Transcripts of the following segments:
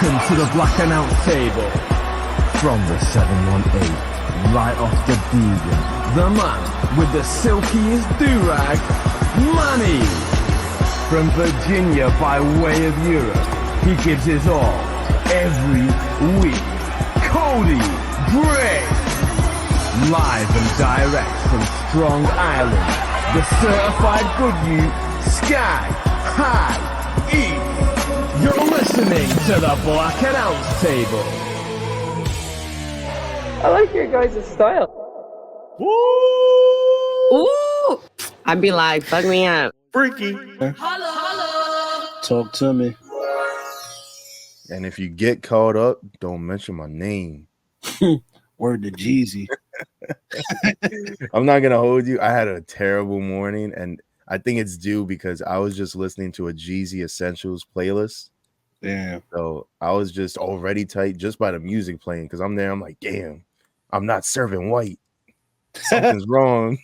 Welcome to the Black Announce Table. From the 718, right off the Deegan, the man with the silkiest do-rag, Manny. From Virginia by way of Europe, he gives his all every week. Cody Gray. Live and direct from Strong Island, the certified good youth, Sky High East. You're listening to the Black Announce Table. I like your guys' style. Ooh! I'd be like, fuck me up. Freaky. Talk to me. And if you get caught up, don't mention my name. Word to Jeezy. I'm not gonna hold you. I had a terrible morning, and I think it's due because I was just listening to a Jeezy Essentials playlist. Damn. So I was just already tight just by the music playing because I'm there. I'm like, damn, I'm not serving white. Something's wrong.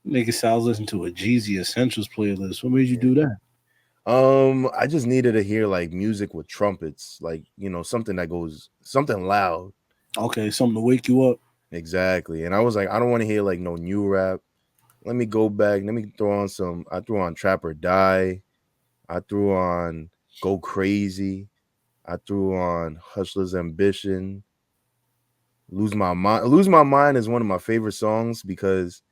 Nigga said I was listening to a Jeezy Essentials playlist. What made you do that? I just needed to hear like music with trumpets, like, you know, something that goes something loud. Okay, something to wake you up. Exactly. And I was like, I don't want to hear like no new rap. Let me go back. Let me throw on I threw on Trap or Die. I threw on Go Crazy. I threw on Hustler's Ambition. Lose My Mind. Lose My Mind is one of my favorite songs because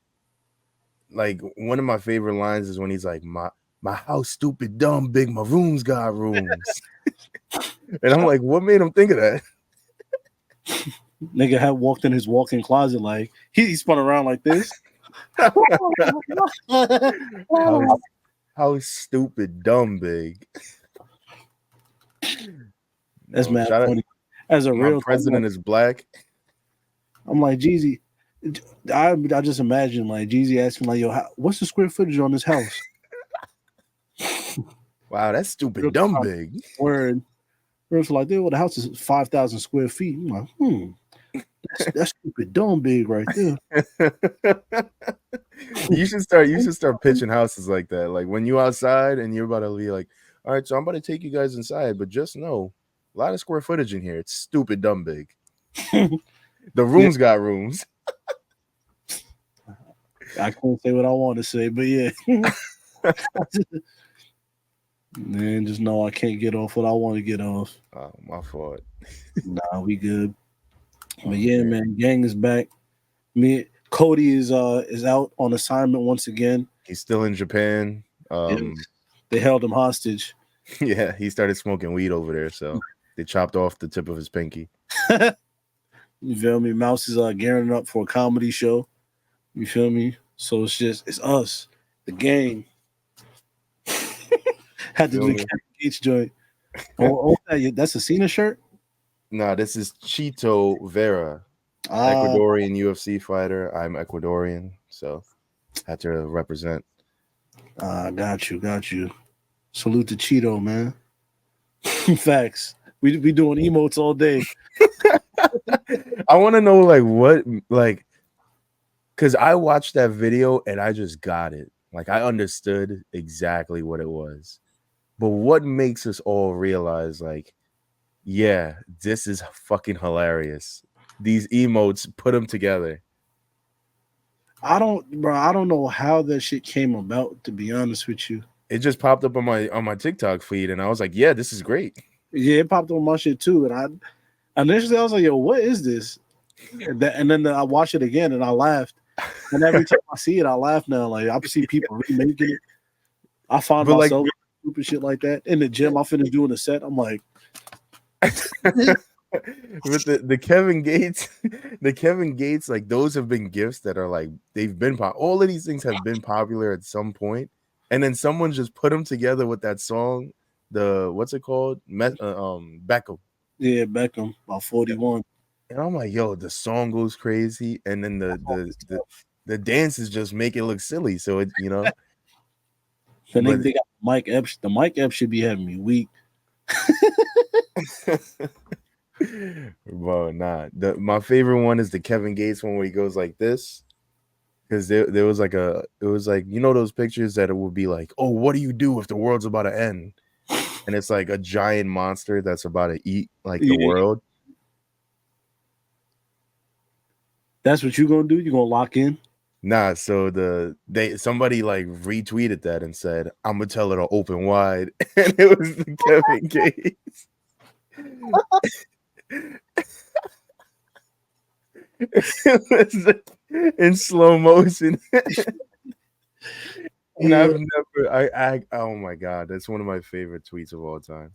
like one of my favorite lines is when he's like, my house stupid, dumb, big, my rooms got rooms. And I'm like, what made him think of that? Nigga had walked in his walk-in closet like he spun around like this. How stupid, dumb, big. That's mad funny. As a real president is black. I'm like, Jeezy. I just imagine like Jeezy asking like, yo, what's the square footage on this house? Wow, that's stupid, dumb, big. Word. First, like, well, the house is 5,000 square feet. I'm like, that's stupid, dumb, big right there. You should start pitching houses like that. Like when you outside and you're about to be like, all right, so I'm about to take you guys inside, but just know, a lot of square footage in here. It's stupid, dumb, big. The rooms got rooms. I can't say what I want to say, but yeah. Man, just know I can't get off what I want to get off. Oh, my fault. Nah, we good. But yeah, man, gang is back. Cody is out on assignment once again. He's still in Japan. They held him hostage. Yeah, he started smoking weed over there, so they chopped off the tip of his pinky. You feel me? Mouse is gearing up for a comedy show. You feel me? So it's us, the gang. Had to do the Kevin Gates joint. That's a Cena shirt? No, this is Chito Vera, Ecuadorian UFC fighter. I'm Ecuadorian, so had to represent. Got you. Salute to Cheeto, man. Facts. We doing emotes all day. I want to know because I watched that video and I just got it. Like I understood exactly what it was. But what makes us all realize, like, yeah, this is fucking hilarious. These emotes, put them together. I don't know how that shit came about, to be honest with you. It just popped up on my TikTok feed, and I was like, yeah, this is great. Yeah, it popped up on my shit too. And initially I was like, yo, what is this? And then I watched it again and I laughed. And every time I see it, I laugh now. Like I see people remaking it. I find myself stupid shit like that. In the gym, I finished doing a set. I'm like, with the Kevin Gates, like those have been gifts that are like they've been all of these things have been popular at some point, and then someone just put them together with that song. What's it called? Beckham. Yeah, Beckham, about 41. And I'm like, yo, the song goes crazy, and then the dances just make it look silly. So it, you know. They got Mike Epps. The Mike Epps should be having me weak. Bro, nah. My favorite one is the Kevin Gates one where he goes like this. Because there was it was like, you know those pictures that it would be like, oh, what do you do if the world's about to end? and it's like a giant monster that's about to eat like the Yeah. world. That's what you gonna do? You gonna lock in? Nah, so somebody like retweeted that and said, "I'm gonna tell her to open wide," and it was the Kevin Gates. It was in slow motion. And Yeah. I've never, oh my god, that's one of my favorite tweets of all time.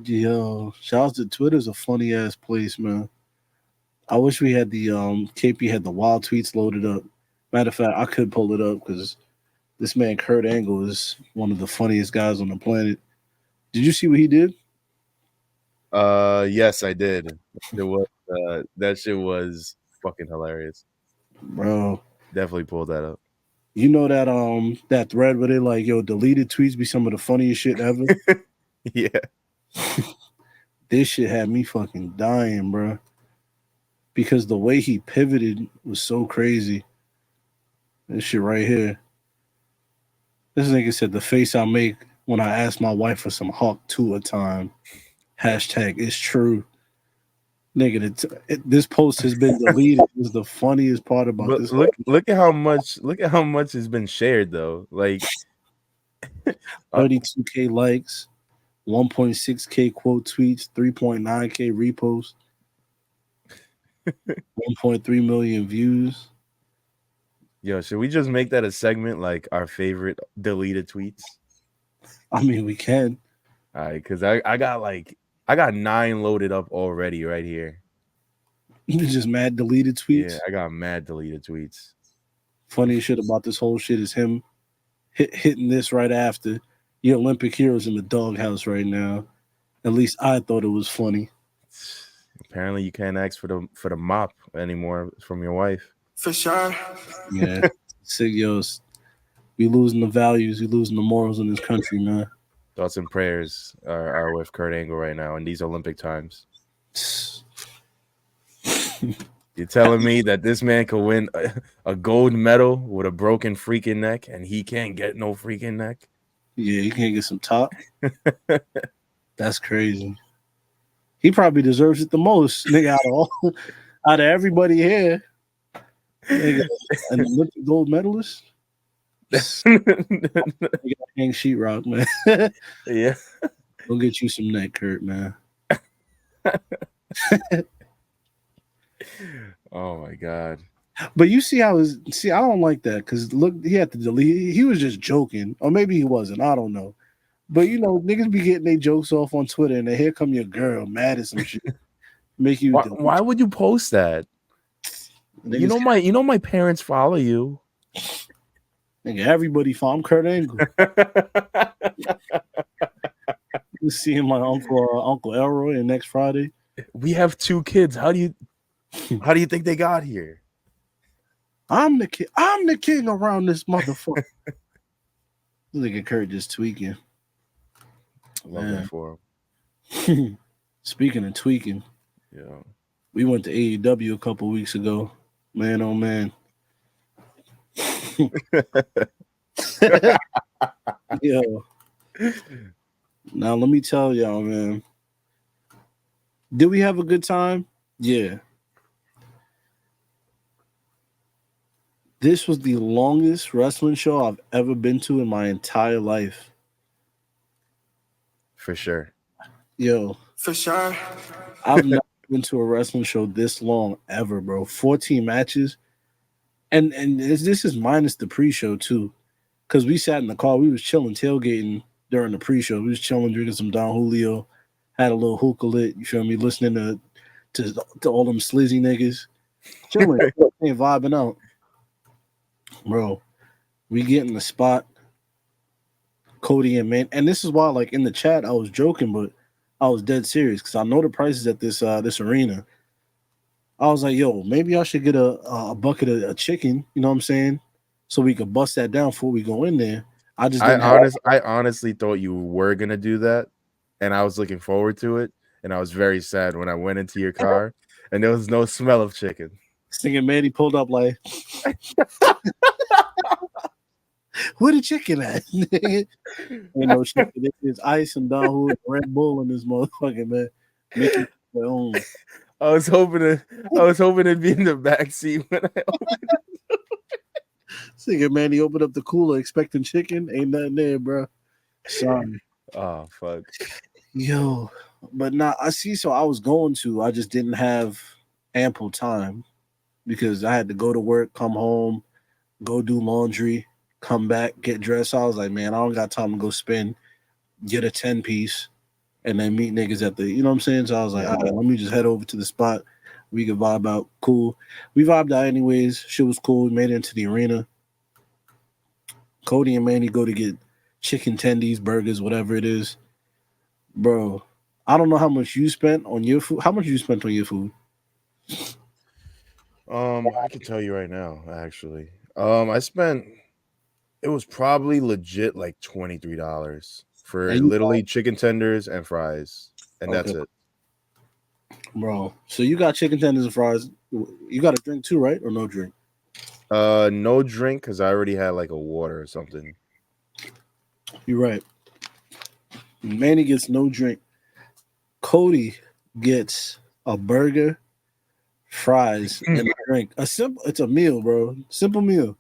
Yo, shout out to Twitter's a funny ass place, man. I wish we had the KP had the wild tweets loaded up. Matter of fact, I could pull it up because this man Kurt Angle is one of the funniest guys on the planet. Did you see what he did? Yes, I did. It was that shit was fucking hilarious. Bro, Definitely pulled that up. you know that thread where they like, yo, deleted tweets be some of the funniest shit ever. Yeah. This shit had me fucking dying, bro. Because the way he pivoted was so crazy. This shit right here. This nigga said the face I make when I ask my wife for some Hawk 2 a time. Hashtag it's true. Nigga, this post has been deleted. It was the funniest part about But this. look at how much has been shared though. Like 32K likes, 1.6K quote tweets, 3.9K reposts, 1.3 million views. Yo, should we just make that a segment like our favorite deleted tweets? I mean, we can. All right, because I got 9 loaded up already right here. Just mad deleted tweets. Yeah, I got mad deleted tweets. Funniest shit about this whole shit is him hitting this right after. Your Olympic heroes in the doghouse right now. At least I thought it was funny. Apparently, you can't ask for the mop anymore from your wife. For sure. Yeah. Sick, yo, we losing the values, we losing the morals in this country, man. Thoughts and prayers are with Kurt Angle right now in these Olympic times. You're telling me that this man could win a gold medal with a broken freaking neck and he can't get no freaking neck? Yeah, he can't get some top. That's crazy. He probably deserves it the most, nigga, out of everybody here. Nigga, an Olympic gold medalist. Nigga, hang sheetrock, man. Yeah. Go get you some neck, Kurt, man. Oh my god. But you see how I don't like that because look, he had to delete. He was just joking, or maybe he wasn't. I don't know. But you know, niggas be getting their jokes off on Twitter, and then here come your girl mad at some shit. Make you. Why would you post that? Niggas, You know my parents follow you. Nigga, everybody follow. I'm Kurt Angle. You seeing my Uncle Elroy and next Friday. We have 2 kids. How do you think they got here? I'm the king. I'm the king around this motherfucker. Nigga Kurt just tweaking. Love that for him. Speaking of tweaking, yeah, we went to AEW a couple weeks ago. Man, oh man. Yo. Now let me tell y'all, man. Did we have a good time? Yeah. This was the longest wrestling show I've ever been to in my entire life. For sure. Yo. For sure. I've never been to a wrestling show this long ever, bro. 14 matches. And this is minus the pre-show, too. Because we sat in the car. We was chilling, tailgating during the pre-show. We was chilling, drinking some Don Julio. Had a little hookah lit, you feel me? Listening to all them slizzy niggas. Chilling, vibing out. Bro, we get in the spot. Cody and Man. And this is why, like, in the chat, I was joking, but I was dead serious because I know the prices at this arena. I was like, yo, maybe I should get a bucket of chicken, you know what I'm saying? So we could bust that down before we go in there. I honestly thought you were gonna do that, and I was looking forward to it, and I was very sad when I went into your car and there was no smell of chicken. Thinking Manny pulled up like Where the chicken at? Ain't no chicken. It's ice and Dahu and Red Bull in this motherfucking man. Making their own. I was hoping it'd be in the back seat when I Nigga, man, he opened up the cooler expecting chicken. Ain't nothing there, bro. Sorry. Oh fuck. Yo, but nah, I see. So I was going to, I just didn't have ample time because I had to go to work, come home, go do laundry, come back, get dressed. So I was like, man, I don't got time to go spend, get a 10-piece, and then meet niggas at the, you know what I'm saying? So I was like, all right, let me just head over to the spot. We could vibe out. Cool. We vibed out anyways. Shit was cool. We made it into the arena. Cody and Manny go to get chicken tendies, burgers, whatever it is. Bro, I don't know how much you spent on your food. How much you spent on your food? I can tell you right now, actually. I spent, it was probably legit like $23 for literally chicken tenders and fries. And that's it. Bro, so you got chicken tenders and fries. You got a drink too, right? Or no drink? No drink because I already had like a water or something. You're right. Manny gets no drink. Cody gets a burger, fries, and a drink. It's a meal, bro. Simple meal.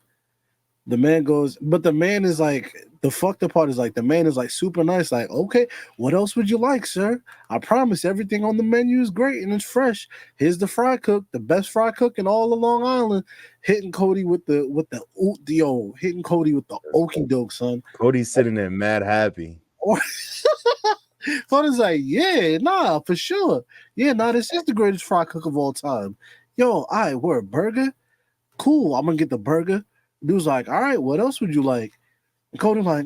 The man goes, but the man is like, the fucked up part is like, the man is like super nice. Like, okay, what else would you like, sir? I promise everything on the menu is great and it's fresh. Here's the fry cook, the best fry cook in all of Long Island, hitting Cody with the hitting Cody with the okie doke, son. Cody's sitting there mad happy. Cody's like, yeah, nah, for sure. Yeah, nah, this is the greatest fry cook of all time. Yo, all right, we're a burger. Cool, I'm gonna get the burger. Dude's like, all right, what else would you like? And Cody's like,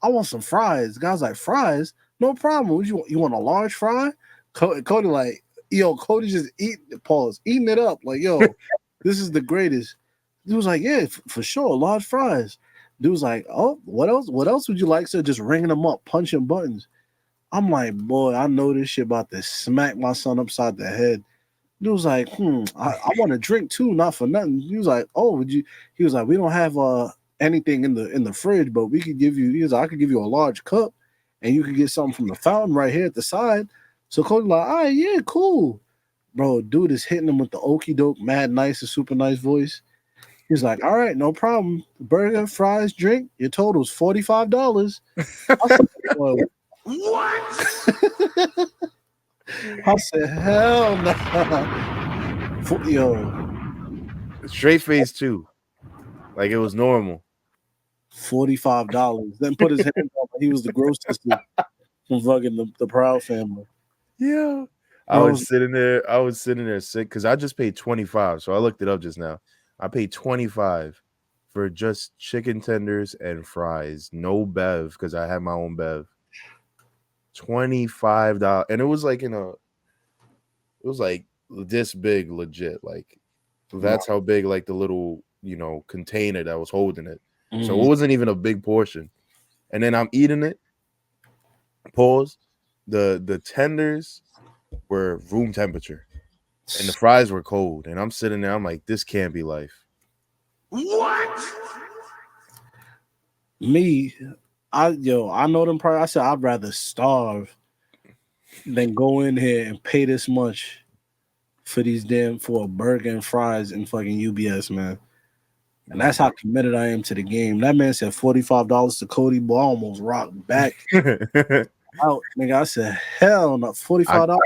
I want some fries. The guy's like, fries? No problem. What you want a large fry? Cody like, yo, Cody just eating it up. Like, yo, this is the greatest. Dude was like, yeah, for sure, large fries. Dude was like, oh, what else? What else would you like, sir? Just ringing them up, punching buttons. I'm like, boy, I know this shit about to smack my son upside the head. Dude was like, I want a drink too, not for nothing. He was like, oh, would you? He was like, we don't have anything in the fridge, but we could give you. He was like, I could give you a large cup, and you could get something from the fountain right here at the side. So Cody like, all right, yeah, cool, bro. Dude is hitting him with the okie doke, mad nice and super nice voice. He's like, all right, no problem. Burger, fries, drink. Your total's $45. What? I said, hell no. Yo. Straight face too. Like it was normal. $45. Then put his hand on. He was the gross sister from fucking the Proud family. Yeah. I was sitting there sick because I just paid $25. So I looked it up just now. I paid $25 for just chicken tenders and fries. No bev because I had my own bev. $25. And it was like it was like this big legit. Like that's how big like the little, container that was holding it. Mm-hmm. So it wasn't even a big portion. And then I'm eating it. Pause. The tenders were room temperature. And the fries were cold. And I'm sitting there, I'm like, this can't be life. What? Me, I know them probably. I said I'd rather starve than go in here and pay this much for for a burger and fries and fucking UBS, man. And that's how committed I am to the game. That man said $45 to Cody, boy, I almost rocked back out, nigga. I said, hell no, $45.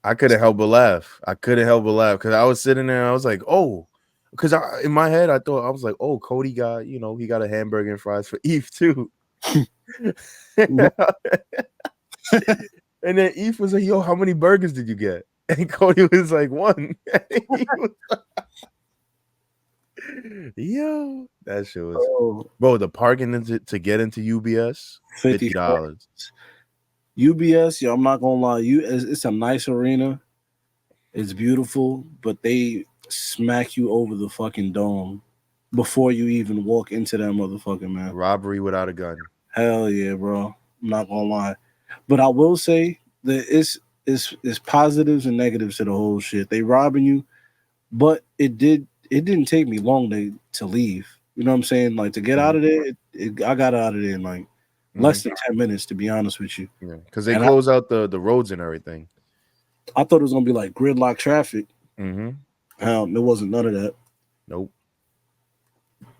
I couldn't help but laugh. Because I was sitting there, I was like, oh. Because in my head, I was like, oh, Cody got, he got a hamburger and fries for Eve too. And then Eve was like, yo, how many burgers did you get? And Cody was like, one. Yo, that shit was, bro, the parking to get into UBS, $50. UBS, yo, I'm not gonna lie, it's a nice arena. It's beautiful, but they smack you over the fucking dome before you even walk into that motherfucking man. Robbery without a gun. Hell yeah, bro. I'm not gonna lie. But I will say that it's positives and negatives to the whole shit. They robbing you, but it didn't take me long to leave You know what I'm saying? Like to get out of there, I got out of there in like less than 10 minutes, to be honest with you. Yeah, because they close out the roads and everything. I thought it was gonna be like gridlock traffic. Mm-hmm. It wasn't none of that. Nope.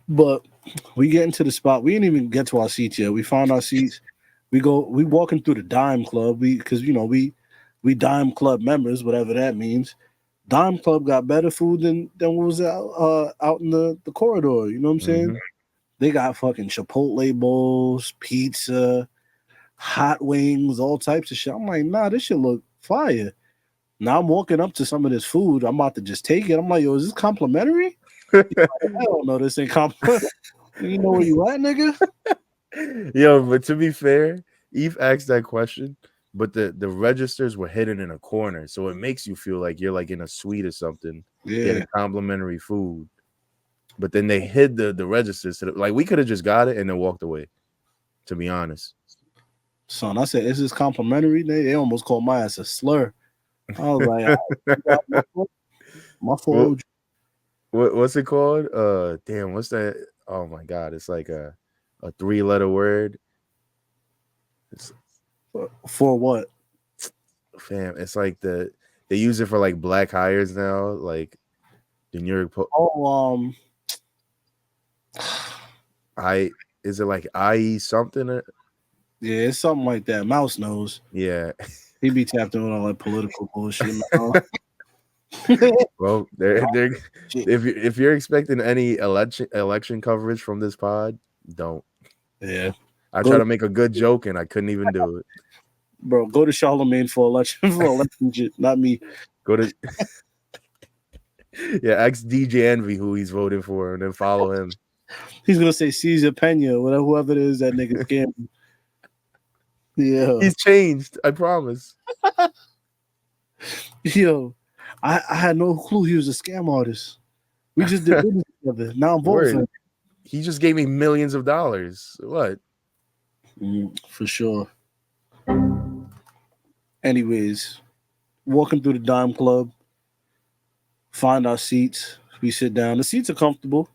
But we get into the spot. We didn't even get to our seats yet. We found our seats. We walking through the Dime Club. Because we Dime Club members, whatever that means. Dime Club got better food than what was out in the corridor. You know what I'm saying? They got fucking Chipotle bowls, pizza, hot wings, all types of shit. I'm like, nah, this shit look fire. Now I'm walking up to some of this food. I'm about to just take it. I'm like, yo, is this complimentary? Like, I don't know. This ain't complimentary. You know where you at, nigga? Yo, but to be fair, Eve asked that question, but the registers were hidden in a corner, so it makes you feel like you're like in a suite or something, getting complimentary food. But then they hid the registers, like we could have just got it and then walked away. To be honest, son, I said, "Is this complimentary?" They almost called my ass a slur. I was like, "My fault." What's it called? Damn, what's that? Oh my god, it's like a 3-letter word. For what? Fam, it's like they use it for like black hires now, like the New York is it like IE something? Yeah, it's something like that. Mouse knows. Yeah. He be tapped in with all that political bullshit. Well, if you're expecting any election coverage from this pod, don't. Yeah. I try to make a good joke and I couldn't even do it. Bro, go to Charlemagne for election shit, not me. Go to ex DJ Envy who he's voting for and then follow him. He's gonna say Caesar Pena, whatever, whoever it is that nigga scammed. Yeah, he's changed. I promise. Yo, I had no clue he was a scam artist. We just did business together. Now I'm voting for him. He just gave me millions of dollars. What? For sure. Anyways, walking through the Dime Club, find our seats. We sit down. The seats are comfortable.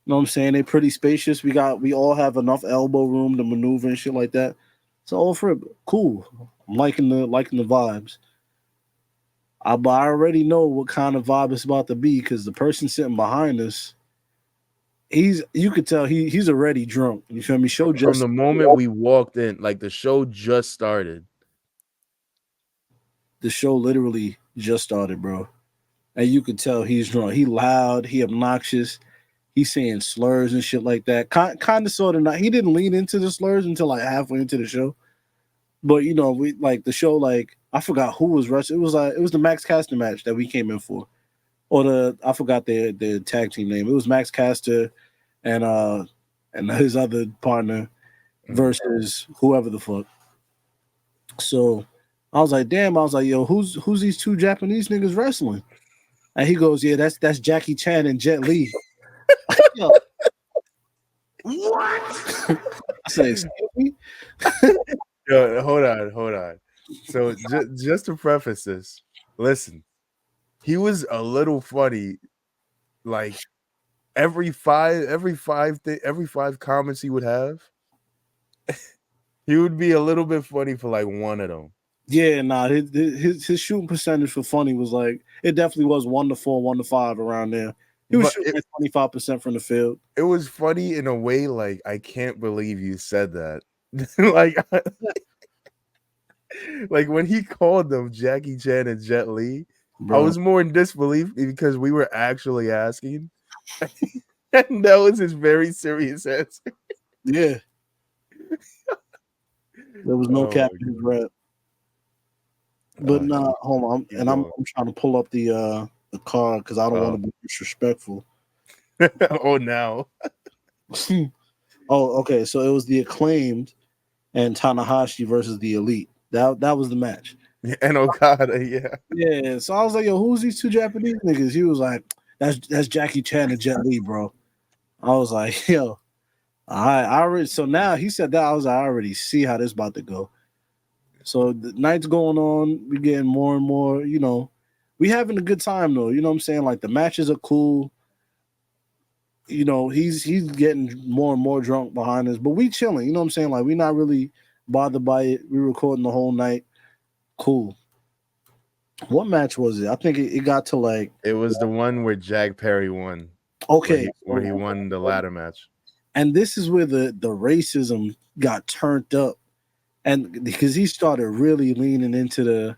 You know what I'm saying? They're pretty spacious. We all have enough elbow room to maneuver and shit like that. So all for it. Cool. I'm liking the vibes. But I already know what kind of vibe it's about to be because the person sitting behind us, you could tell he's already drunk. You feel me? From the moment we walked in, like the show just started. The show literally just started, bro. And you could tell he's drunk. He loud, he obnoxious. He's saying slurs and shit like that. Kind of sort of not. He didn't lean into the slurs until like halfway into the show. But we like the show, like I forgot who was wrestling. It was the Max Caster match that we came in for. Or I forgot their tag team name. It was Max Caster and his other partner versus whoever the fuck. So I was like, damn, yo, who's these two Japanese niggas wrestling? And he goes, yeah, that's Jackie Chan and Jet Li. Yo. What? I said, excuse me? Yo, hold on. So just to preface this, listen, he was a little funny. Like every five comments he would have, he would be a little bit funny for like one of them. Yeah, nah, his shooting percentage for funny was like, it definitely was 1 to 4, 1 to 5 around there. He was shooting 25% from the field. It was funny in a way, like I can't believe you said that. like when he called them Jackie Chan and Jet Li, bro. I was more in disbelief because we were actually asking. And that was his very serious answer. Yeah. There was no cap in his rap. But hold on. And I'm trying to pull up the card because I don't want to be disrespectful. Oh, now. Oh, okay. So it was the Acclaimed and Tanahashi versus the Elite. That was the match. And Okada, yeah. Yeah. So I was like, yo, who's these two Japanese niggas? He was like, that's Jackie Chan and Jet Li, bro. I was like, yo, I already. So now he said that, I was like, I already see how this about to go. So the night's going on, we getting more and more, we having a good time though. You know what I'm saying? Like the matches are cool. you know, he's getting more and more drunk behind us, but we chilling. You know what I'm saying? Like, we not really bothered by it. We recording the whole night. Cool. What match was it? I think it got to like. It was the one where Jack Perry won. Okay, where he won the ladder match. And this is where the racism got turned up, and because he started really leaning into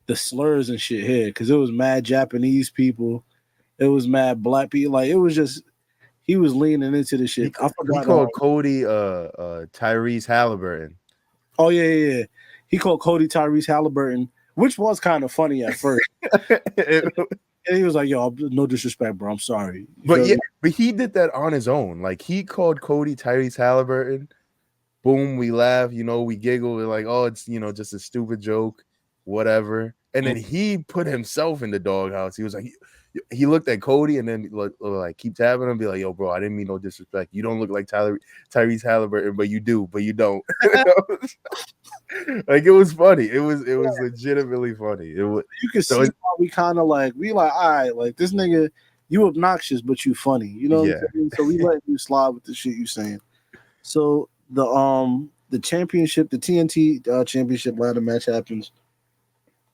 the slurs and shit here, because it was mad Japanese people, it was mad black people, like it was just he was leaning into the shit. I forgot. He called Cody Tyrese Halliburton. Oh yeah. He called Cody Tyrese Halliburton, which was kind of funny at first. And he was like, "Yo, no disrespect, bro. I'm sorry." But he did that on his own. Like, he called Cody Tyrese Halliburton. Boom, we laugh, you know, we giggle. We're like, oh, it's, you know, just a stupid joke, whatever. And then he put himself in the doghouse. He was like, he looked at Cody and then like keep tapping him and be like, yo, bro, I didn't mean no disrespect. You don't look like Tyrese Halliburton, but you do, but you don't. Like, it was funny. It was legitimately funny. It was, you can see how we kind of like, we like, all right, like this nigga, you obnoxious, but you funny. You know what I'm saying? So we let you slide with the shit you saying. So the championship, the TNT championship ladder match happens.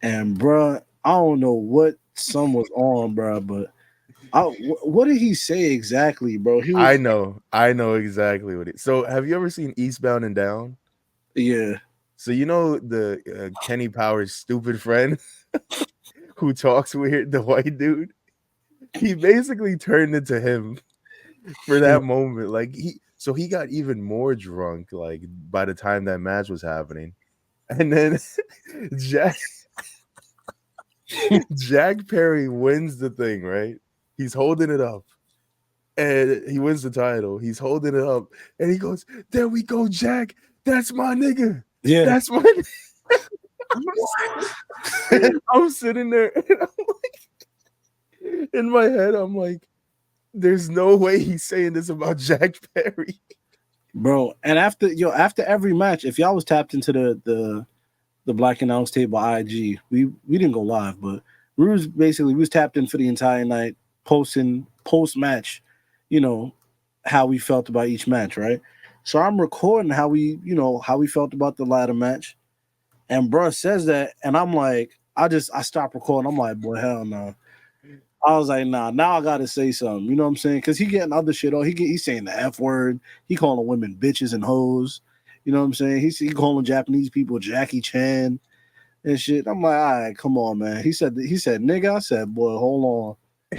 And bruh, I don't know what some was on, bruh, but what did he say exactly, bro? I know exactly what it. So have you ever seen Eastbound and Down? Yeah. So you know the Kenny Powers' stupid friend who talks weird, the white dude? He basically turned into him for that moment. Like, he got even more drunk, like, by the time that match was happening. And then Jack Perry wins the thing, right? He's holding it up. And he wins the title. He's holding it up. And he goes, there we go, Jack. That's my nigga. Yeah. That's my nigga. I'm sitting there and I'm like, in my head, I'm like, there's no way he's saying this about Jack Perry. Bro, and after every match, if y'all was tapped into the Black Announce table IG, we didn't go live, but we was tapped in for the entire night, post match, you know, how we felt about each match, right? So I'm recording how we felt about the ladder match, and bro says that, and I'm like, I stopped recording. I'm like, boy, hell no. I was like, nah, now I gotta say something. You know what I'm saying? Because he getting other shit on. He's saying the F word. He calling women bitches and hoes. You know what I'm saying? He calling Japanese people Jackie Chan and shit. I'm like, all right, come on, man. He said, nigga. I said, boy, hold on.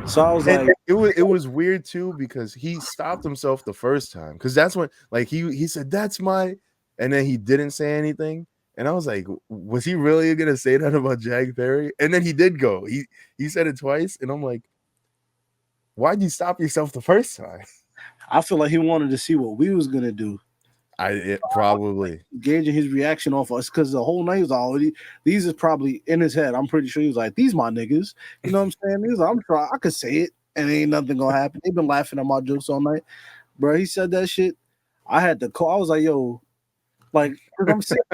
So I was like, it was weird too, because he stopped himself the first time, because that's when, like, he said that's my, and then he didn't say anything, and I was like, was he really gonna say that about Jack Perry? And then he did go. He said it twice, and I'm like, why'd you stop yourself the first time? I feel like he wanted to see what we was gonna do. Probably gauging his reaction off us, because the whole night was already, these is probably in his head. I'm pretty sure he was like, these my niggas. You know what I'm saying? He was like, I'm trying, I could say it and ain't nothing gonna happen. They've been laughing at my jokes all night. Bro, he said that shit. I had to call. I was like, yo, like, I'm sitting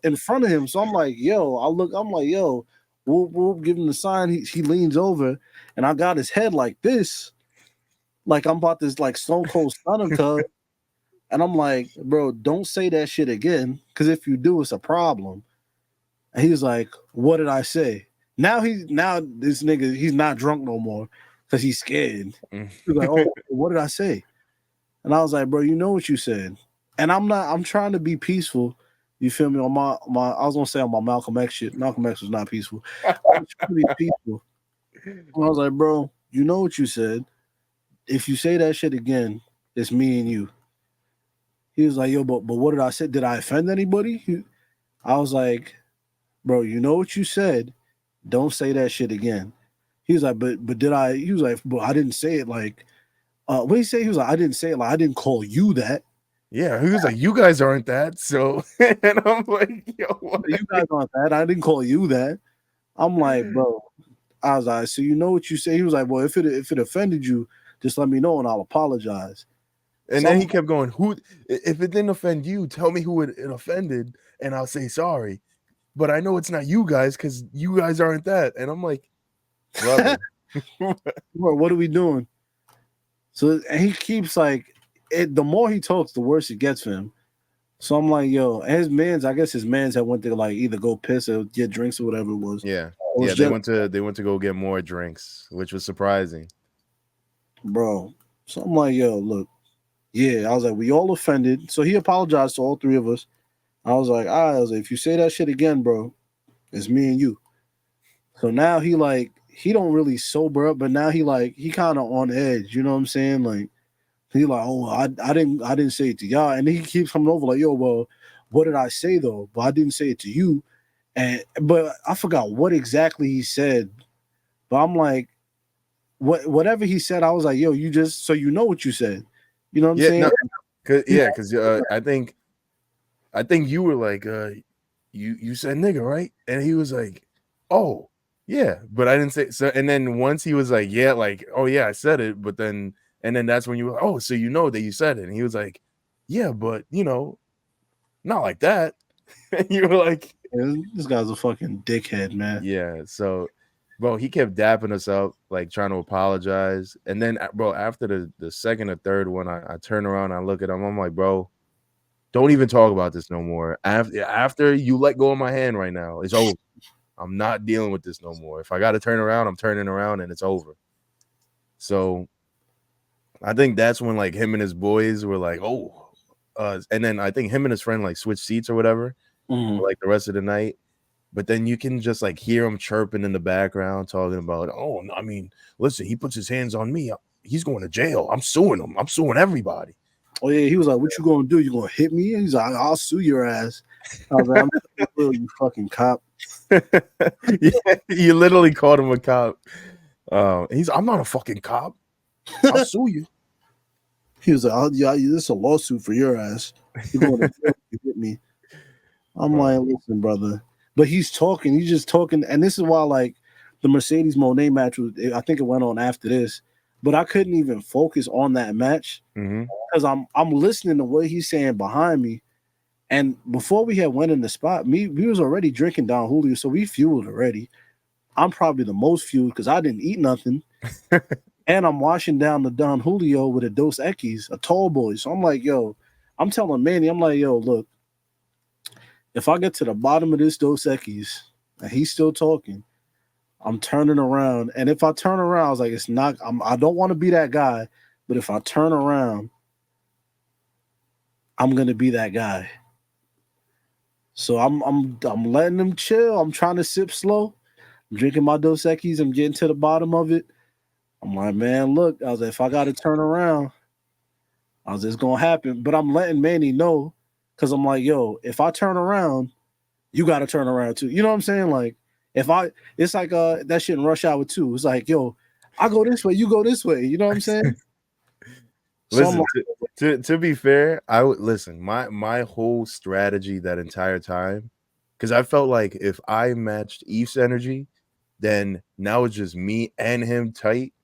in front of him. So I'm like, yo, I'm like, yo, we'll give him the sign. He leans over and I got his head like this. Like I'm about this like Stone Cold Stunner Cub. And I'm like, bro, don't say that shit again, because if you do, it's a problem. And he was like, what did I say? Now this nigga, he's not drunk no more because he's scared. He's like, oh, what did I say? And I was like, bro, you know what you said. And I'm trying to be peaceful. You feel me? On my I was gonna say on my Malcolm X shit. Malcolm X was not peaceful. I was trying to be peaceful. And I was like, bro, you know what you said. If you say that shit again, it's me and you. He was like, yo, but what did I say? Did I offend anybody? I was like, bro, you know what you said. Don't say that shit again. He was like, but did I? He was like, but I didn't say it like, what did he say? He was like, I didn't say it like, I didn't call you that. Yeah, he was like, you guys aren't that. So, and I'm like, yo, what? You guys aren't that. I didn't call you that. I'm like, bro. I was like, so you know what you say? He was like, well, if it offended you, just let me know and I'll apologize. And then he kept going, who, if it didn't offend you, tell me who it offended and I'll say sorry. But I know it's not you guys because you guys aren't that. And I'm like, brother, Bro, what are we doing? So and he keeps like it. The more he talks, the worse it gets for him. So I'm like, yo, and I guess his mans had went to like either go piss or get drinks or whatever it was. Yeah, was they went to go get more drinks, which was surprising. Bro. So I'm like, yo, look, yeah. I was like, we all offended. So he apologized to all three of us. I was like, all right, I was like, if you say that shit again, bro, it's me and you. So now he don't really sober up, but now he kind of on edge. You know what I'm saying? Like he like, oh, I didn't say it to y'all, and he keeps coming over like, yo, well, what did I say though? But I didn't say it to you, but I forgot what exactly he said. But I'm like, whatever he said, I was like, yo, you just so you know what you said. You know what I'm saying? No, because I think you were like, you said nigga, right? And he was like, oh yeah, but I didn't say so. And then once he was like, yeah, like, oh yeah, I said it, but then that's when you were, oh, so you know that you said it. And he was like, yeah, but not like that. And you were like, this guy's a fucking dickhead, man. yeah. So, bro, he kept dapping us up, like trying to apologize. And then, bro, after the second or third one, I turn around, I look at him, I'm like, bro, don't even talk about this no more. After you let go of my hand right now, it's over. I'm not dealing with this no more. If I got to turn around, I'm turning around and it's over. So I think that's when like him and his boys were like, oh, and then I think him and his friend like switched seats or whatever, for, like the rest of the night. But then you can just like hear him chirping in the background, talking about, oh, I mean, listen, he puts his hands on me, he's going to jail. I'm suing him. I'm suing everybody. Oh yeah, he was like, "What you gonna do? You gonna hit me?" He's like, "I'll sue your ass." I was like, "You fucking cop." Yeah, you literally called him a cop. I'm not a fucking cop. I'll sue you. He was like, "Yeah, this is a lawsuit for your ass. You're going to jail if you hit me." I'm like, "Listen, brother," but he's talking. He's just talking, and this is why like the Mercedes Monet match was. I think it went on after this, but I couldn't even focus on that match because I'm listening to what he's saying behind me. And before we had went in the spot, we was already drinking Don Julio, so we fueled already. I'm probably the most fueled because I didn't eat nothing. And I'm washing down the Don Julio with a Dos Equis, a tall boy. So I'm like, yo, I'm telling Manny, I'm like, yo, look, if I get to the bottom of this Dos Equis and he's still talking, I'm turning around. And if I turn around, I was like, I don't want to be that guy, but if I turn around, I'm gonna be that guy. So I'm letting him chill. I'm trying to sip slow. I'm drinking my Dos Equis. I'm getting to the bottom of it. I'm like, man, look. I was like, if I got to turn around, I was just going to happen. But I'm letting Manny know because I'm like, yo, if I turn around, you got to turn around too. You know what I'm saying? Like, it's like that shit in Rush Hour 2. It's like, yo, I go this way, you go this way. You know what I'm saying? Listen, to be fair, I would listen. My whole strategy that entire time, because I felt like if I matched Eve's energy, then now it's just me and him tight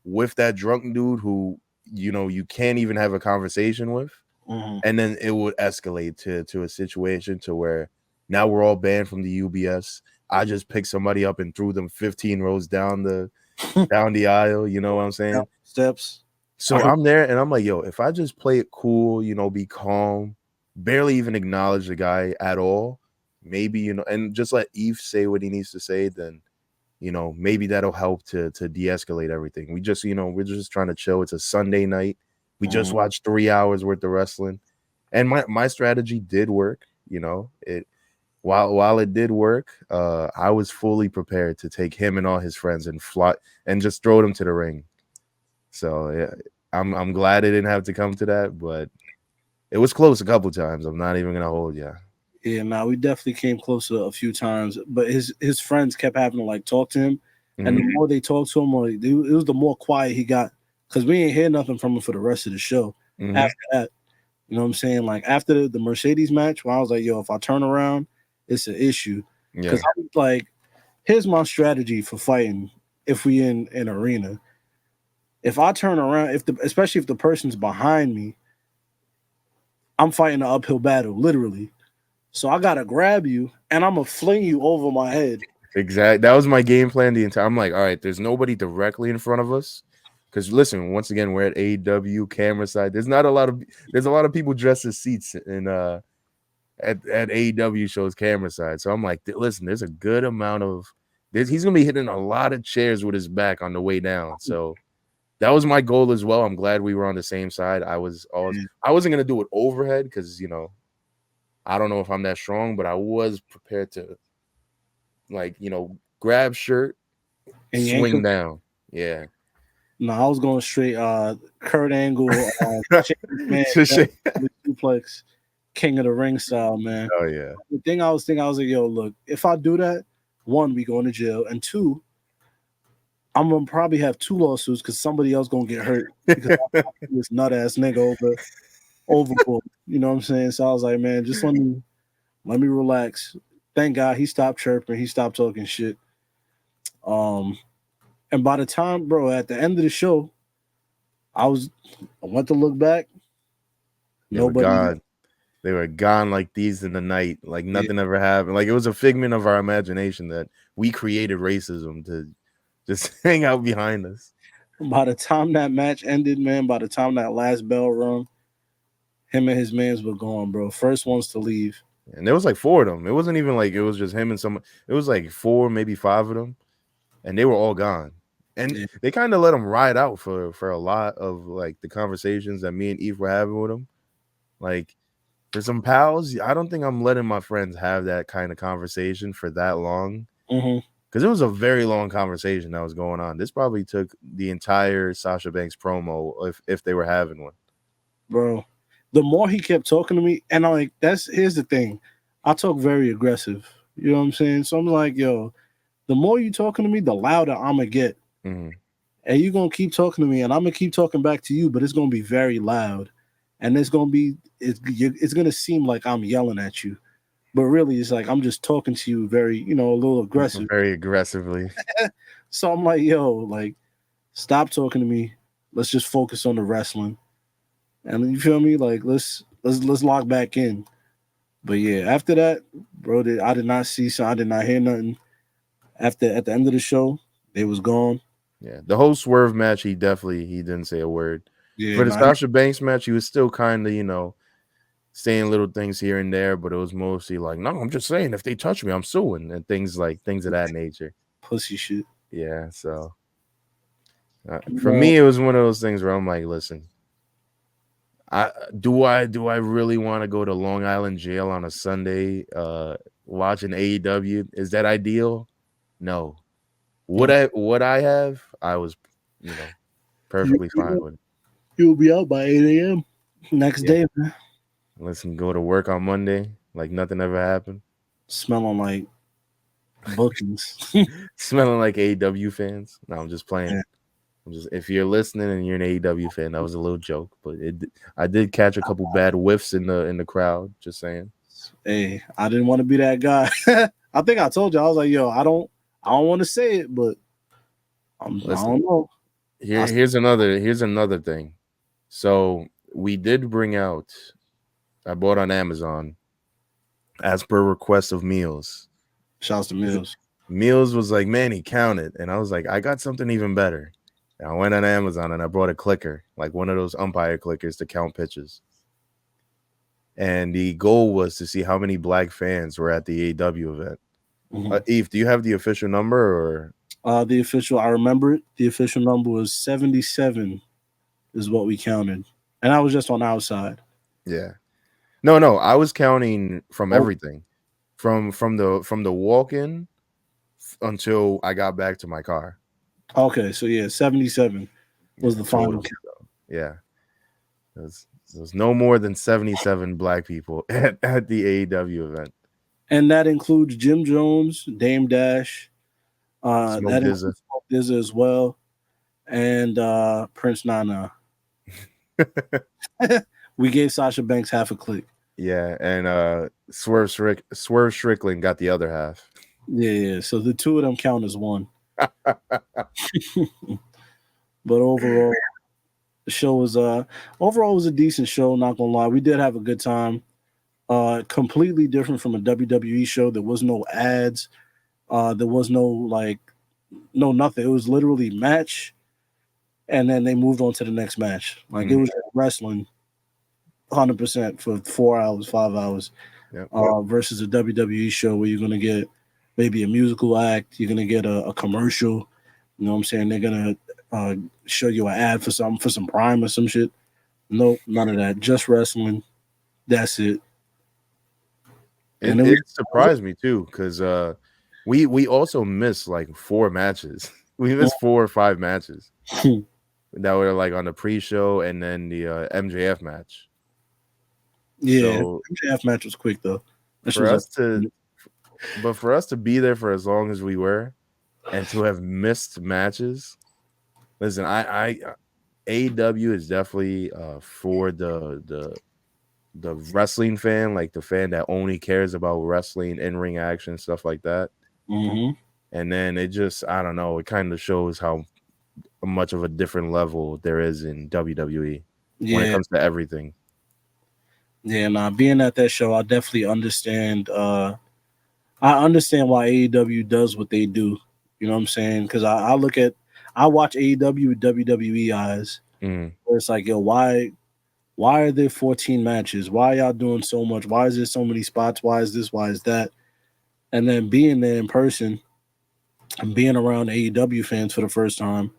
with that drunk dude who you can't even have a conversation with, and then it would escalate to a situation to where now we're all banned from the UBS. I just picked somebody up and threw them 15 rows down the aisle. You know what I'm saying? Steps. So I'm there and I'm like, yo, if I just play it cool, be calm, barely even acknowledge the guy at all, maybe, and just let Eve say what he needs to say, then, maybe that'll help to de-escalate everything. We just, we're just trying to chill. It's a Sunday night. We just watched 3 hours worth of wrestling. And my strategy did work, while it did work, I was fully prepared to take him and all his friends and fly and just throw them to the ring. So yeah, I'm glad it didn't have to come to that, but it was close a couple times. I'm not even gonna hold you. Yeah, we definitely came closer a few times, but his friends kept having to like talk to him, and the more they talked to him, it was the more quiet he got because we ain't hear nothing from him for the rest of the show. After that, you know what I'm saying? Like after the Mercedes match, where I was like, yo, if I turn around, it's an issue. Because I was like, here's my strategy for fighting if we in an arena. If I turn around, especially if the person's behind me, I'm fighting an uphill battle, literally. So I gotta grab you and I'm gonna fling you over my head. Exactly. That was my game plan the entire. I'm like, all right, there's nobody directly in front of us. Because listen, once again, we're at AEW camera side. There's a lot of people dressed as seats in at AEW shows camera side. So I'm like, listen, there's a good amount of he's gonna be hitting a lot of chairs with his back on the way down. So that was my goal as well. I'm glad we were on the same side. I wasn't gonna do it overhead because I don't know if I'm that strong, but I was prepared to grab shirt, And swing down. Yeah. No, I was going straight Kurt Angle, man, suplex, King of the Ring style, man. Oh yeah. The thing I was thinking, I was like, yo, look, if I do that, one, we going to jail, and two, I'm gonna probably have 2 lawsuits because somebody else gonna get hurt because this nut ass nigga overboard. You know what I'm saying? So I was like, man, just let me relax. Thank God he stopped chirping, he stopped talking shit. And by the time, bro, at the end of the show, I went to look back. Nobody. They were gone like thieves in the night, like nothing ever happened. Like it was a figment of our imagination that we created racism to just hang out behind us. By the time that match ended, man, by the time that last bell rung, him and his mans were gone, bro. First ones to leave. And there was like 4 of them. It wasn't even like it was just him and someone. It was like 4, maybe 5 of them, and they were all gone. And they kind of let him ride out for a lot of like the conversations that me and Eve were having with him. Like for some pals, I don't think I'm letting my friends have that kind of conversation for that long. Because it was a very long conversation that was going on. This probably took the entire Sasha Banks promo if they were having one. Bro, the more he kept talking to me, and I'm like, here's the thing. I talk very aggressive. You know what I'm saying? So I'm like, yo, the more you talking to me, the louder I'm going to get. And you're going to keep talking to me, and I'm going to keep talking back to you, but it's going to be very loud. And it's going to seem like I'm yelling at you. But really, it's like I'm just talking to you very, a little aggressive. Very aggressively. So I'm like, yo, like, stop talking to me. Let's just focus on the wrestling. And you feel me? Like, let's lock back in. But yeah, after that, bro, I did not see, so I did not hear nothing. At the end of the show, they was gone. Yeah, the whole Swerve match, he didn't say a word. Yeah, for the Sasha Banks match, he was still kind of, saying little things here and there, but it was mostly like, no, I'm just saying if they touch me, I'm suing, and things of that nature. Pussy shit. Yeah, so for me, it was one of those things where I'm like, listen, do I really want to go to Long Island jail on a Sunday watching AEW? Is that ideal? No. Would I have? I was, perfectly fine with it. You'll be out by 8 a.m. next day, man. Listen, go to work on Monday like nothing ever happened. Smelling like bookings. Smelling like AEW fans. No, I'm just playing. If you're listening and you're an AEW fan, that was a little joke, but I did catch a couple bad whiffs in the crowd. Just saying. Hey, I didn't want to be that guy. I think I told you, I was like, yo, I don't want to say it, but I don't know. Here's another thing. So we did bring out. I bought on Amazon, as per request of Meals. Shouts to Meals. Meals was like, man, he counted, and I was like, I got something even better. And I went on Amazon and I bought a clicker, like one of those umpire clickers to count pitches. And the goal was to see how many black fans were at the AEW event. Eve, do you have the official number or? The official, I remember it. The official number was 77, is what we counted, and I was just on the outside. Yeah. No, I was counting from everything, from the walk-in until I got back to my car. Okay, so yeah, 77 was the final count. Yeah, there's no more than 77 black people at the AEW event, and that includes Jim Jones, Dame Dash, Smoke Dizza as well, and Prince Nana. We gave Sasha Banks half a click. Yeah, and Swerve Strickland got the other half. Yeah. So the two of them count as one. But overall, the show was a decent show. Not gonna lie, we did have a good time. Completely different from a WWE show. There was no ads. There was no nothing. It was literally match, and then they moved on to the next match. Like it was wrestling 100% for 4 hours, 5 hours. Yep. Versus a WWE show where you're gonna get maybe a musical act, you're gonna get a commercial. You know what I'm saying? They're gonna show you an ad for some Prime or some shit. Nope, none of that. Just wrestling. That's it. It surprised me too, because we also missed like 4 matches. We missed 4 or 5 matches that were like on the pre-show and then the MJF match. Yeah, so, MJF match was quick though. For us to be there for as long as we were, and to have missed matches. Listen, I AEW is definitely for the wrestling fan, like the fan that only cares about wrestling, in-ring action, stuff like that. Mm-hmm. And then it just, I don't know, it kind of shows how much of a different level there is in WWE when it comes to everything. Yeah, being at that show, I definitely understand. I understand why AEW does what they do. You know what I'm saying? Because I watch AEW with WWE eyes. Where it's like, yo, why are there 14 matches? Why are y'all doing so much? Why is there so many spots? Why is this? Why is that? And then being there in person and being around AEW fans for the first time,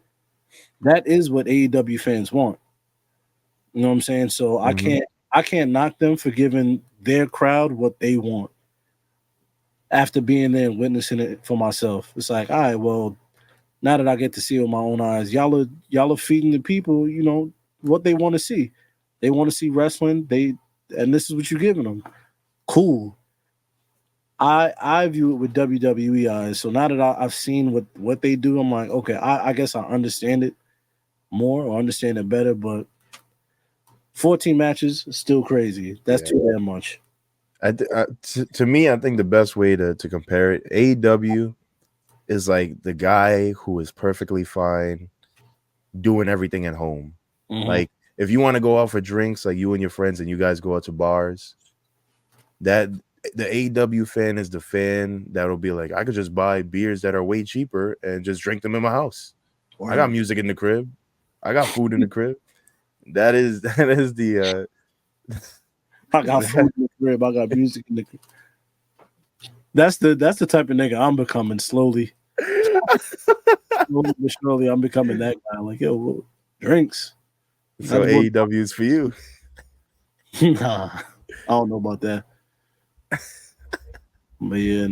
that is what AEW fans want. You know what I'm saying? So I can't knock them for giving their crowd what they want. After being there and witnessing it for myself, it's like, all right, well, now that I get to see it with my own eyes, y'all are feeding the people, you know, what they want to see. They want to see wrestling. And this is what you're giving them. Cool. I view it with WWE eyes. So now that I've seen what they do, I'm like, okay, I guess I understand it more or understand it better. But 14 matches is still crazy. That's too damn much. To me, I think the best way to compare it, AEW is like the guy who is perfectly fine doing everything at home. Like if you want to go out for drinks, like you and your friends, and you guys go out to bars, that the AEW fan is the fan that'll be like, I could just buy beers that are way cheaper and just drink them in my house. I got music in the crib. I got food in the crib. That is the I got food in the crib. I got music in the crib. That's the type of nigga I'm becoming slowly. Slowly but surely, I'm becoming that guy. Like, yo, drinks. So AEW is for you. Nah, I don't know about that. But yeah,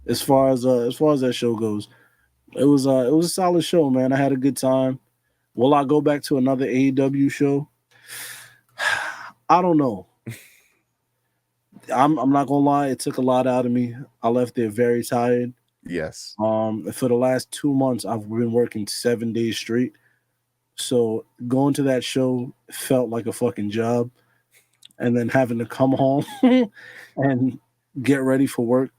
as far as that show goes, it was a solid show, man. I had a good time. Will I go back to another AEW show? I don't know. I'm not gonna lie, it took a lot out of me. I left there very tired. Yes. For the last 2 months, I've been working 7 days straight. So going to that show felt like a fucking job. And then having to come home and get ready for work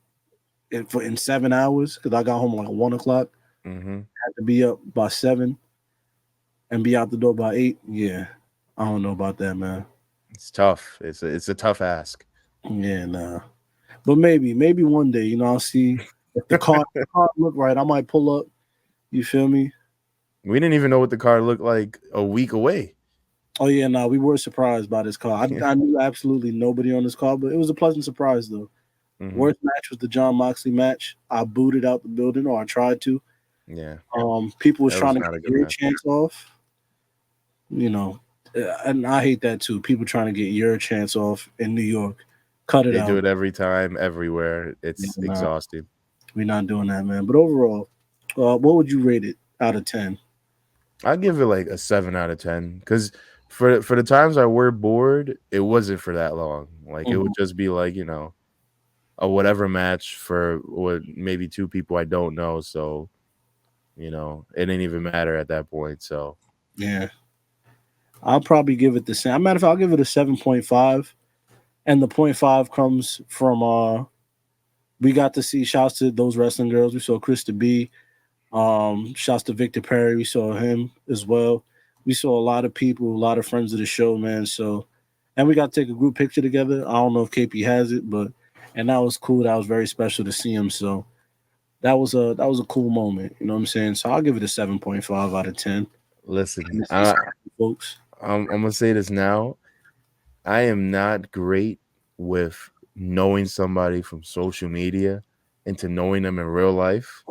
in 7 hours, because I got home like 1 o'clock. Had to be up by 7 and be out the door by 8. Yeah, I don't know about that, man. It's tough. It's a tough ask. Yeah, nah. But maybe one day, you know, I'll see if the car look right. I might pull up. You feel me? We didn't even know what the car looked like a week away. Oh yeah, nah, we were surprised by this car. I knew absolutely nobody on this car, but it was a pleasant surprise though. Worst match was the John Moxley match. I booted out the building, or I tried to. Yeah. People was trying to get your chance off. You know, and I hate that too. People trying to get your chance off in New York. Cut it out. They do it every time, everywhere. It's exhausting. We're not doing that, man. But overall, what would you rate it out of 10? I'd give it like a 7 out of 10, because for the times I were bored, it wasn't for that long. Like it would just be like, you know, a whatever match for maybe 2 people I don't know. So, you know, it didn't even matter at that point. So yeah, I'll probably give it the same. Matter of fact, I'll give it a 7.5, and the 0.5 comes from we got to see, shouts to those wrestling girls. We saw Krista B. Shouts to Victor Perry. We saw him as well. We saw a lot of people, a lot of friends of the show, man. So, and we got to take a group picture together. I don't know if KP has it, and that was cool. That was very special to see him. So, that was a cool moment. You know what I'm saying? So I'll give it a 7.5 out of 10. Listen, Folks. I'm gonna say this now. I am not great with knowing somebody from social media into knowing them in real life.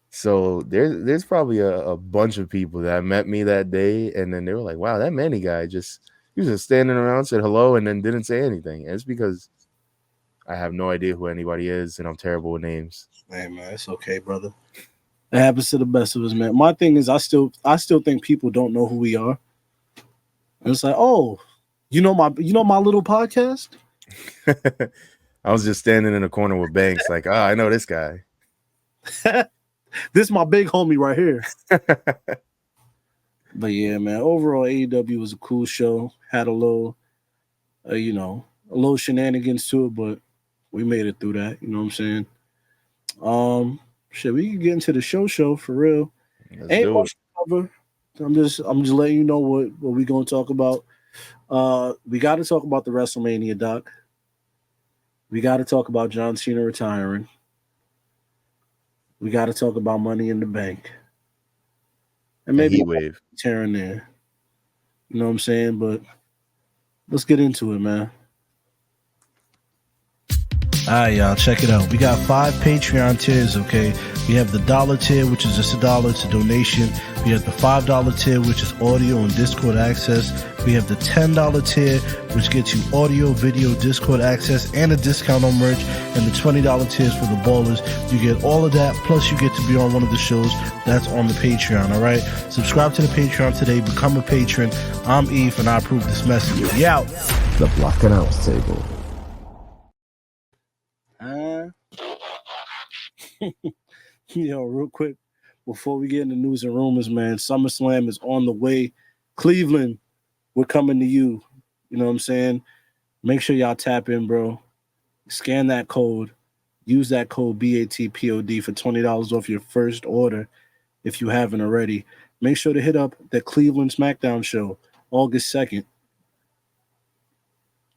So there's probably a bunch of people that met me that day, and then they were like, "Wow, that Manny guy he was just standing around, said hello, and then didn't say anything." And it's because I have no idea who anybody is, and I'm terrible with names. Hey man, it's okay, brother. It happens to the best of us, man. My thing is, I still think people don't know who we are. And it's like, oh, you know my little podcast. I was just standing in a corner with Banks, like, oh, I know this guy. This is my big homie right here. But yeah, man. Overall, AEW was a cool show. Had a little, a little shenanigans to it, but we made it through that. You know what I'm saying? Shit, we can get into the show for real. Ain't much to cover. I'm just letting you know what we gonna talk about. We got to talk about the WrestleMania Doc. We got to talk about John Cena retiring. We got to talk about Money in the Bank. And maybe Heatwave tearing there. You know what I'm saying? But let's get into it, man. All right, y'all, check it out. We got 5 Patreon tiers, okay? We have the $1 tier, which is just $1. It's a donation. We have the $5 tier, which is audio and Discord access. We have the $10 tier, which gets you audio, video, Discord access, and a discount on merch. And the $20 tiers for the ballers. You get all of that, plus you get to be on one of the shows that's on the Patreon, all right? Subscribe to the Patreon today. Become a patron. I'm Eve, and I approve this message. We out. The Black Announce Table. Yo, real quick, before we get into news and rumors, man, SummerSlam is on the way. Cleveland, we're coming to you. You know what I'm saying? Make sure y'all tap in, bro. Scan that code. Use that code BATPOD for $20 off your first order if you haven't already. Make sure to hit up the Cleveland SmackDown show August 2nd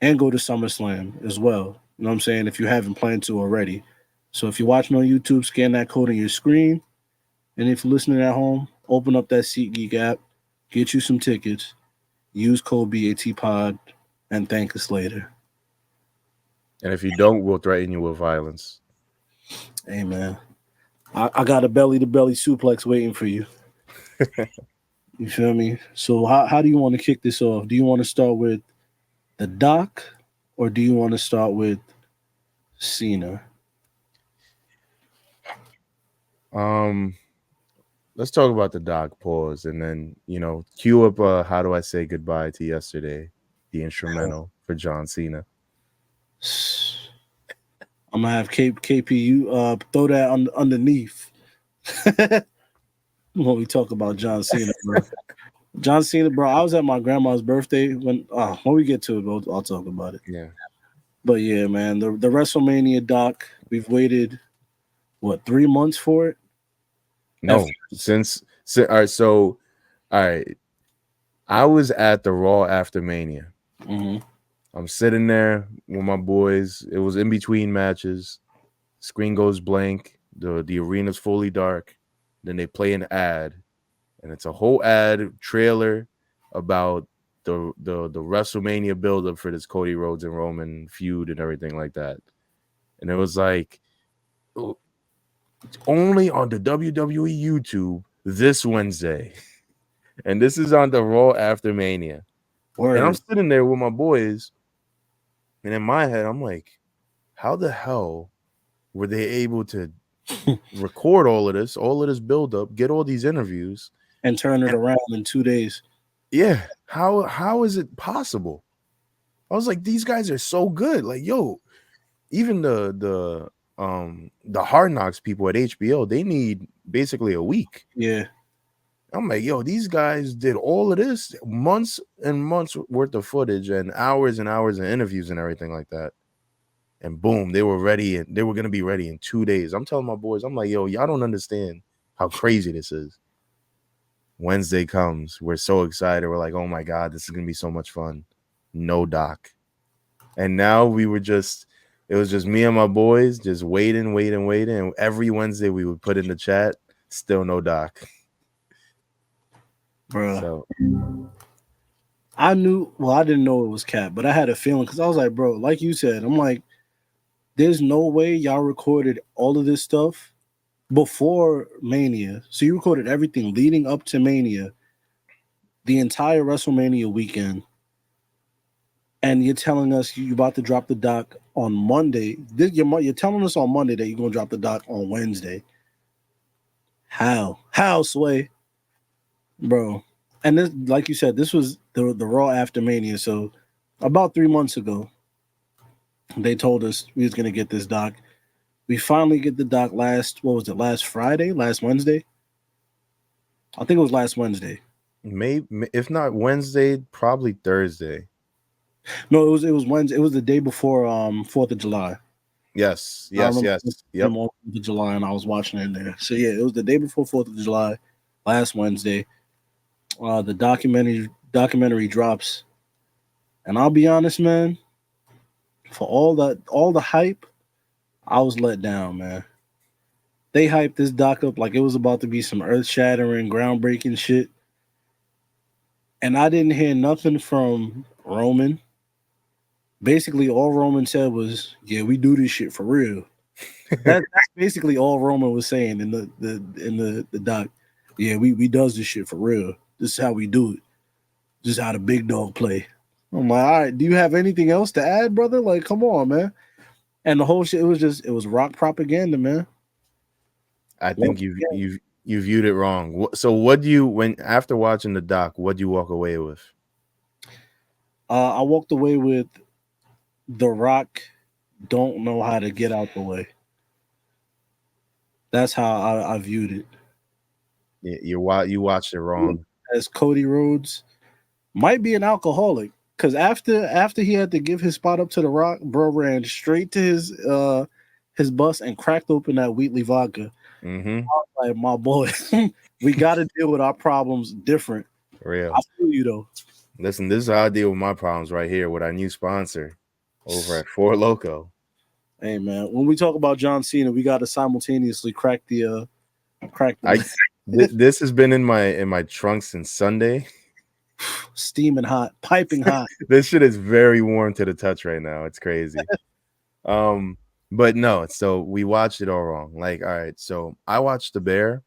and go to SummerSlam as well. You know what I'm saying? If you haven't planned to already. So if you're watching on YouTube, scan that code on your screen. And if you're listening at home, open up that SeatGeek app, get you some tickets, use code BATPOD, and thank us later. And if you don't, we'll threaten you with violence. Hey, man. I got a belly-to-belly suplex waiting for you. You feel me? So how do you want to kick this off? Do you want to start with the Doc, or do you want to start with Cena? Let's talk about the Doc, pause, and then cue up How Do I Say Goodbye to Yesterday, the instrumental for John Cena. I'm gonna have KP you throw that underneath when we talk about John Cena, bro. John Cena, bro. I was at my grandma's birthday when we get to it, I'll talk about it. Yeah. But yeah, man, the WrestleMania Doc, we've waited 3 months for it? No, since all right, so all right. I was at the Raw after Mania. Mm-hmm. I'm sitting there with my boys. It was in between matches. Screen goes blank. The arena's fully dark. Then they play an ad, and it's a whole ad trailer about the WrestleMania buildup for this Cody Rhodes and Roman feud and everything like that. And it was like, only on the WWE YouTube this Wednesday. And this is on the Raw after Mania. Word. And I'm sitting there with my boys, and in my head, I'm like, how the hell were they able to record all of this buildup, get all these interviews, and turn it around in 2 days? Yeah. How is it possible? I was like, these guys are so good. Like, yo, even the Hard Knocks people at HBO, they need basically a week. Yeah. I'm like, yo, these guys did all of this, months and months worth of footage and hours of interviews and everything like that. And boom, they were ready, and they were going to be ready in 2 days. I'm telling my boys, I'm like, yo, y'all don't understand how crazy this is. Wednesday comes. We're so excited. We're like, oh my God, this is going to be so much fun. No Doc. And now it It was just me and my boys just waiting. And every Wednesday we would put in the chat, still no Doc. Bro. So I didn't know it was Cap, but I had a feeling because I was like, bro, like you said, I'm like, there's no way y'all recorded all of this stuff before Mania. So you recorded everything leading up to Mania, the entire WrestleMania weekend, and you're telling us you're about to drop the doc on Monday. You're telling us on Monday that you're going to drop the doc on Wednesday. How, Sway? Bro. And this, like you said, this was the Raw after Mania. So about 3 months ago, they told us we was going to get this doc. We finally get the doc last Friday, last Wednesday? I think it was last Wednesday. maybe if not Wednesday, probably Thursday. No, it was Wednesday. It was the day before 4th of July. Yes. Yep. Yep. 4th of July, and I was watching it there. So yeah, it was the day before 4th of July, last Wednesday. The documentary drops, and I'll be honest, man. For all the hype, I was let down, man. They hyped this doc up like it was about to be some earth-shattering, groundbreaking shit, and I didn't hear nothing from Roman. Basically, all Roman said was, "Yeah, we do this shit for real." That's basically all Roman was saying in the doc. Yeah, we does this shit for real. This is how we do it. This is how the big dog play. I'm like, all right, do you have anything else to add, brother? Like, come on, man. And the whole shit, it was rock propaganda, man. I think you viewed it wrong. So what do you, after watching the doc, what do you walk away with? I walked away with The Rock don't know how to get out the way. That's how I viewed it. Yeah, you watched it wrong. As Cody Rhodes might be an alcoholic, because after he had to give his spot up to The Rock, bro ran straight to his bus and cracked open that Wheatley vodka. Mm-hmm. I was like, my boy, we got to deal with our problems different. Real. I feel you though. Listen, this is how I deal with my problems right here with our new sponsor over at Four Loco. Hey man, when we talk about John Cena, we got to simultaneously crack the. This has been in my trunk since Sunday. Steaming hot, piping hot. This shit is very warm to the touch right now. It's crazy. But no, so we watched it all wrong. Like, all right, so I watched The Bear.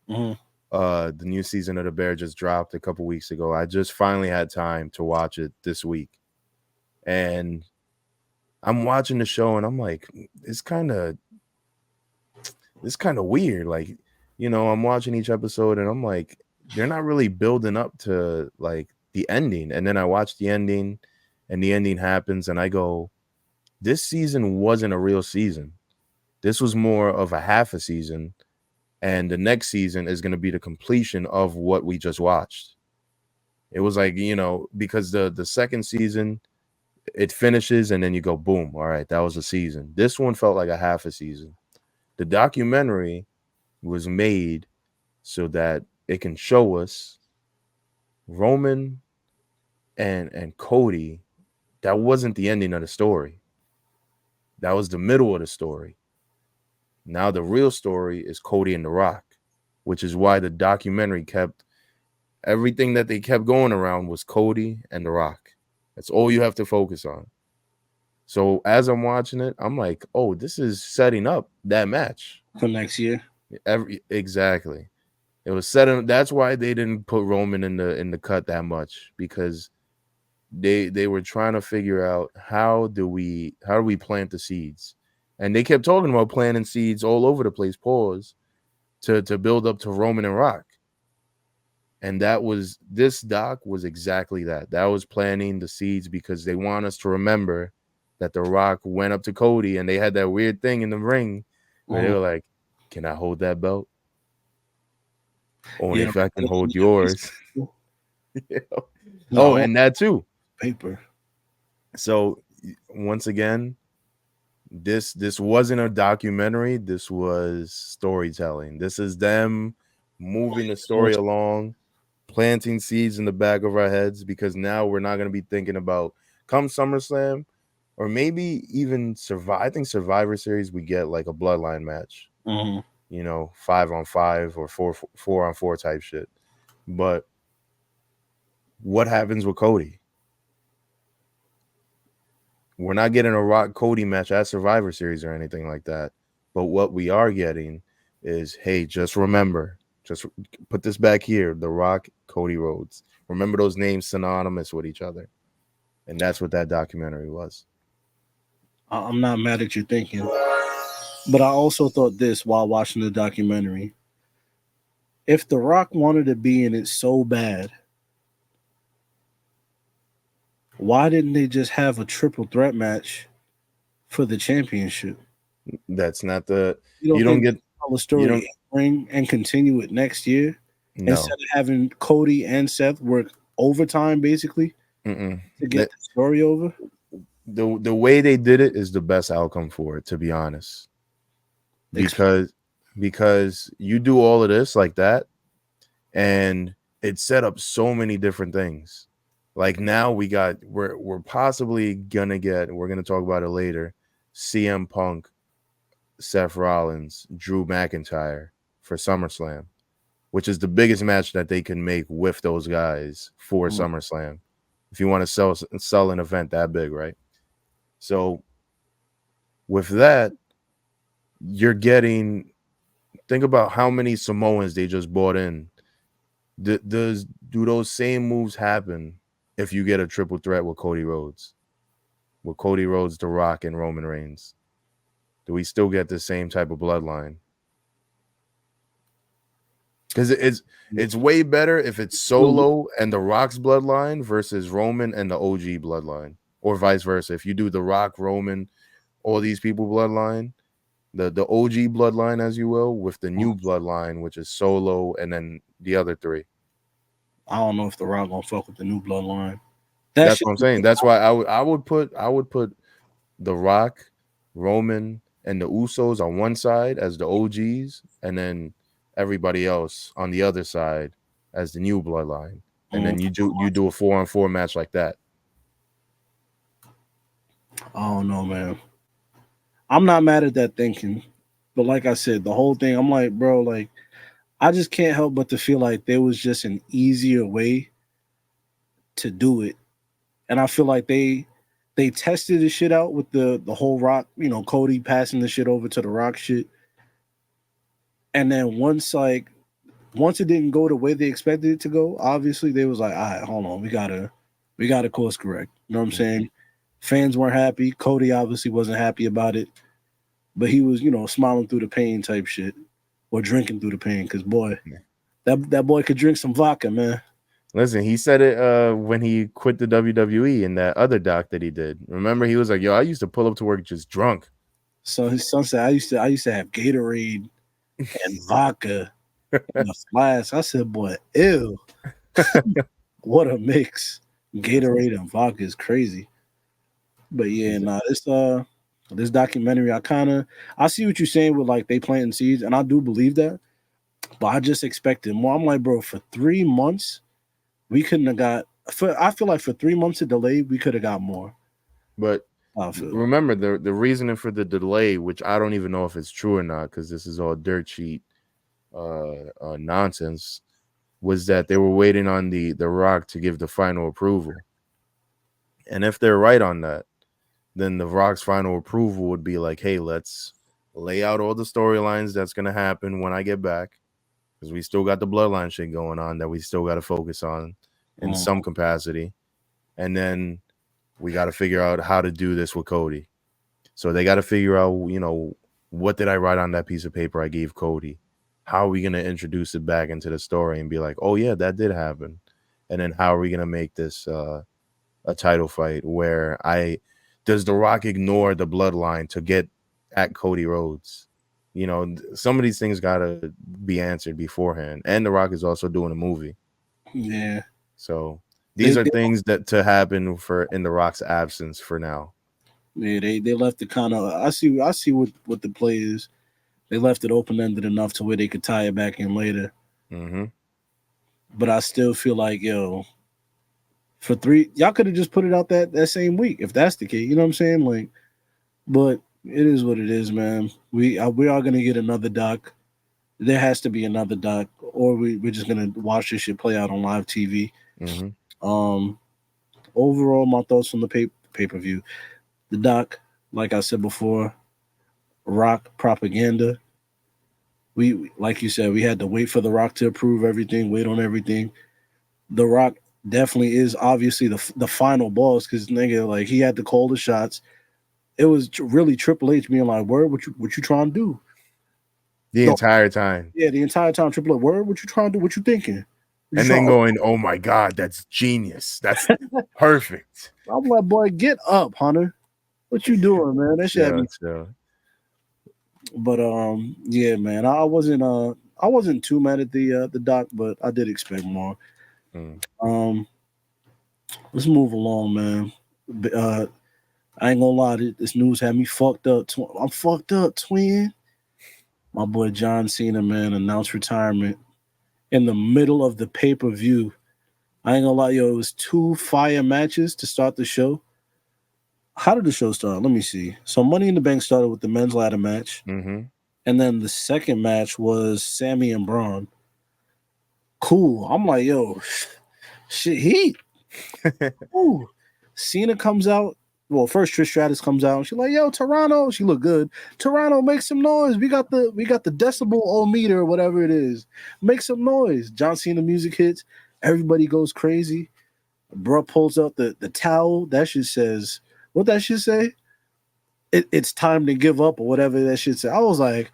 Mm-hmm. The new season of The Bear just dropped a couple weeks ago. I just finally had time to watch it this week. And I'm watching the show and I'm like, it's kind of weird. Like, you know, I'm watching each episode and I'm like, they're not really building up to like the ending. And then I watch the ending and the ending happens and I go, this season wasn't a real season. This was more of a half a season. And the next season is going to be the completion of what we just watched. It was like, you know, because the second season, it finishes and then you go, boom. All right, that was a season. This one felt like a half a season. The documentary was made so that it can show us Roman and Cody. That wasn't the ending of the story. That was the middle of the story. Now the real story is Cody and The Rock, which is why the documentary kept everything that they kept going around was Cody and The Rock. That's all you have to focus on. So as I'm watching it, I'm like, oh, this is setting up that match For next year. Exactly. It was setting. That's why they didn't put Roman in the cut that much, because they were trying to figure out how do we plant the seeds. And they kept talking about planting seeds all over the place, to build up to Roman and Rock. And this doc was exactly that. That was planting the seeds because they want us to remember that The Rock went up to Cody and they had that weird thing in the ring where they were like, can I hold that belt? Only if I can hold yours. Oh, and that too. Paper. So once again, this wasn't a documentary. This was storytelling. This is them moving the story along, planting seeds in the back of our heads, because now we're not going to be thinking about come SummerSlam, or maybe even I think Survivor Series we get like a bloodline match. Mhm. 5-on-5 or 4-on-4 type shit. But what happens with Cody? We're not getting a Rock Cody match at Survivor Series or anything like that. But what we are getting is, hey, just remember, just put this back here, The Rock, Cody Rhodes. Remember those names synonymous with each other. And that's what that documentary was. I'm not mad at you thinking, but I also thought this while watching the documentary. If The Rock wanted to be in it so bad, why didn't they just have a triple threat match for the championship? That's not the You don't get tell the you story don't in ring and continue it next year no. instead of having Cody and Seth work overtime basically Mm-mm. to get the story over? The way they did it is the best outcome for it, to be honest. Because you do all of this like that, and it set up so many different things. Like now we're possibly gonna get, we're gonna talk about it later, CM Punk, Seth Rollins, Drew McIntyre for SummerSlam, which is the biggest match that they can make with those guys for SummerSlam. If you want to sell an event that big, right? So with that, you're getting, think about how many Samoans they just bought in. Do those same moves happen if you get a triple threat with Cody Rhodes? With Cody Rhodes, The Rock, and Roman Reigns? Do we still get the same type of bloodline? Because it's way better if it's Solo and The Rock's bloodline versus Roman and the OG bloodline, or vice versa. If you do The Rock, Roman, all these people bloodline, the OG bloodline, as you will, with the new bloodline, which is Solo and then the other three. I don't know if The Rock gonna fuck with the new bloodline. That's what I'm saying. That's why I would put The Rock, Roman, and the Usos on one side as the OGs, and then everybody else on the other side as the new bloodline. And then you do a 4-on-4 match like that. I don't know, man. I'm not mad at that thinking, but like I said, the whole thing, I'm like, bro, like I just can't help but to feel like there was just an easier way to do it. And I feel like they tested the shit out with the whole Rock, Cody passing the shit over to the Rock shit. And then once it didn't go the way they expected it to go, obviously they was like, all right, hold on, we gotta course correct. You know what I'm saying? Fans weren't happy. Cody obviously wasn't happy about it, but he was, smiling through the pain type shit, or drinking through the pain. Because boy, that boy could drink some vodka, man. Listen, he said it when he quit the WWE in that other doc that he did. Remember, he was like, "Yo, I used to pull up to work just drunk." So his son said, "I used to have Gatorade and vodka in a flask." I said, "Boy, ew, what a mix! Gatorade and vodka is crazy." But yeah, this documentary, I see what you're saying with like they planting seeds, and I do believe that. But I just expected more. I'm like, bro, for 3 months, we couldn't have got. I feel like for 3 months of delay, we could have got more. But remember the reasoning for the delay, which I don't even know if it's true or not, because this is all dirt sheet nonsense, was that they were waiting on the Rock to give the final approval. And if they're right on that, then the Rock's final approval would be like, hey, let's lay out all the storylines that's going to happen when I get back, because we still got the bloodline shit going on that we still got to focus on in some capacity. And then we got to figure out how to do this with Cody. So they got to figure out, what did I write on that piece of paper I gave Cody? How are we going to introduce it back into the story and be like, oh, yeah, that did happen. And then how are we going to make this a title fight where does The Rock ignore the bloodline to get at Cody Rhodes? Some of these things got to be answered beforehand. And The Rock is also doing a movie. Yeah. So these are things that to happen in The Rock's absence for now. Yeah, they left it kind of. I see what the play is. They left it open ended enough to where they could tie it back in later. Mm-hmm. But I still feel like, for 3. Y'all could have just put it out that same week if that's the case. You know what I'm saying? Like, but it is what it is, man. We are gonna get another Doc. There has to be another Doc, or we're just gonna watch this shit play out on live TV. Mm-hmm. Overall, my thoughts on the pay-per-view. The Doc, like I said before, Rock propaganda. We like you said, we had to wait for The Rock to approve everything, wait on everything. The Rock definitely is obviously the final boss because nigga, like he had to call the shots. It was really Triple H being like, "Word, what you trying to do?" The entire time. Yeah, the entire time. Triple H, "Word, what you trying to do? What you thinking?" And then going, "Oh my God, that's genius. That's perfect." I'm like, "Boy, get up, Hunter. What you doing, man? That shit had me." But yeah, man, I wasn't too mad at the Doc, but I did expect more. Let's move along, man. I ain't gonna lie, this news had me fucked up. I'm fucked up, twin. My boy John Cena, man, announced retirement in the middle of the pay-per-view. I ain't gonna lie, yo, it was 2 fire matches to start the show. How did the show start? Let me see. So Money in the Bank started with the men's ladder match. Mm-hmm. And then the second match was Sammy and Braun. Cool. I'm like, yo, shit, heat. Ooh. Cena comes out. Well, first Trish Stratus comes out. She's like, yo, Toronto. She look good. Toronto, make some noise. We got the decibel meter or whatever it is. Make some noise. John Cena music hits. Everybody goes crazy. Bruh pulls out the towel. That shit says, what that shit say? It's time to give up or whatever that shit say. I was like,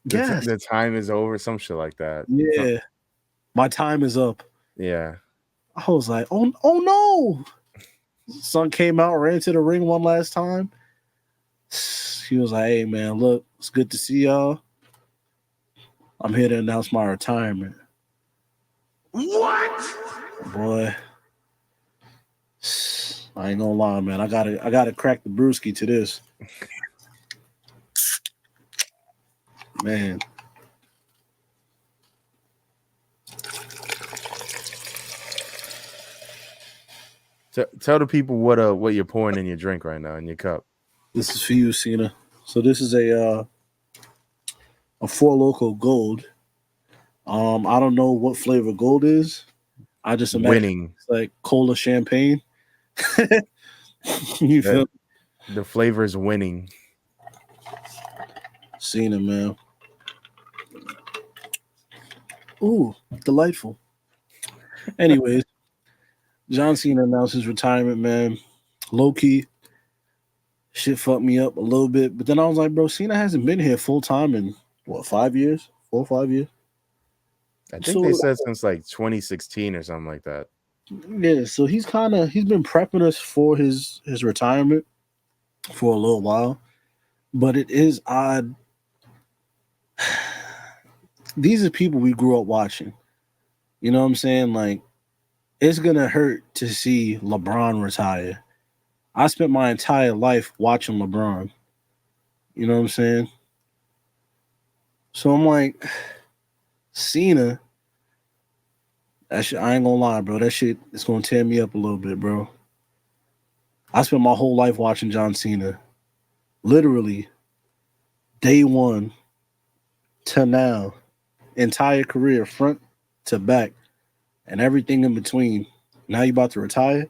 yes. The time is over. Some shit like that. Yeah. My time is up. Yeah. I was like, oh no. Son came out, ran to the ring one last time. He was like, hey, man, look, it's good to see y'all. I'm here to announce my retirement. What? Boy. I ain't gonna lie, man. I gotta crack the brewski to this. Man. Tell the people what you're pouring in your drink right now in your cup. This is for you, Cena. So this is a Four Loko Gold. I don't know what flavor gold is. I just imagine winning. It's like cola champagne. You feel the flavor is winning. Cena, man. Ooh, delightful. Anyways, John Cena announced his retirement, man. Low key, shit fucked me up a little bit. But then I was like, bro, Cena hasn't been here full time in what, 5 years? 4 or 5 years? I think they said since like 2016 or something like that. Yeah, so he's been prepping us for his retirement for a little while. But it is odd. These are people we grew up watching. You know what I'm saying? Like, it's gonna hurt to see LeBron retire. I spent my entire life watching LeBron. You know what I'm saying? So I'm like, Cena, that shit, I ain't gonna lie, bro. That shit is gonna tear me up a little bit, bro. I spent my whole life watching John Cena. Literally, day one to now, entire career, front to back, and everything in between. Now you about to retire?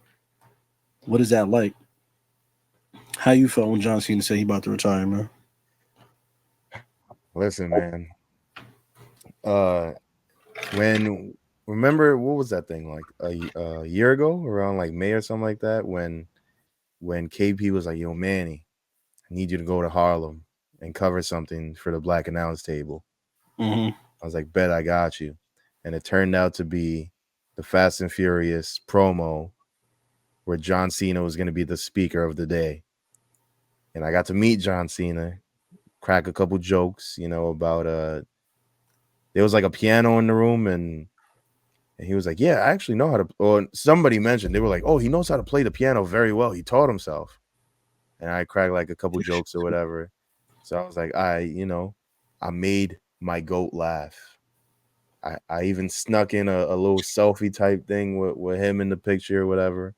What is that like? How you felt when John Cena said he about to retire, man? Listen, man. Remember what was that thing like a year ago, around like May or something like that, when KP was like, "Yo, Manny, I need you to go to Harlem and cover something for the Black Announce Table." Mm-hmm. I was like, "Bet, I got you," and it turned out to be the Fast and Furious promo where John Cena was going to be the speaker of the day, and I got to meet John Cena, crack a couple jokes, about there was like a piano in the room, and he was like, "Yeah, I actually know how to." Or somebody mentioned, they were like, "Oh, he knows how to play the piano very well. He taught himself." And I cracked like a couple jokes or whatever. So I was like, I made my GOAT laugh. I even snuck in a little selfie type thing with him in the picture or whatever.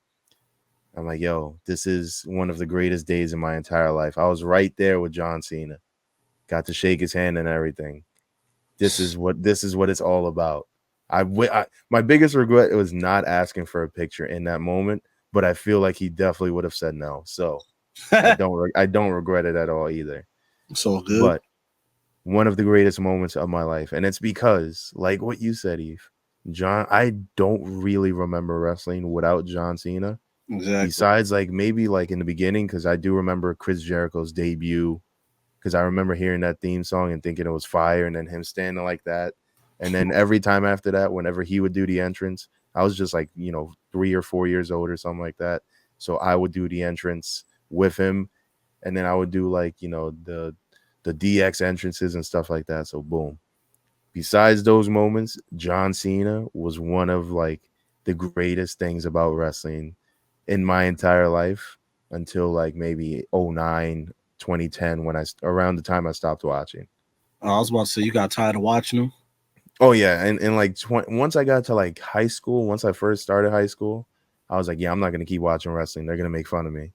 I'm like, yo, this is one of the greatest days in my entire life. I was right there with John Cena. Got to shake his hand and everything. This is what it's all about. My biggest regret was not asking for a picture in that moment, but I feel like he definitely would have said no. So I don't regret it at all either. It's all good. But one of the greatest moments of my life, and it's because, like what you said, Eve, I don't really remember wrestling without John Cena. Exactly. Besides, like maybe like in the beginning, because I do remember Chris Jericho's debut. Because I remember hearing that theme song and thinking it was fire, and then him standing like that. And then every time after that, whenever he would do the entrance, I was just like, 3 or 4 years old or something like that. So I would do the entrance with him. And then I would do like, the DX entrances and stuff like that. So boom. Besides those moments, John Cena was one of like the greatest things about wrestling in my entire life until like maybe 2009, 2010, around the time I stopped watching. I was about to say, you got tired of watching them? Oh yeah, and like once I got to like high school, once I first started high school, I was like, yeah, I'm not gonna keep watching wrestling. They're gonna make fun of me.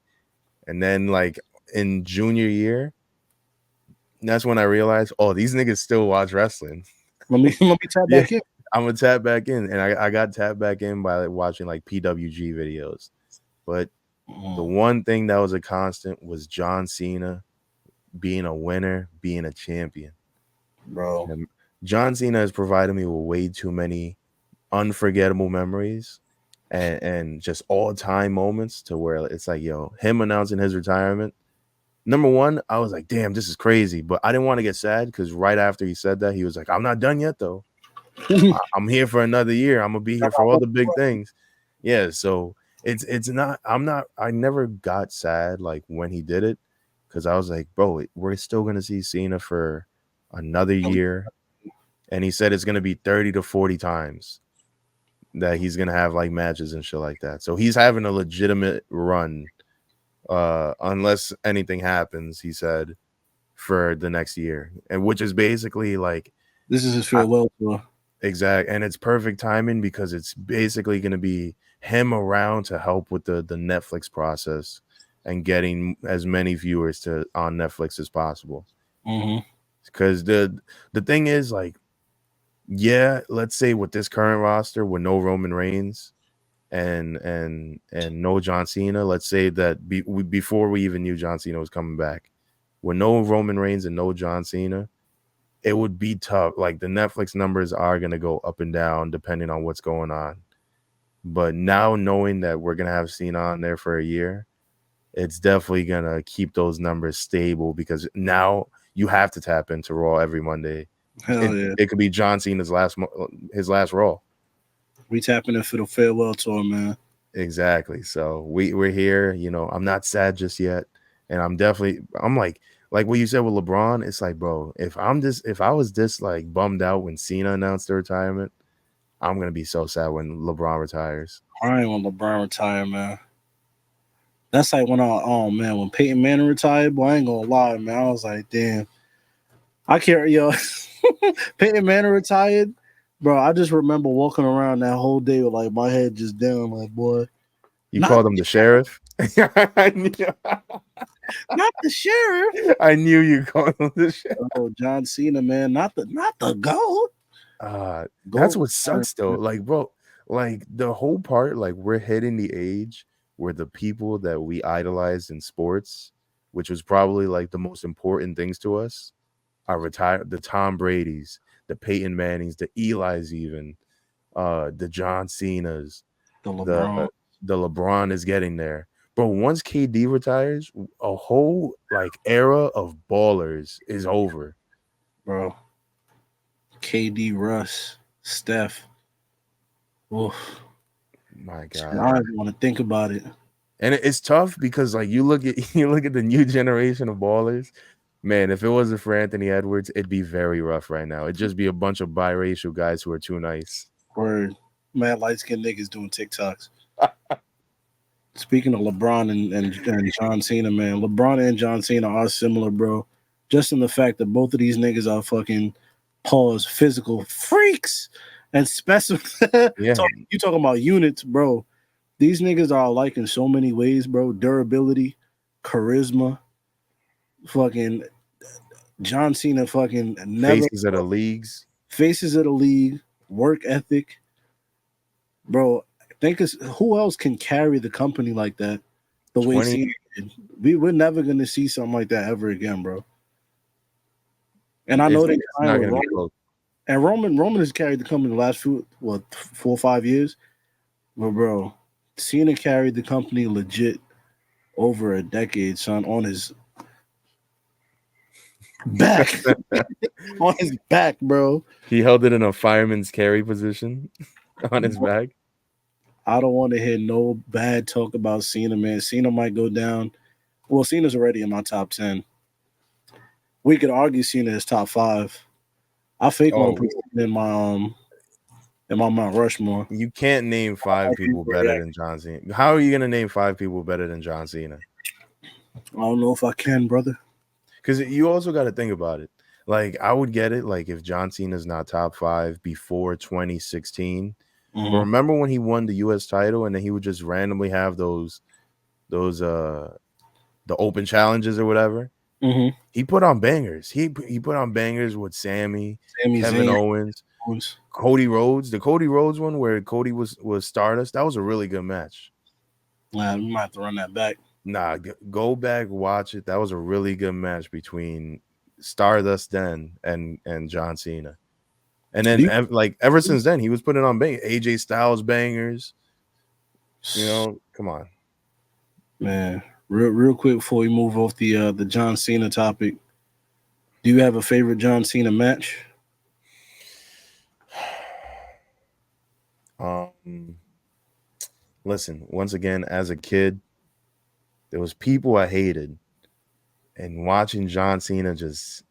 And then like in junior year, that's when I realized, oh, these niggas still watch wrestling. Let me tap back in. I'm gonna tap back in, and I got tapped back in by like watching like PWG videos. But the one thing that was a constant was John Cena being a winner, being a champion. Bro. And John Cena has provided me with way too many unforgettable memories and just all-time moments to where it's like, yo, him announcing his retirement. Number one, I was like, damn, this is crazy. But I didn't want to get sad because right after he said that, he was like, I'm not done yet, though. I'm here for another year. I'm going to be here for all the big things. Yeah, so I never got sad like when he did it because I was like, bro, we're still going to see Cena for another year. And he said it's going to be 30 to 40 times that he's going to have like matches and shit like that. So he's having a legitimate run unless anything happens, he said, for the next year. And which is basically like this is his farewell tour. Exactly. And it's perfect timing because it's basically going to be him around to help with the Netflix process and getting as many viewers on Netflix as possible. Because the thing is, like, yeah, let's say with this current roster with no Roman Reigns and no John Cena, let's say that before we even knew John Cena was coming back, with no Roman Reigns and no John Cena, it would be tough. Like the Netflix numbers are going to go up and down depending on what's going on. But now knowing that we're going to have Cena on there for a year, it's definitely going to keep those numbers stable because now you have to tap into Raw every Monday. Hell yeah. It could be John Cena's last Raw. We tapping in for the farewell tour, man. Exactly. So we're here. I'm not sad just yet. And I'm like what you said with LeBron, it's like, bro, if I was this like bummed out when Cena announced the retirement, I'm gonna be so sad when LeBron retires. I ain't want LeBron retire, man. That's like when Peyton Manning retired, boy, I ain't gonna lie, man. I was like, damn. I can't, Peyton Manning retired, bro. I just remember walking around that whole day with like my head just down, like, boy. You called him the sheriff? Not the sheriff. I knew you called him the sheriff. Oh, John Cena, man, not the GOAT. That's what sucks though. Like, bro, like the whole part, like we're hitting the age where the people that we idolized in sports, which was probably like the most important things to us, are retired. The Tom Brady's, the Peyton Mannings, the Eli's, even the John Cena's, the LeBron. The LeBron is getting there. Bro, once KD retires, a whole like era of ballers is over. Bro. KD, Russ, Steph. Oof. My God. I don't even want to think about it. And it's tough because like you look at the new generation of ballers. Man, if it wasn't for Anthony Edwards, it'd be very rough right now. It'd just be a bunch of biracial guys who are too nice. Word. Mad light-skinned niggas doing TikToks. Speaking of LeBron and John Cena, man, LeBron and John Cena are similar, bro. Just in the fact that both of these niggas are fucking pause physical freaks and specimens. Yeah. You talking about units, bro. These niggas are alike in so many ways, bro. Durability, charisma, fucking John Cena fucking never Faces of the leagues. faces of the league, work ethic. Bro, who else can carry the company like that the way 20 Cena did? We're never gonna see something like that ever again, bro. And I know it's they not signed gonna with be close. And Roman has carried the company the last 4 or 5 years. But bro, Cena carried the company legit over a decade, son, on his back. On his back, bro. He held it in a fireman's carry position on his back. I don't want to hear no bad talk about Cena, man. Cena might go down. Well, Cena's already in my top 10. We could argue Cena is top 5. I fake want to put Cena in my Mount Rushmore. You can't name 5 people better than John Cena. How are you gonna name 5 people better than John Cena? I don't know if I can, brother. Because you also got to think about it. Like, I would get it, like, if John Cena's not top 5 before 2016. Mm-hmm. But remember when he won the U.S. title and then he would just randomly have those the open challenges or whatever? Mm-hmm. He put on bangers. He put on bangers with Sami Kevin Zayn. Owens, Cody Rhodes. The Cody Rhodes one where Cody was Stardust, that was a really good match. Nah, we might have to run that back. Nah, go back, watch it. That was a really good match between Stardust then and John Cena. And then ever since then, he was putting on bangers. AJ Styles bangers. You know, come on. Man, real quick before we move off the John Cena topic, do you have a favorite John Cena match? Listen, once again, as a kid, there was people I hated, and watching John Cena just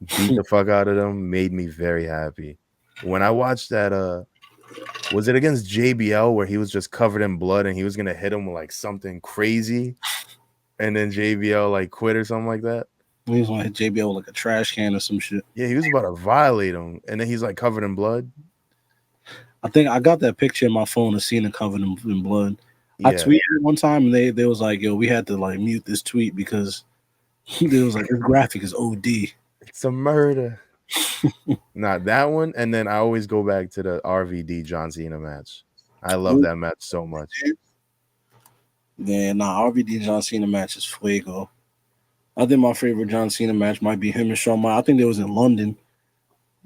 beat the fuck out of them made me very happy. When I watched that, was it against JBL where he was just covered in blood and he was gonna hit him with like something crazy, and then JBL like quit or something like that? He was gonna hit JBL with like a trash can or some shit. Yeah, he was about to violate him, and then he's like covered in blood. I think I got that picture in my phone of Cena covered in blood. Yeah. I tweeted it one time and they was like, yo, we had to like mute this tweet because it was like this graphic is OD. It's a murder. Not that one. And then I always go back to the RVD John Cena match. I love that match so much. Yeah, RVD John Cena match is fuego. I think my favorite John Cena match might be him and Shawn Michaels. I think it was in London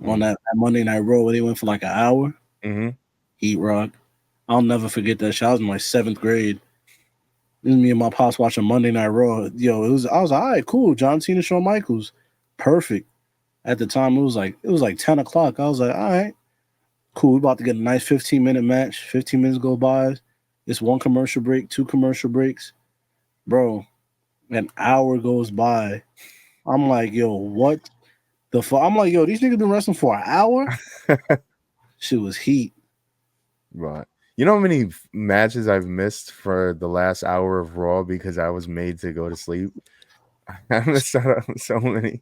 on that Monday Night Raw where they went for like an hour. Mm-hmm. Heat Rock. I'll never forget that shit. I was in my 7th grade. This is me and my pops watching Monday Night Raw. Yo, I was like, all right, cool. John Cena, Shawn Michaels. Perfect. At the time, it was like 10 o'clock. I was like, all right, cool. We're about to get a nice 15-minute match. 15 minutes go by. It's 1 commercial break, 2 commercial breaks. Bro, an hour goes by. I'm like, yo, what the fuck? I'm like, yo, these niggas been wrestling for an hour? Shit was heat. Right. You know how many matches I've missed for the last hour of Raw because I was made to go to sleep? I missed out on so many.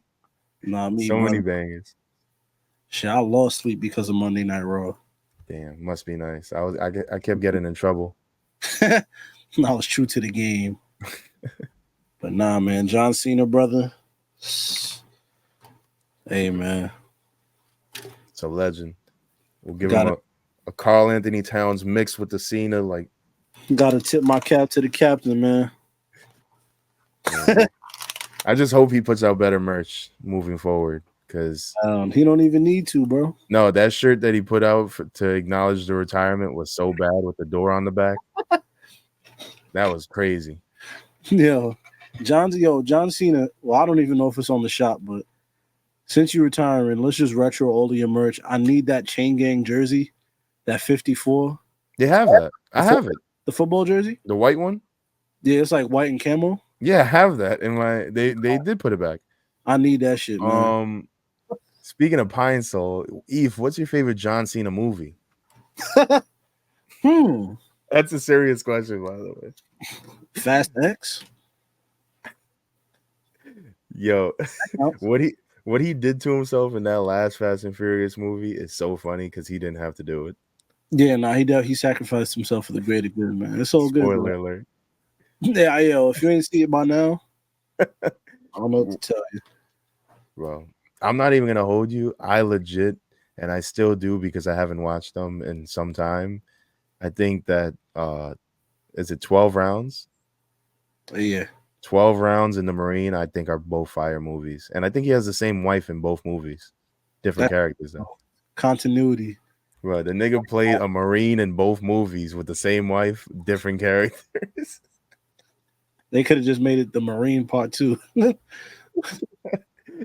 Many bangers. Shit, I lost sleep because of Monday Night Raw. Damn, must be nice. I kept getting in trouble. I was true to the game. But nah, man, John Cena, brother. Hey, man. It's a legend. We'll give him a Karl Anthony Towns mixed with the Cena. Like, gotta tip my cap to the captain, man. I just hope he puts out better merch moving forward because he don't even need to, bro. No, that shirt that he put out to acknowledge the retirement was so bad with the door on the back. That was crazy. John Cena. Well, I don't even know if it's on the shop, but since you're retiring, let's just retro all of your merch. I need that Chain Gang jersey, that 54. They have that. I have it. The football jersey, the white one. Yeah, it's like white and camo. Yeah, I have that in my. They did put it back. I need that shit, man. Speaking of Pine Sol, Eve, what's your favorite John Cena movie? That's a serious question, by the way. Fast X. Yo, what he did to himself in that last Fast and Furious movie is so funny because he didn't have to do it. Yeah, no, he sacrificed himself for the greater good, man. It's so good. Spoiler alert. Yeah, yo, if you ain't see it by now, I don't know what to tell you. Bro, I'm not even gonna hold you. I legit, and I still do because I haven't watched them in some time. I think that is it 12 rounds? Yeah. 12 rounds in the Marine, I think, are both fire movies. And I think he has the same wife in both movies. Different characters, though. Continuity. Bro, the nigga played a Marine in both movies with the same wife, different characters. They could have just made it the Marine part 2.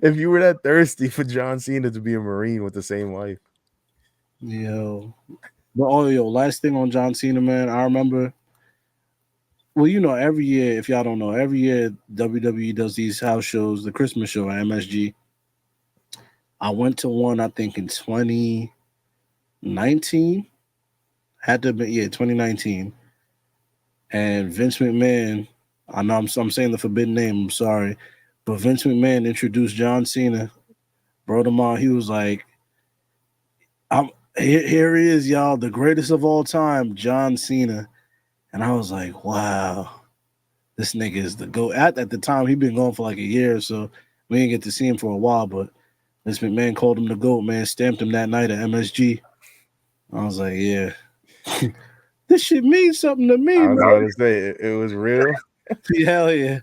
If you were that thirsty for John Cena to be a Marine with the same wife. Yo. But last thing on John Cena, man, I remember. Well, every year, if y'all don't know, every year WWE does these house shows, the Christmas show at MSG. I went to one, I think, in 2019. Had to have been, 2019. And Vince McMahon, I know I'm saying the forbidden name, I'm sorry, but Vince McMahon introduced John Cena, brought him on. He was like, here he is, y'all, the greatest of all time, John Cena. And I was like, wow, this nigga is the GOAT. At the time, he'd been going for like a year or so. We didn't get to see him for a while, but Vince McMahon called him the GOAT, man, stamped him that night at MSG. I was like, yeah. This shit means something to me, I was man. about to say, it was real. Hell yeah.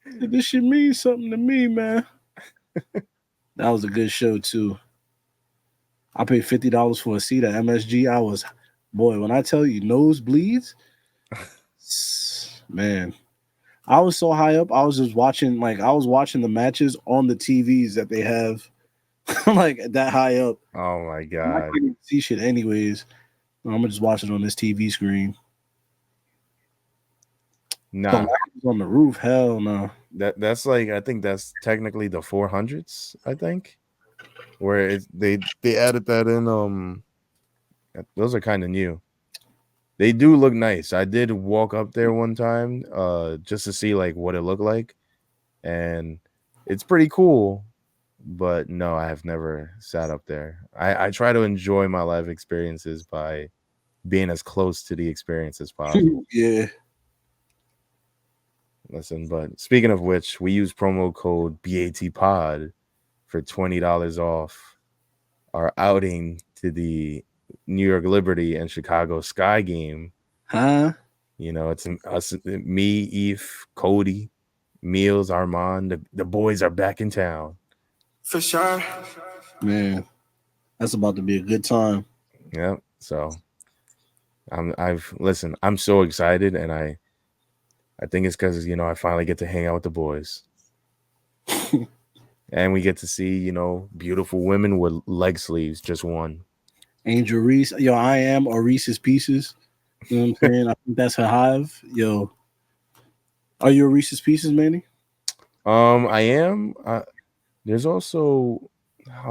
This shit means something to me, man. That was a good show, too. I paid $50 for a seat at MSG. When I tell you, nosebleeds, man, I was so high up. I was just watching, the matches on the TVs that they have, like that high up. Oh my God. I couldn't see shit anyways. I'm gonna just watch it on this TV screen. Nah. On the roof, hell no. That's like, I think that's technically the 400s, I think. Where they added that in. Those are kind of new. They do look nice. I did walk up there one time just to see like what it looked like, and it's pretty cool. But no, I have never sat up there. I try to enjoy my live experiences by being as close to the experience as possible. Yeah. Listen, but speaking of which, we use promo code BATPOD for $20 off our outing to the New York Liberty and Chicago Sky game. Huh? It's us, me, Eve, Cody, Meals, Armand. The boys are back in town. For sure. Man, that's about to be a good time. Yep. So I'm so excited, and I think it's because I finally get to hang out with the boys. And we get to see, beautiful women with leg sleeves, just one. Angel Reese. Yo, I am a Reese's Pieces. You know what I'm saying? I think that's her hive. Yo. Are you a Reese's Pieces, Manny? I am. There's also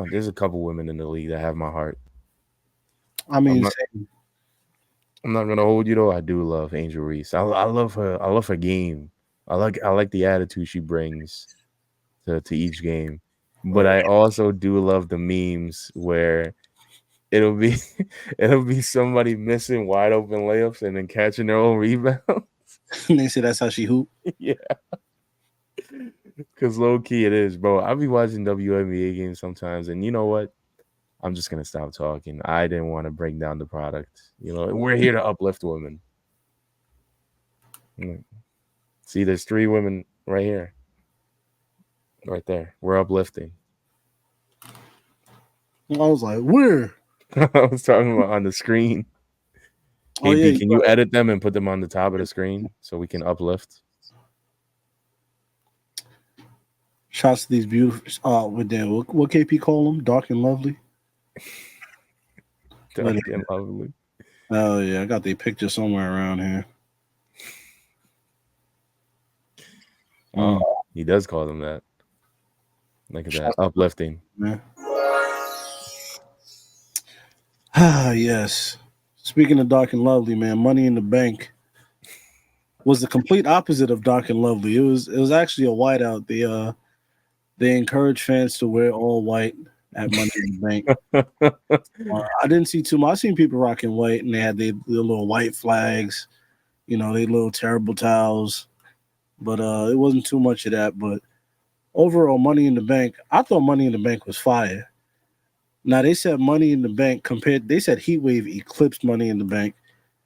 there's a couple women in the league that have my heart. I mean, I'm not gonna hold you though. I do love Angel Reese. I love her. I love her game. I like the attitude she brings to each game. But I also do love the memes where it'll be somebody missing wide open layups and then catching their own rebounds. They say that's how she hoop. Yeah. Because low key it is, bro. I'll be watching WNBA games sometimes, and you know what? I'm just gonna stop talking. I didn't want to bring down the product. We're here to uplift women. See, there's 3 women right here. Right there. We're uplifting. I was like, where? I was talking about on the screen. Oh, AP, yeah, can you edit them and put them on the top of the screen so we can uplift? Shots to these beautiful what KP call them? Dark and lovely. Dark and lovely. Oh yeah, I got the picture somewhere around here. Oh, he does call them that. Look at that. Uplifting. Ah, yes. Speaking of Dark and Lovely, man, Money in the Bank was the complete opposite of Dark and Lovely. It was actually a whiteout. They encourage fans to wear all white at Money in the Bank. I didn't see too much. I seen people rocking white, and they had their little white flags, they little terrible towels. But it wasn't too much of that. But overall, Money in the Bank, I thought Money in the Bank was fire. Now, they said Money in the Bank they said Heatwave eclipsed Money in the Bank.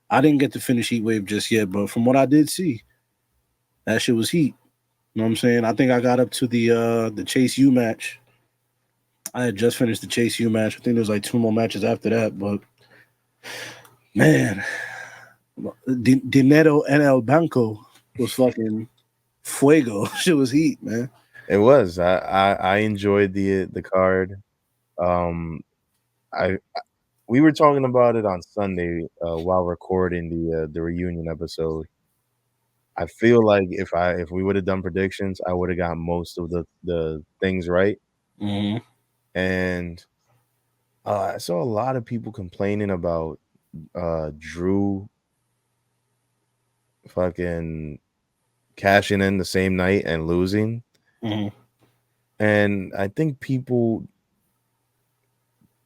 I didn't get to finish Heatwave just yet, but from what I did see, that shit was heat. You know what I'm saying? I think I got up to the Chase U match. I had just finished the Chase U match. I think there was like 2 more matches after that, but man, Dinero en el Banco was fucking fuego. Shit was heat, man. It was. I enjoyed the card. We were talking about it on Sunday while recording the reunion episode. I feel like if we would have done predictions, I would have got most of the things right. Mm-hmm. And I saw a lot of people complaining about Drew fucking cashing in the same night and losing. Mm-hmm. And I think people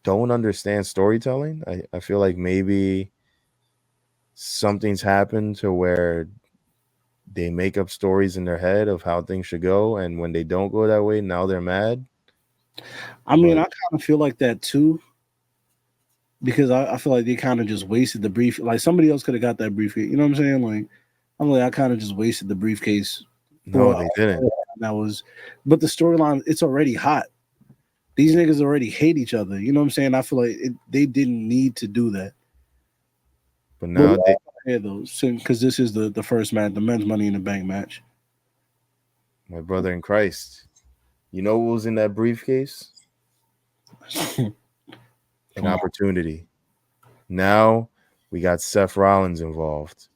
don't understand storytelling. I feel like maybe something's happened to where they make up stories in their head of how things should go, and when they don't go that way, now they're mad. I mean, I kind of feel like that too, because I feel like they kind of just wasted the brief. Like somebody else could have got that briefcase. You know what I'm saying? Like I'm like, I kind of just wasted the briefcase. No, they didn't. But the storyline, it's already hot. These niggas already hate each other. You know what I'm saying? I feel like they didn't need to do that. But now because this is the first match, the men's Money in the Bank match. My brother in Christ, you know what was in that briefcase? An opportunity. Now we got Seth Rollins involved.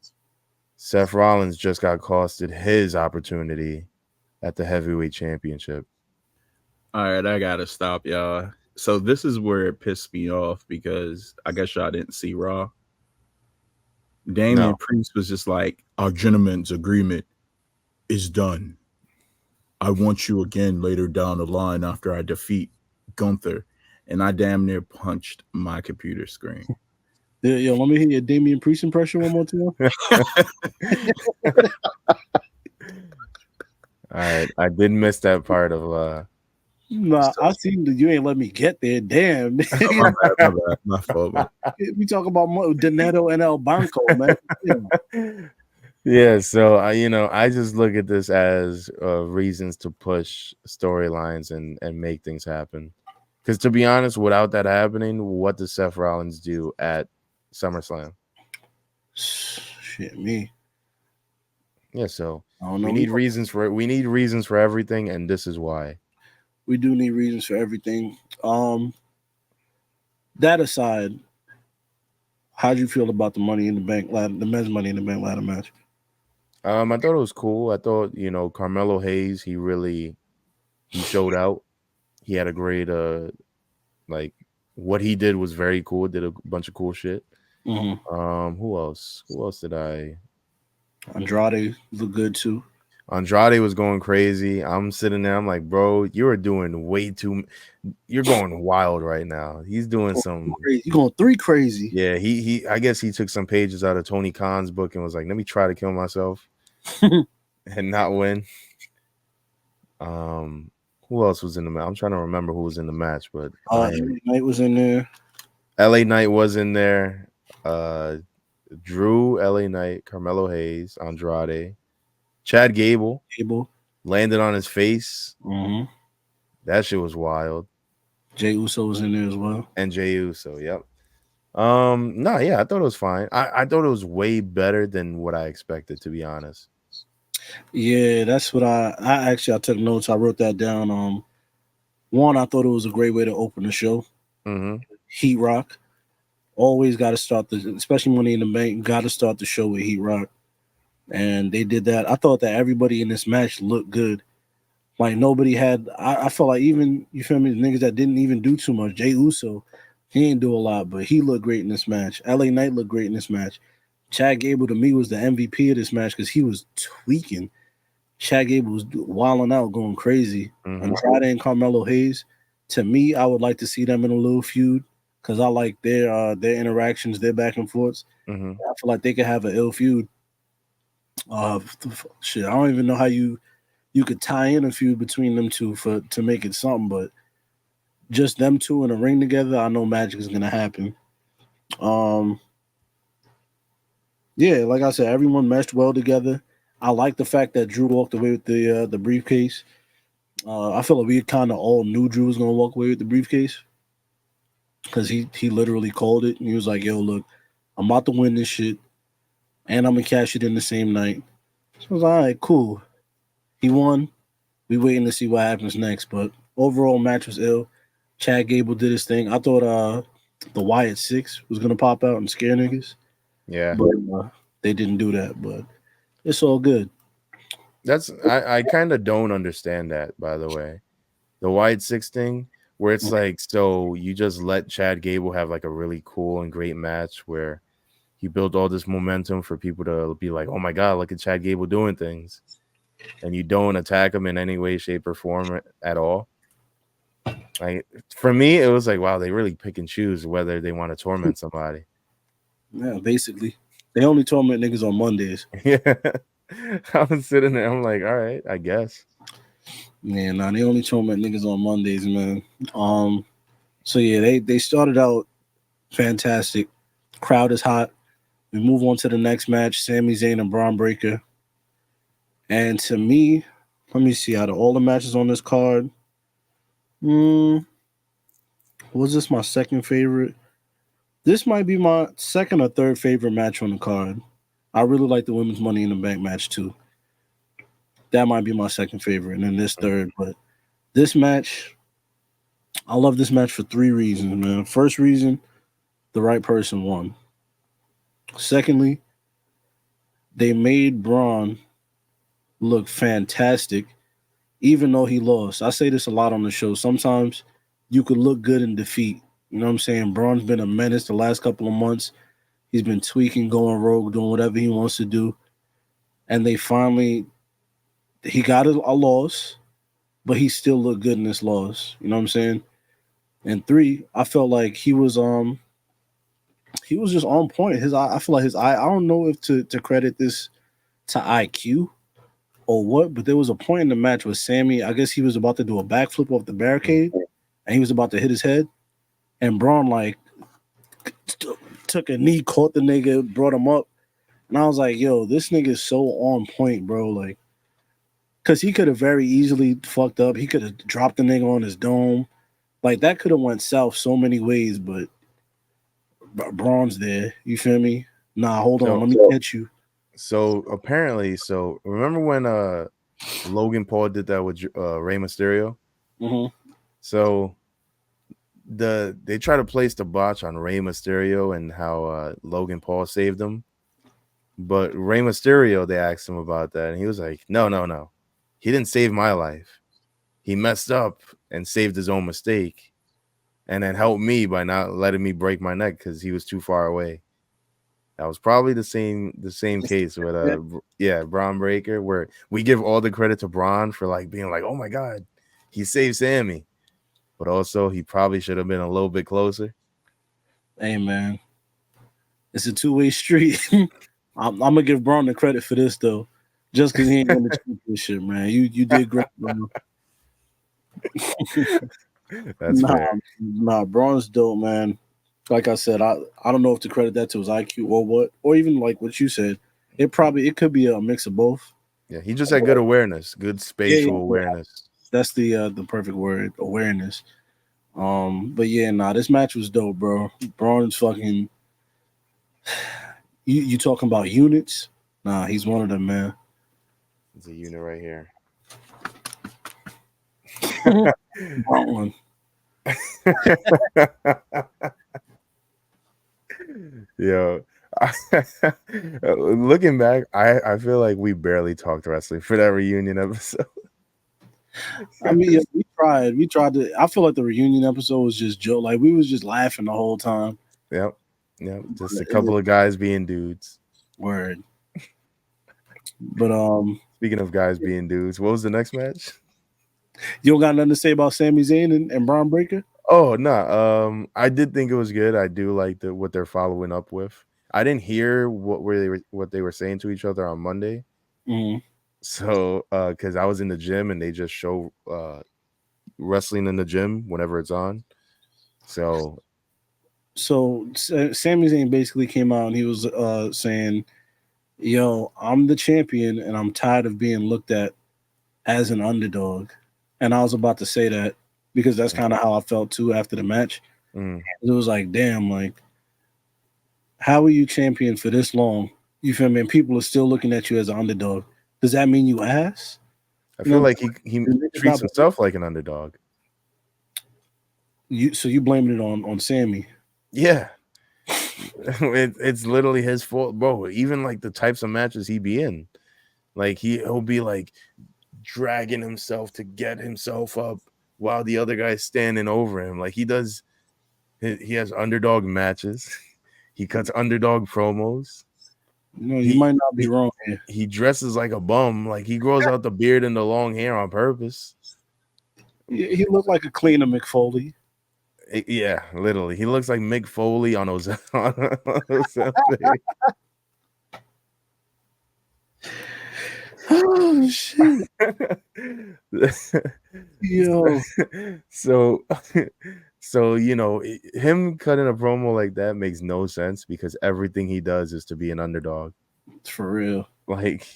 Seth Rollins just got costed his opportunity at the heavyweight championship. All right, I gotta stop y'all. So this is where it pissed me off because I guess y'all didn't see Raw. Damian Priest was just like, our gentleman's agreement is done. I want you again later down the line after I defeat Gunther. And I damn near punched my computer screen. Yo, let me hear your Damian Priest impression one more time. All right, I did miss that part of Nah, I seen that you ain't let me get there. Damn. my bad. My fault. We talk about Donato and El Banco, man. Yeah, so I just look at this as reasons to push storylines and make things happen. Because to be honest, without that happening, what does Seth Rollins do at SummerSlam? Shit, me. Yeah, so we need reasons for everything, and this is why. We do need reasons for everything. That aside, how'd you feel about the Money in the Bank ladder, the men's Money in the Bank ladder match? I thought it was cool. I thought, Carmelo Hayes, he showed out. He had a great what he did was very cool. Did a bunch of cool shit. Mm-hmm. Who else? Who else did I? Andrade looked good too. Andrade was going crazy. I'm sitting there. I'm like, bro, you're doing way too. You're going wild right now. He's doing some. He's going 3 crazy. Yeah, he. I guess he took some pages out of Tony Khan's book and was like, let me try to kill myself and not win. Who else was in the match? I'm trying to remember who was in the match, but LA Knight was in there. LA Knight was in there. Drew, LA Knight, Carmelo Hayes, Andrade. Chad Gable landed on his face. Mm-hmm. That shit was wild. Jey Uso was in there as well. And Jey Uso, yep. I thought it was fine. I thought it was way better than what I expected, to be honest. Yeah, that's what I took notes. I wrote that down. One, I thought it was a great way to open the show. Mm-hmm. Heat Rock. Always got to start especially Money in the Bank, got to start the show with Heat Rock. And they did that. I thought that everybody in this match looked good. Like nobody had. I felt like even, you feel me, the niggas that didn't even do too much. Jey Uso, he didn't do a lot, but he looked great in this match. LA Knight looked great in this match. Chad Gable to me was the MVP of this match because he was tweaking. Chad Gable was wilding out, going crazy. Andrade and Carmelo Hayes. To me, I would like to see them in a little feud because I like their interactions, their back and forths. I feel like they could have an ill feud. Shit, I don't even know how you could tie in a feud between them two to make it something, but just them two in a ring together, I know magic is gonna happen. Yeah, like I said, everyone meshed well together. I like the fact that Drew walked away with the briefcase. I feel like we kind of all knew Drew was gonna walk away with the briefcase because he literally called it and he was like, "Yo, look, I'm about to win this shit, and I'm gonna cash it in the same night." So I was like, "All right, cool." He won. We waiting to see what happens next, but overall match was ill. Chad Gable did his thing. I thought the Wyatt Six was gonna pop out and scare niggas. Yeah, but they didn't do that. But it's all good. I kind of don't understand that, by the way. The Wyatt Six thing, where it's like, so you just let Chad Gable have like a really cool and great match where he built all this momentum for people to be like, oh my God, look at Chad Gable doing things. And you don't attack him in any way, shape, or form at all. Like, for me, it was like, wow, they really pick and choose whether they want to torment somebody. Yeah, basically. They only torment niggas on Mondays. Yeah. I was sitting there, I'm like, all right, I guess. Yeah, they only torment niggas on Mondays, man. So yeah, they started out fantastic. Crowd is hot. We move on to the next match, Sami Zayn and Braun Breaker. And to me, let me see, out of all the matches on this card, was this my second favorite? This might be my second or third favorite match on the card. I really like the women's Money in the Bank match too. That might be my second favorite, and then this third. But this match, I love this match for 3 reasons, man. First reason, the right person won. Secondly, they made Braun look fantastic, even though he lost. I say this a lot on the show. Sometimes you could look good in defeat. You know what I'm saying? Braun's been a menace the last couple of months. He's been tweaking, going rogue, doing whatever he wants to do. And he got a loss, but he still looked good in this loss. You know what I'm saying? And 3, I felt like he was just on point. I feel like his eye, I don't know if to credit this to IQ or what, but there was a point in the match where Sammy, I guess he was about to do a backflip off the barricade and he was about to hit his head. And Braun like took a knee, caught the nigga, brought him up. And I was like, yo, this nigga is so on point, bro. Like, because he could have very easily fucked up. He could have dropped the nigga on his dome. Like, that could have went south so many ways, but Braun's there. You feel me? Nah, hold on. Let me catch you. So, apparently, remember when Logan Paul did that with Rey Mysterio? Mm-hmm. So, they try to place the botch on Rey Mysterio and how Logan Paul saved him. But Rey Mysterio, they asked him about that, and he was like, no. He didn't save my life. He messed up and saved his own mistake and then helped me by not letting me break my neck because he was too far away. That was probably the same case with Braun Breaker, where we give all the credit to Braun for like being like, oh my God, he saved Sammy. But also he probably should have been a little bit closer. Hey man. It's a two-way street. I'm gonna give Braun the credit for this though. Just because he ain't won the championship, man. You did great, bro. That's fair. Braun's dope, man. Like I said, I don't know if to credit that to his IQ or what, or even like what you said. It could be a mix of both. Yeah, he just had good awareness, good spatial awareness. That's the perfect word, awareness. But yeah, this match was dope, bro. Braun's fucking. You talking about units? Nah, he's one of them, man. It's a unit right here. Braun. Yo, looking back, I feel like we barely talked wrestling for that reunion episode. I mean, yeah, we tried to. I feel like the reunion episode was just joke. Like we was just laughing the whole time. Yep. Just a couple of guys being dudes. Word. But Speaking of guys being dudes, what was the next match? You don't got nothing to say about Sami Zayn and Braun Breaker? Oh no, I did think it was good. I do like what they're following up with. I didn't hear what they were saying to each other on Monday. Mm-hmm. So because I was in the gym and they just show wrestling in the gym whenever it's on. So Sami Zayn basically came out and he was saying, yo, I'm the champion and I'm tired of being looked at as an underdog. And I was about to say that because that's kind of how I felt too after the match. It was like, damn, like, how are you champion for this long? You feel me? And people are still looking at you as an underdog. Does that mean you ass? I feel like he treats himself like an underdog. So you blaming it on Sammy? Yeah. It's literally his fault, bro. Even like the types of matches he be in, like he'll be like dragging himself to get himself up while the other guy's standing over him. Like he has underdog matches. He cuts underdog promos. No, you might not be wrong here. He dresses like a bum. Like he grows out the beard and the long hair on purpose. He looked like a cleaner McFoley. Yeah, literally. He looks like Mick Foley on Ozempic. Oh shit. Yo. So you know, him cutting a promo like that makes no sense because everything he does is to be an underdog. For real. Like,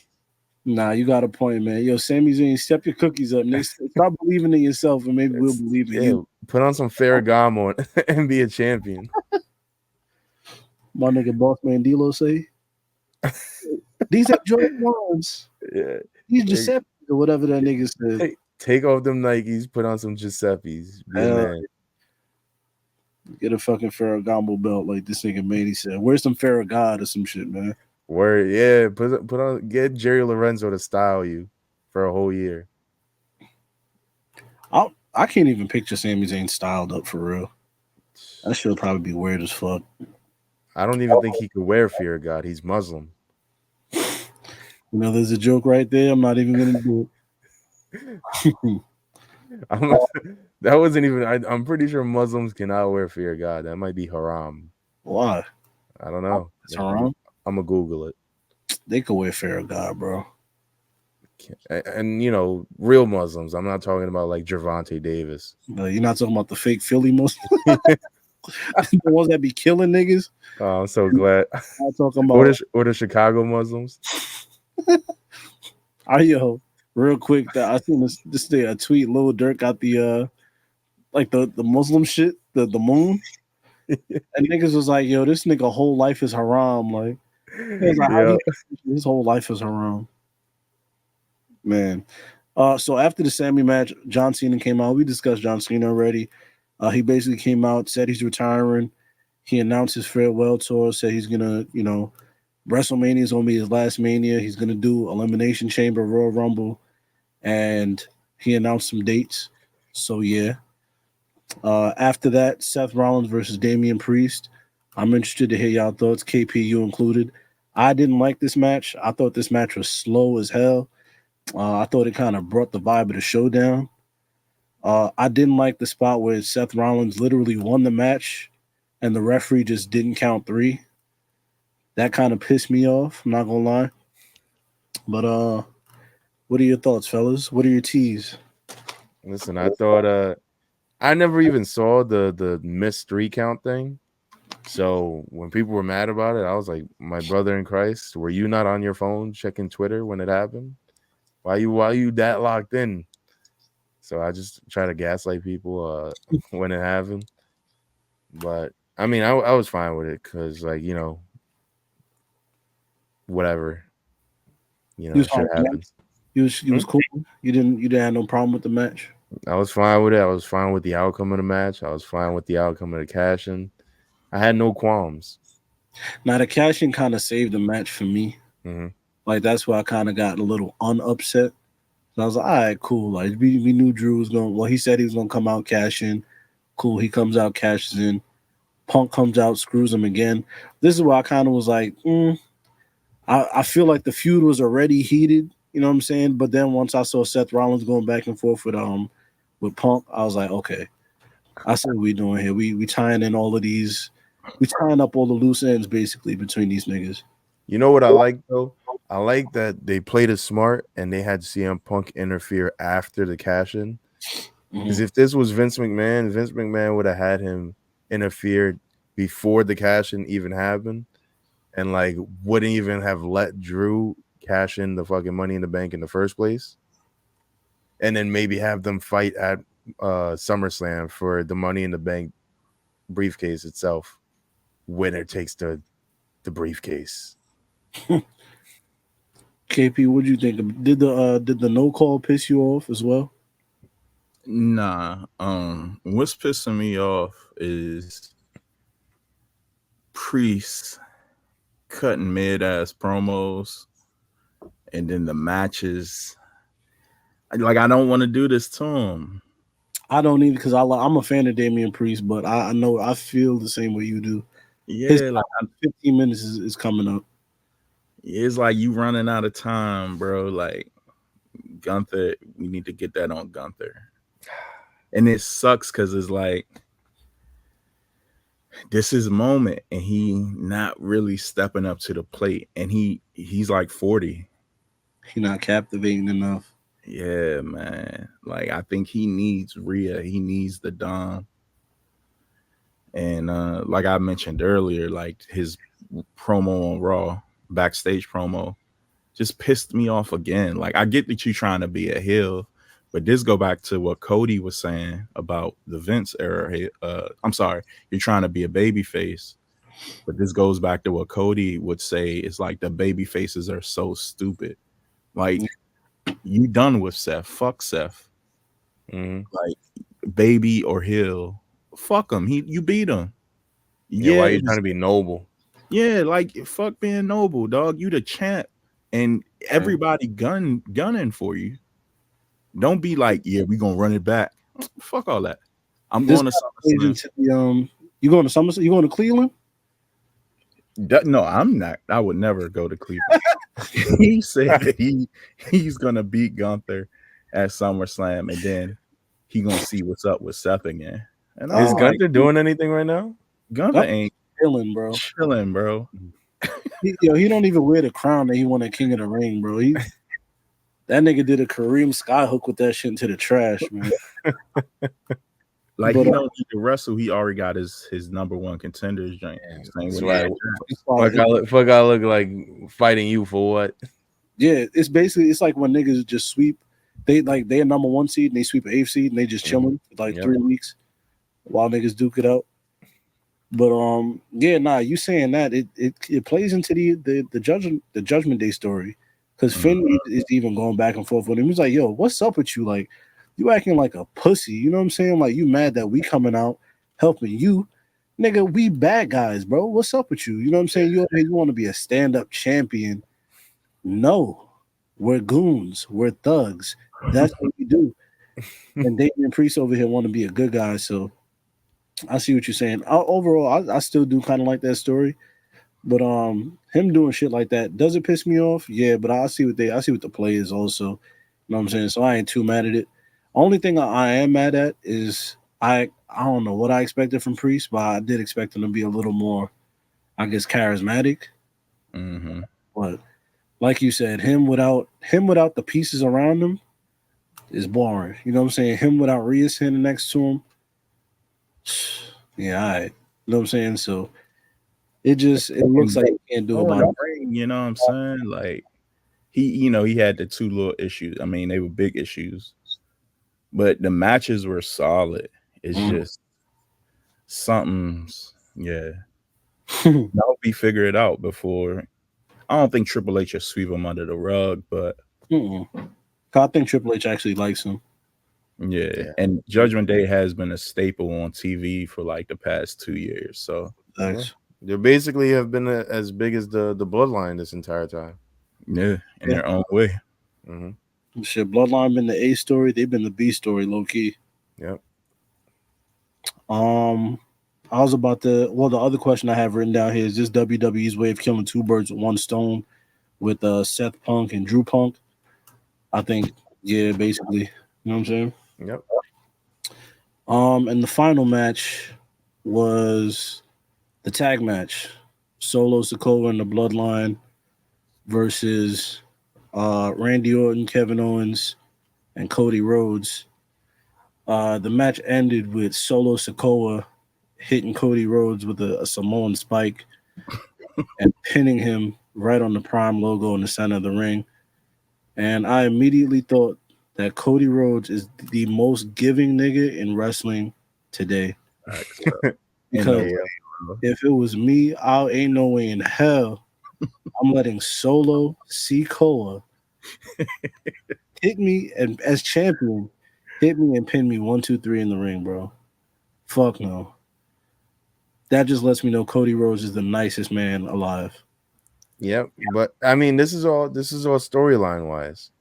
nah, you got a point, man. Yo, Sami Zayn, step your cookies up. Next, stop believing in yourself, and maybe we'll believe in you. Put on some Ferragamo and be a champion. My nigga Boss Man D'Lo say, these are Jordan ones. Yeah, these Giuseppe or whatever that nigga said. Take off them Nikes, put on some Giuseppe's. Be a man. Get a fucking Ferragamo belt like this nigga Manny said. Where's some Farragod or some shit, man? Word, yeah. Put on, get Jerry Lorenzo to style you for a whole year. I can't even picture Sami Zayn styled up for real. That shit'll probably be weird as fuck. I don't even think he could wear Fear of God. He's Muslim. You know, there's a joke right there. I'm not even gonna do it. That wasn't even. I'm pretty sure Muslims cannot wear Fear of God. That might be haram. Why? I don't know. It's haram. I'm gonna Google it. They could wear Fear of God, bro. And you know, real Muslims. I'm not talking about like Gervonta Davis. No, you're not talking about the fake Philly Muslims. The ones that be killing niggas. Oh, I'm so glad. I'm talking about or the Chicago Muslims. Yo, real quick, I seen this day a tweet. Lil Durk got the like the Muslim shit, the moon, and niggas was like, "Yo, this nigga whole life is haram." Like, his whole life is haram. Man. So after the Sammy match, John Cena came out. We discussed John Cena already. He basically came out, said he's retiring. He announced his farewell tour, said he's gonna, you know, WrestleMania is gonna be his last Mania. He's gonna do Elimination Chamber, Royal Rumble, and he announced some dates. So yeah. After that, Seth Rollins versus Damian Priest. I'm interested to hear y'all thoughts, KP, you included. I didn't like this match. I thought this match was slow as hell. I thought it kind of brought the vibe of the show down. I didn't like the spot where Seth Rollins literally won the match and the referee just didn't count 3. That kind of pissed me off, I'm not gonna lie. But what are your thoughts, fellas? What are your teas? Listen, I thought I never even saw the missed 3 count thing. So when people were mad about it, I was like, my brother in Christ, were you not on your phone checking Twitter when it happened? Why you that locked in? So I just try to gaslight people when it happened. But I mean, I was fine with it because, like, you know, whatever, you know, shit happens. He was cool. You didn't have no problem with the match. I was fine with it. I was fine with the outcome of the match. I was fine with the outcome of the cash-in. I had no qualms. Now the cash-in kind of saved the match for me. Mm-hmm. Like that's why I kind of got a little unupset. So I was like, all right, cool. Like we knew Drew was going. Well, he said he was going to come out cash in. Cool. He comes out, cashes in. Punk comes out, screws him again. This is where I kind of was like, I feel like the feud was already heated You know what I'm saying? But then once I saw Seth Rollins going back and forth with Punk, I was like, okay, I see what we doing here. We tying in all of these, we tying up all the loose ends basically between these niggas. You know what I like though? I like that they played it smart and they had CM Punk interfere after the cash in. Because if this was Vince McMahon would have had him interfered before the cash in even happened, and like wouldn't even have let Drew cash in the fucking Money in the Bank in the first place, and then maybe have them fight at SummerSlam for the Money in the Bank briefcase itself. Winner takes the briefcase. KP, what do you think? Did the no call piss you off as well? Nah. What's pissing me off is Priest cutting mid-ass promos, and then the matches. Like, I don't want to do this to him. I don't either, because I'm a fan of Damian Priest, but I know I feel the same way you do. Yeah, like 15 minutes is coming up. It's like you running out of time, bro. Like, Gunther, we need to get that on Gunther. And it sucks because it's like, this is moment, and he not really stepping up to the plate. And he's like 40. He's not captivating enough. Yeah, man. Like, I think he needs Rhea. He needs the Dom. And like I mentioned earlier, like his promo on Raw, backstage promo, just pissed me off again. Like, I get that you're trying to be a heel, but this go back to what Cody was saying about the Vince era. I'm sorry, you're trying to be a baby face, but this goes back to what Cody would say is like the baby faces are so stupid. Like, you done with Seth. Fuck Seth. Like, baby or heel, fuck him. You beat him. Yeah, why are you trying to be noble? Yeah, like, fuck being noble, dog. You the champ, and everybody gunning for you. Don't be like, yeah, we gonna run it back. Fuck all that. I'm going to SummerSlam. You going to SummerSlam? You going to Cleveland? No, I'm not. I would never go to Cleveland. He said that he's gonna beat Gunther at SummerSlam, and then he gonna see what's up with Seth again. And is Gunther doing anything right now? Gunther ain't chilling, bro. Chilling, bro. He don't even wear the crown that he won at King of the Ring, bro. That nigga did a Kareem skyhook with that shit into the trash, man. Like, he don't need to wrestle. He already got his number one contenders joint. Fuck, I look like fighting you for what? Yeah, it's like when niggas just sweep. They're number one seed and they sweep an 8th seed and they just chilling for like 3 weeks while niggas duke it out. But you saying that it plays into the Judgment Day story, because Finn is even going back and forth with him. He's like, yo, what's up with you? Like, you acting like a pussy. You know what I'm saying? Like, you mad that we coming out helping you. Nigga, we bad guys, bro. What's up with you? You know what I'm saying? You want to be a stand-up champion. No. We're goons. We're thugs. That's what we do. And Damian Priest over here want to be a good guy, so I see what you're saying. Overall, I still do kind of like that story. But him doing shit like that, does it piss me off? Yeah, but I see what the play is also. You know what I'm saying? So I ain't too mad at it. Only thing I am mad at is I don't know what I expected from Priest, but I did expect him to be a little more, I guess, charismatic. But like you said, him without the pieces around him is boring. You know what I'm saying? Him without Rhea standing next to him. Yeah, all right. You know what I'm saying? So it looks like he can't do about it. You know what I'm saying? Like, he had the 2 little issues. I mean, they were big issues, but the matches were solid. It's just something's I hope he figure it out before. I don't think Triple H will sweep him under the rug, but I think Triple H actually likes him. Yeah, and Judgment Day has been a staple on TV for like the past 2 years. So they basically have been as big as the Bloodline this entire time. Yeah, in their own way. Shit, Bloodline been the A story. They've been the B story, low key. Yep. I was about to. Well, the other question I have written down here is just WWE's way of killing 2 birds with 1 stone with Seth Punk and Drew Punk. I think, yeah, basically. You know what I'm saying? Yep. And the final match was the tag match. Solo Sikoa and the Bloodline versus Randy Orton, Kevin Owens, and Cody Rhodes. The match ended with Solo Sikoa hitting Cody Rhodes with a Samoan spike and pinning him right on the Prime logo in the center of the ring. And I immediately thought that Cody Rhodes is the most giving nigga in wrestling today. Because if it was me, I ain't no way in hell I'm letting Solo Sikoa hit me and as champion, hit me and pin me 1, 2, 3 in the ring, bro. Fuck no. That just lets me know Cody Rhodes is the nicest man alive. Yep. But I mean, this is all storyline wise.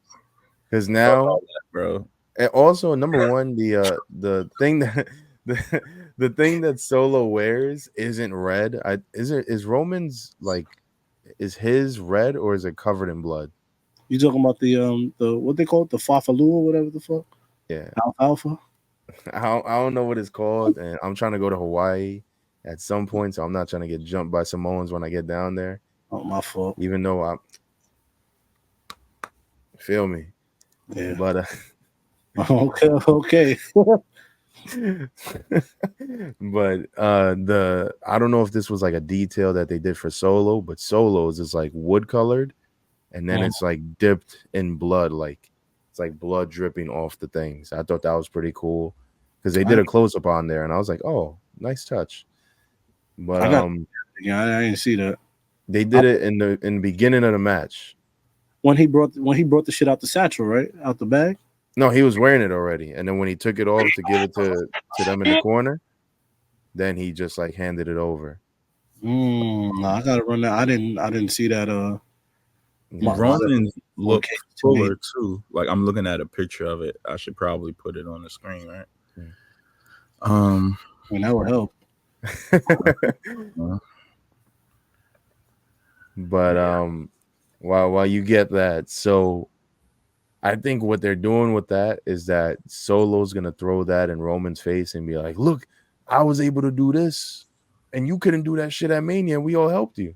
Because now, bro. And also, number one, the thing that the thing that Solo wears isn't red. Is Roman's like, is his red or is it covered in blood? You talking about the what they call it, the Fafaloo or whatever the fuck? Yeah, Alfalfa. I don't know what it's called, and I'm trying to go to Hawaii at some point, so I'm not trying to get jumped by Samoans when I get down there. Oh, my fault. Even though I feel me, Yeah. but okay. But I don't know if this was like a detail that they did for Solo, but Solo's is like wood colored, and then it's like dipped in blood, like it's like blood dripping off the things. I thought that was pretty cool because they did a close up on there, and I was like, oh, nice touch. But I didn't see that. They did it in the beginning of the match when he brought the shit out the satchel, right, out the bag. No, he was wearing it already, and then when he took it off to give it to them in the corner, then he just like handed it over. No, I gotta run that. I didn't see that. Roman looked fuller too. Like I'm looking at a picture of it. I should probably put it on the screen, right? I mean, that would help. But while you get that, so I think what they're doing with that is that Solo's gonna throw that in Roman's face and be like, "Look, I was able to do this, and you couldn't do that shit at Mania. And we all helped you."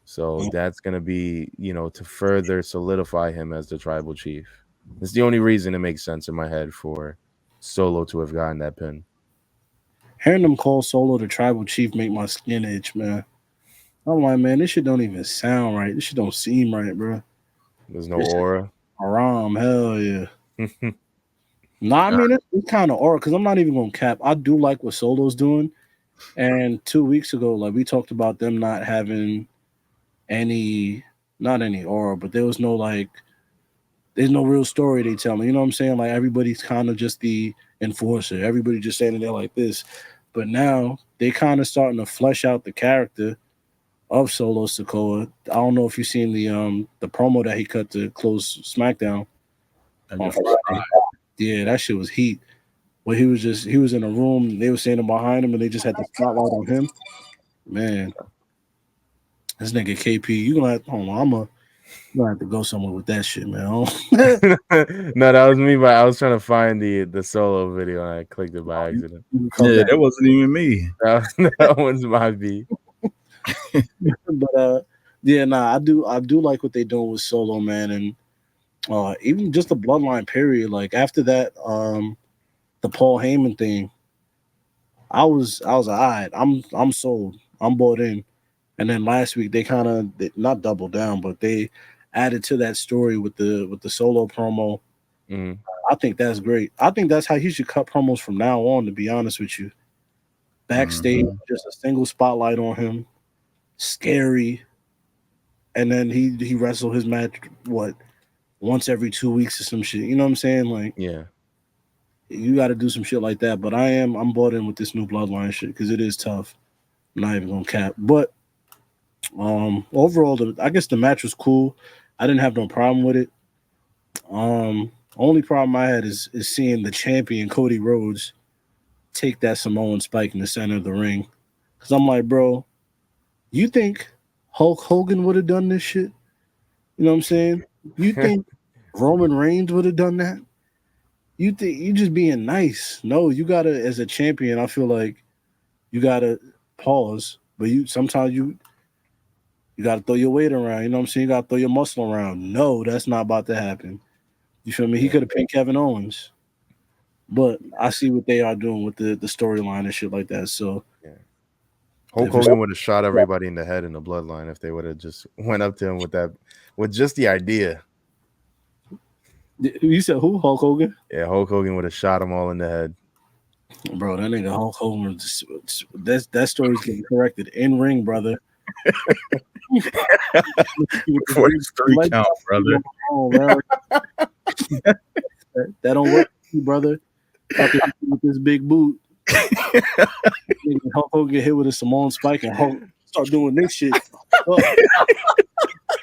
So that's gonna be, to further solidify him as the tribal chief. It's the only reason it makes sense in my head for Solo to have gotten that pin. Hearing them call Solo the tribal chief make my skin itch, man. I'm like, man, this shit don't even sound right. This shit don't seem right, bro. There's no aura. Haram, hell yeah. I mean, it's kind of aura because I'm not even gonna cap. I do like what Solo's doing. And 2 weeks ago, like we talked about them not having not any aura, but there was no there's no real story they tell me. You know what I'm saying? Like everybody's kind of just the enforcer. Everybody just standing there like this. But now they kind of starting to flesh out the character of Solo Sikoa. I don't know if you've seen the promo that he cut to close SmackDown on Friday. Yeah, that shit was heat. Where he was in a room, they were standing behind him, and they just had the spotlight on him. Man, this nigga KP, you gonna have, hold on, I'm gonna have to go somewhere with that shit, man. No, that was me, but I was trying to find the Solo video and I clicked it by accident. Yeah, that wasn't even me. That one's my beat. But I do like what they're doing with Solo, man, and even just the bloodline period. Like after that, the Paul Heyman thing, I was all right. I'm sold. I'm bought in. And then last week they kind of not doubled down, but they added to that story with the Solo promo. I think that's great. I think that's how he should cut promos from now on. To be honest with you, backstage, just a single spotlight on him. Scary, and then he wrestled his match once every 2 weeks or some shit. You know what I'm saying? Like, yeah, you got to do some shit like that. But I'm bought in with this new bloodline shit because it is tough. I'm not even gonna cap. But overall, I guess the match was cool. I didn't have no problem with it. Only problem I had is seeing the champion Cody Rhodes take that Samoan spike in the center of the ring. Because I'm like, bro, you think Hulk Hogan would have done this shit? You know what I'm saying? You think Roman Reigns would have done that? You think you just being nice? No, you gotta, as a champion, I feel like you gotta pause, but sometimes you gotta throw your weight around. You know what I'm saying? You gotta throw your muscle around. No, that's not about to happen. You feel me? He could have picked Kevin Owens, but I see what they are doing with the storyline and shit like that. So, Hulk Hogan would have shot everybody in the head in the bloodline if they would have just went up to him with just the idea. You said who? Hulk Hogan? Yeah, Hulk Hogan would have shot them all in the head. Bro, that nigga Hulk Hogan, that story's getting corrected in ring, brother. For his 3 count, brother. That don't work, brother. With this big boot. Hulk Hogan get hit with a Samoan spike and Hulk start doing this shit.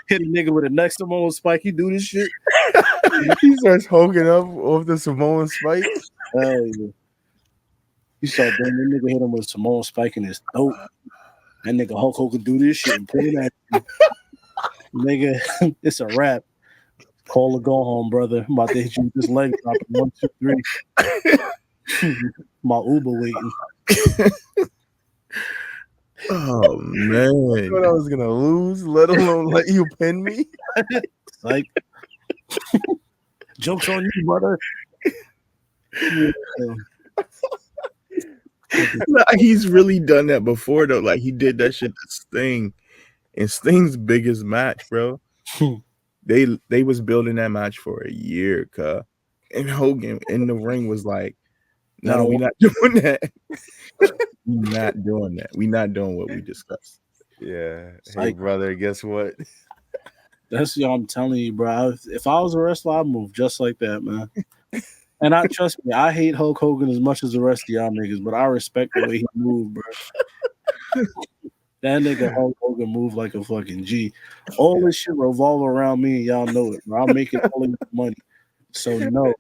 Hit a nigga with a next Samoan spike. He do this shit. He starts hulking up off the Samoan spike. Hell yeah. He started doing that nigga hit him with a Samoan spike in his throat. That nigga Hulk Hogan do this shit and put it at him. Nigga, it's a wrap. Call or go home, brother. I'm about to hit you with this leg drop. 1, 2, 3. My Uber waiting. Oh man! I thought I was gonna lose, let alone let you pin me. Like, jokes on you, brother. He's really done that before though. Like he did that shit to Sting, and Sting's biggest match, bro. They was building that match for a year, cuh. And Hogan in the ring was like, "No, we're not doing that. We're not doing that. We're not doing what we discussed." Yeah. Hey, brother, guess what? That's what I'm telling you, bro. If I was a wrestler, I'd move just like that, man. And trust me, I hate Hulk Hogan as much as the rest of y'all niggas, but I respect the way he moved, bro. That nigga Hulk Hogan moved like a fucking G. All this shit revolve around me, and y'all know it, bro. I'm making all of this money. So no.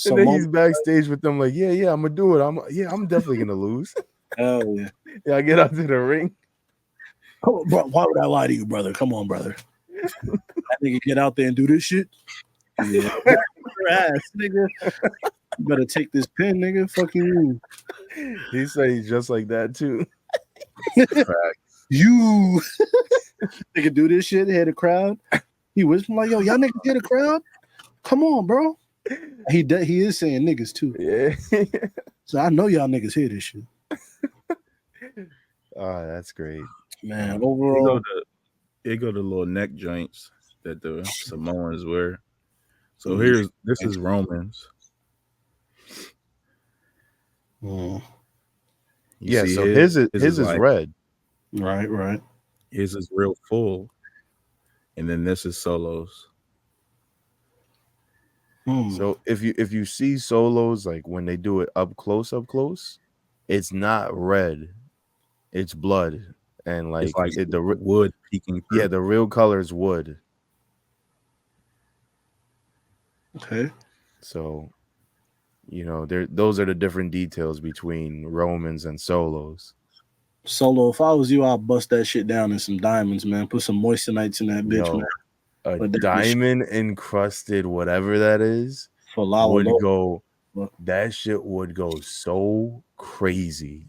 And then he's backstage with them like, yeah, I'm gonna do it. I'm definitely gonna lose. Hell yeah. Yeah, I get out to the ring. Oh, bro, why would I lie to you, brother? Come on, brother. That nigga get out there and do this shit. Yeah. Your ass, nigga. You better take this pin, nigga. Fucking you. He said he's just like that too. You nigga do this shit, hear the crowd. He whispering like, yo, y'all niggas hear the crowd? Come on, bro. He is saying niggas too. Yeah. So I know y'all niggas hear this shit. Oh, that's great. Man, overall. It go to little neck joints that the Samoans wear. So this is Roman's. Yeah, so his is like, red. Right. His is real full. And then this is Solo's. So if you see Solo's, like when they do it up close, it's not red. It's blood. And like the wood peeking through. Yeah, the real color is wood. Okay. So, those are the different details between Romans and Solos. Solo, if I was you, I'd bust that shit down in some diamonds, man. Put some moistenites in that bitch, man. A diamond encrusted whatever that is that shit would go so crazy.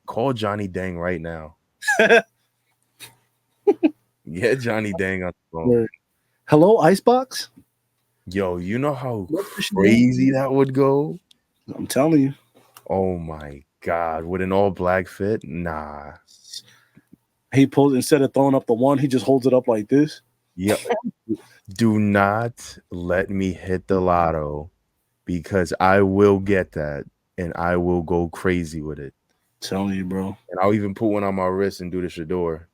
Call Johnny Dang right now. Get Johnny Dang on the phone. Hello, Icebox? Yo, you know how crazy that would go? I'm telling you. Oh my God. With an all black fit? Nah. He pulls, instead of throwing up the one, he just holds it up like this. Yep. Do not let me hit the lotto, because I will get that and I will go crazy with it. I'm telling you, bro. And I'll even put one on my wrist and do the Shador.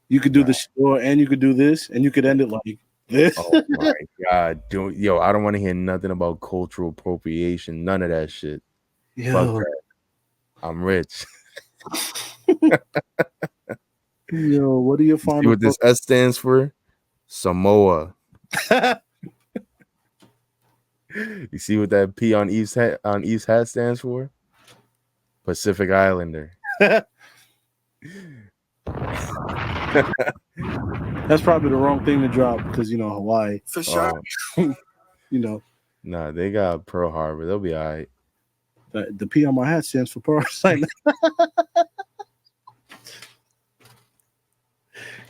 You could do the Shador and you could do this and you could end it like this. Oh my God. I don't want to hear nothing about cultural appropriation. None of that shit. Fuck that. I'm rich. Yo, what do you find? See what this S stands for? Samoa. You see what that P on Eve's hat stands for? Pacific Islander. That's probably the wrong thing to drop because Hawaii. For sure. Nah, they got Pearl Harbor. They'll be all right. The P on my hat stands for Pearl.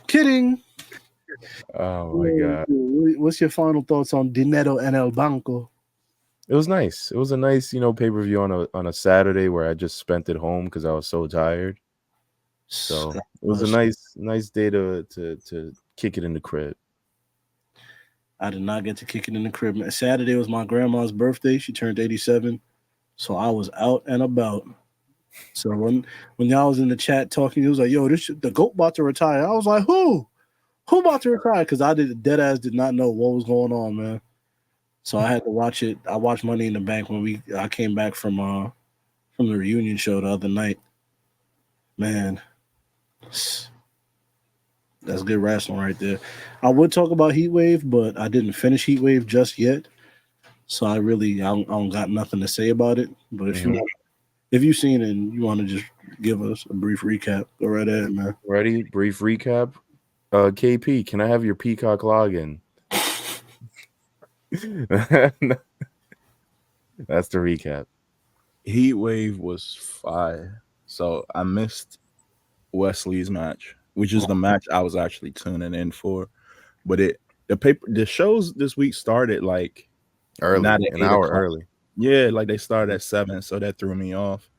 Kidding. Oh my god. What's your final thoughts on Dinero en el Banco? It was nice. It was a nice, pay-per-view on a Saturday where I just spent it home because I was so tired. So it was a nice day to kick it in the crib. I did not get to kick it in the crib. Saturday was my grandma's birthday. She turned 87. So I was out and about. So when y'all was in the chat talking, it was like, yo, the GOAT about to retire. I was like, who? Who about to retire? Because I did not know what was going on, man. So I had to watch it. I watched Money in the Bank when I came back from the reunion show the other night. Man, that's good wrestling right there. I would talk about Heatwave, but I didn't finish Heatwave just yet. So I don't got nothing to say about it. But if you've seen it and you want to just give us a brief recap, go right ahead, man. Ready? Brief recap. KP, can I have your Peacock login? That's the recap. Heatwave was fire. So I missed Wesley's match, which is the match I was actually tuning in for. But the shows this week started like early, not an hour early. Yeah, like they started at 7, so that threw me off.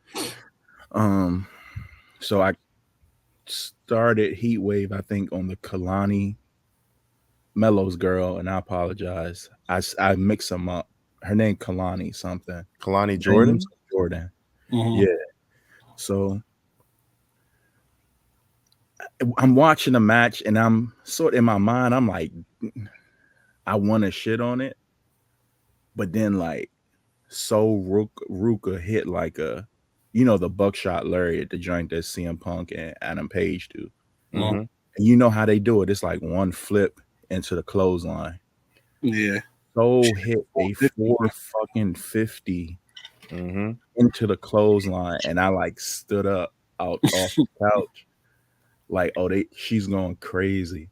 So I started Heatwave, I think, on the Kalani Mellows girl, and I apologize. I mix them up. Her name Kalani something. Kalani Jordan? Jordan. Mm-hmm. Yeah. So I'm watching the match, and I'm sort of in my mind, I'm like, I want to shit on it. But then, like, Ruka hit like the buckshot lariat, the joint that CM Punk and Adam Page do. Mm-hmm. And you know how they do it. It's like one flip into the clothesline. Yeah. So hit a 450 into the clothesline, and I like stood up off the couch. Like, she's going crazy.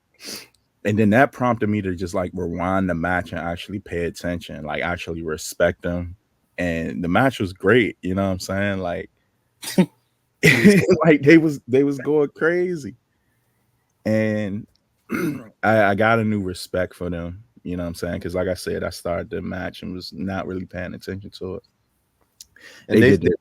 And then that prompted me to just like rewind the match and actually pay attention, like actually respect them. And the match was great, you know what I'm saying? Like, like they was going crazy. And I got a new respect for them, you know what I'm saying? Because like I said, I started the match and was not really paying attention to it. And they did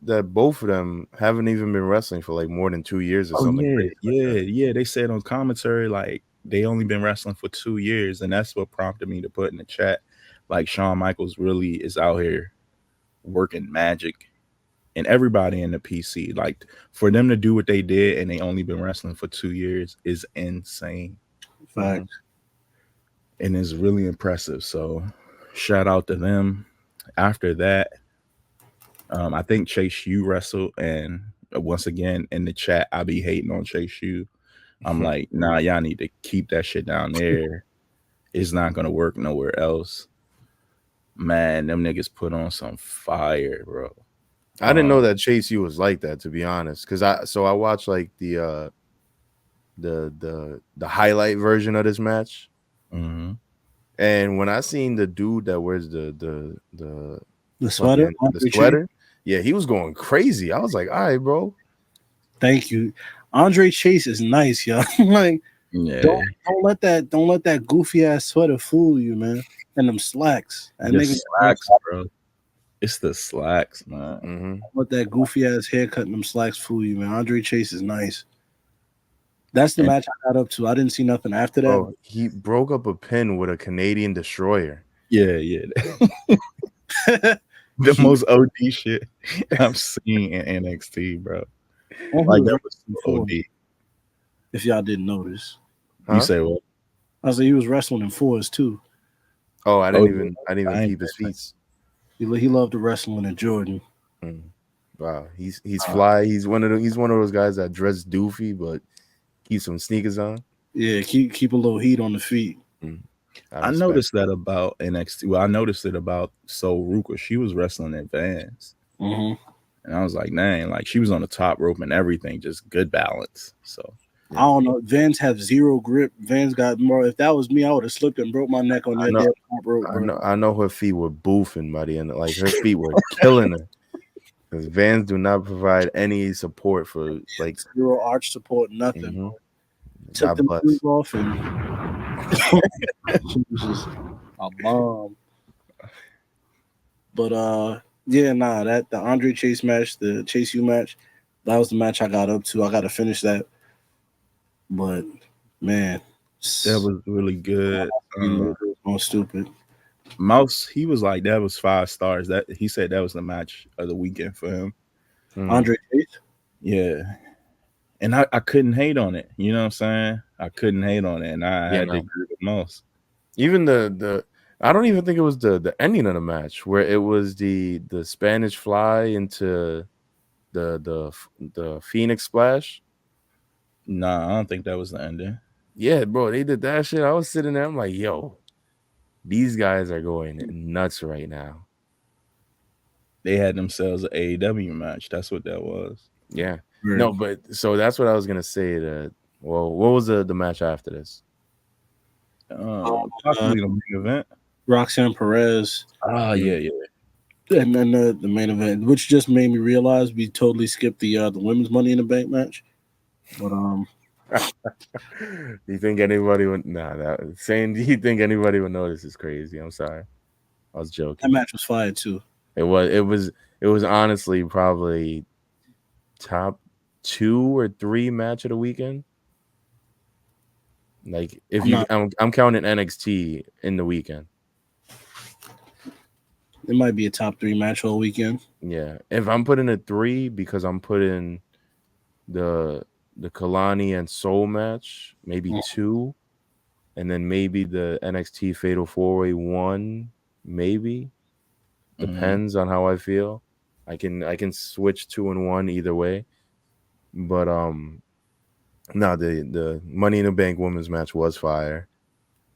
that both of them haven't even been wrestling for like more than 2 years or something. Yeah. They said on commentary, like, they only been wrestling for 2 years, and that's what prompted me to put in the chat, like, Shawn Michaels really is out here working magic, and everybody in the PC, like, for them to do what they did and they only been wrestling for 2 years is insane. Fact. And it's really impressive. So shout out to them. After that, I think Chase U wrestled, and once again in the chat, I be hating on Chase U. I'm like, nah, y'all need to keep that shit down there. It's not gonna work nowhere else. Man, them niggas put on some fire, bro. I didn't know that Chase U was like that, to be honest. Because I watched like the highlight version of this match. Mm-hmm. And when I seen the dude that wears the sweater, yeah, he was going crazy. I was like, all right, bro. Thank you. Andre Chase is nice, y'all. Like, yeah. Don't let that goofy ass sweater fool you, man. And them slacks. Slacks, bro. It's the slacks, man. Mm-hmm. Don't let that goofy ass haircut and them slacks fool you, man. Andre Chase is nice. That's the match I got up to. I didn't see nothing after that. Oh, he broke up a pin with a Canadian destroyer. Yeah. The most OD shit I've seen in NXT, bro. Like, that was OD. If y'all didn't notice. You say what? I was like, he was wrestling in fours too. Oh, I didn't even keep his feet. He loved the wrestling in Jordan. Wow, he's fly. He's one of those guys that dress doofy but keep some sneakers on. Yeah, keep a little heat on the feet. I noticed that about NXT. Well, I noticed it about Ruka. She was wrestling in Vans. Mm-hmm. And I was like, dang, like, she was on the top rope and everything, just good balance. So I don't know. Vans have zero grip. Vans got more. If that was me, I would have slipped and broke my neck on that damn top rope, bro. I know her feet were boofing, buddy, and like her feet were killing her. Because Vans do not provide any support for like zero arch support, nothing. Mm-hmm. Took the move off and she was just a bomb. But that the Andre Chase match, the Chase U match, that was the match I got up to. I got to finish that. But man, that was really good. More stupid. Mouse, he was like, that was 5 stars. That he said that was the match of the weekend for him. Andre Chase? Yeah. And I couldn't hate on it. You know what I'm saying? I couldn't hate on it. And I had to agree with Mouse. Even the I don't even think it was the ending of the match where it was the Spanish fly into the Phoenix splash. Nah, I don't think that was the ending. Yeah, bro, they did that shit. I was sitting there, I'm like, yo, these guys are going nuts right now. They had themselves an AEW match. That's what that was. Yeah. No, but so that's what I was gonna say. What was the match after this? Possibly the main event. Roxanne Perez. Yeah. And then the main event, which just made me realize we totally skipped the women's Money in the Bank match. But you think anybody would? Do you think anybody would notice is crazy? I'm sorry, I was joking. That match was fire too. It was honestly probably top 2 or 3 match of the weekend. Like I'm counting NXT in the weekend. It might be a top 3 match all weekend. Yeah, if I'm putting a 3 because I'm putting the Kalani and Soul match, maybe 2, and then maybe the NXT Fatal 4-Way 1, maybe. Depends on how I feel. I can switch 2 and 1 either way. But the Money in the Bank women's match was fire.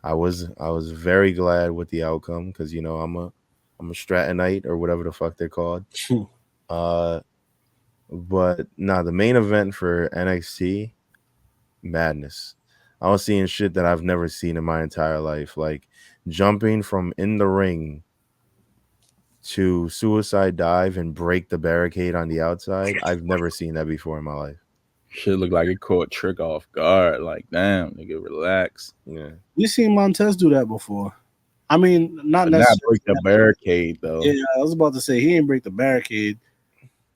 I was very glad with the outcome because I'm a Strattonite or whatever the fuck they're called. But the main event for NXT, madness. I was seeing shit that I've never seen in my entire life, like jumping from in the ring to suicide dive and break the barricade on the outside. I've never seen that before in my life. Shit looked like it caught Trick off guard. Like, damn, nigga, relax. Yeah, we seen Montez do that before. I mean, not necessarily break the barricade though. Yeah, I was about to say he didn't break the barricade,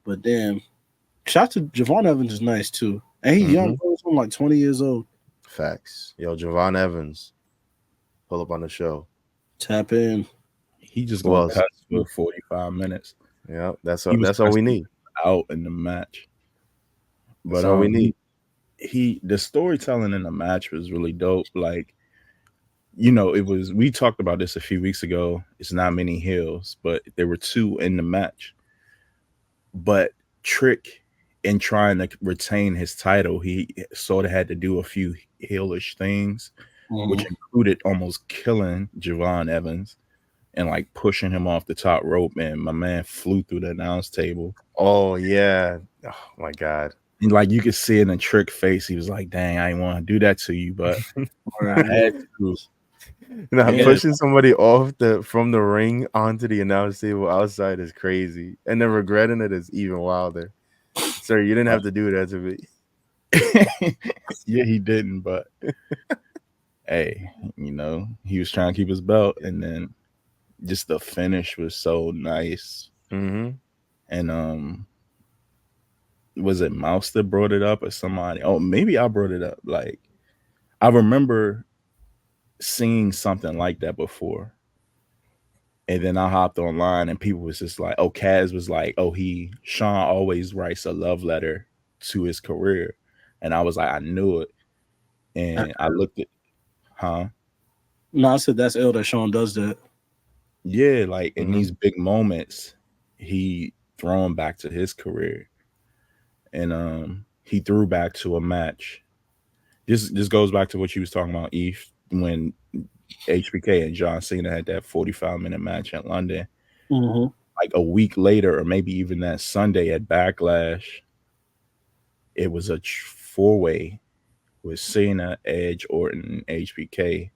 but damn. Shout out to Javon Evans is nice too, and he's young. He's like 20 years old. Facts. Yo, Javon Evans, pull up on the show. Tap in. He just gonna cuss for 45 minutes. Yeah, that's all we need. Out in the match. But that's all we need. The storytelling in the match was really dope. Like, we talked about this a few weeks ago. It's not many heels, but there were 2 in the match. But Trick, in trying to retain his title, he sort of had to do a few heelish things, which included almost killing Javon Evans and like pushing him off the top rope. And my man flew through the announce table. Oh yeah. Oh my God. And like you could see it in Trick face. He was like, dang, I didn't want to do that to you, but I had to. Pushing somebody off from the ring onto the announce table outside is crazy. And then regretting it is even wilder. Sir, you didn't have to do that to me. Yeah, he didn't, but hey, he was trying to keep his belt, and then just the finish was so nice. And was it Mouse that brought it up or somebody? Oh, maybe I brought it up. Like, I remember seeing something like that before. And then I hopped online and people was just like, Kaz was like, Sean always writes a love letter to his career. And I was like, I knew it. And I looked at, No, I said that's ill that Sean does that. Yeah, like in these big moments, he thrown back to his career. And he threw back to a match. This goes back to what you was talking about, Eve, when HBK and John Cena had that 45-minute match in London. Like a week later, or maybe even that Sunday at Backlash, it was a 4-way with Cena, Edge, Orton, HBK.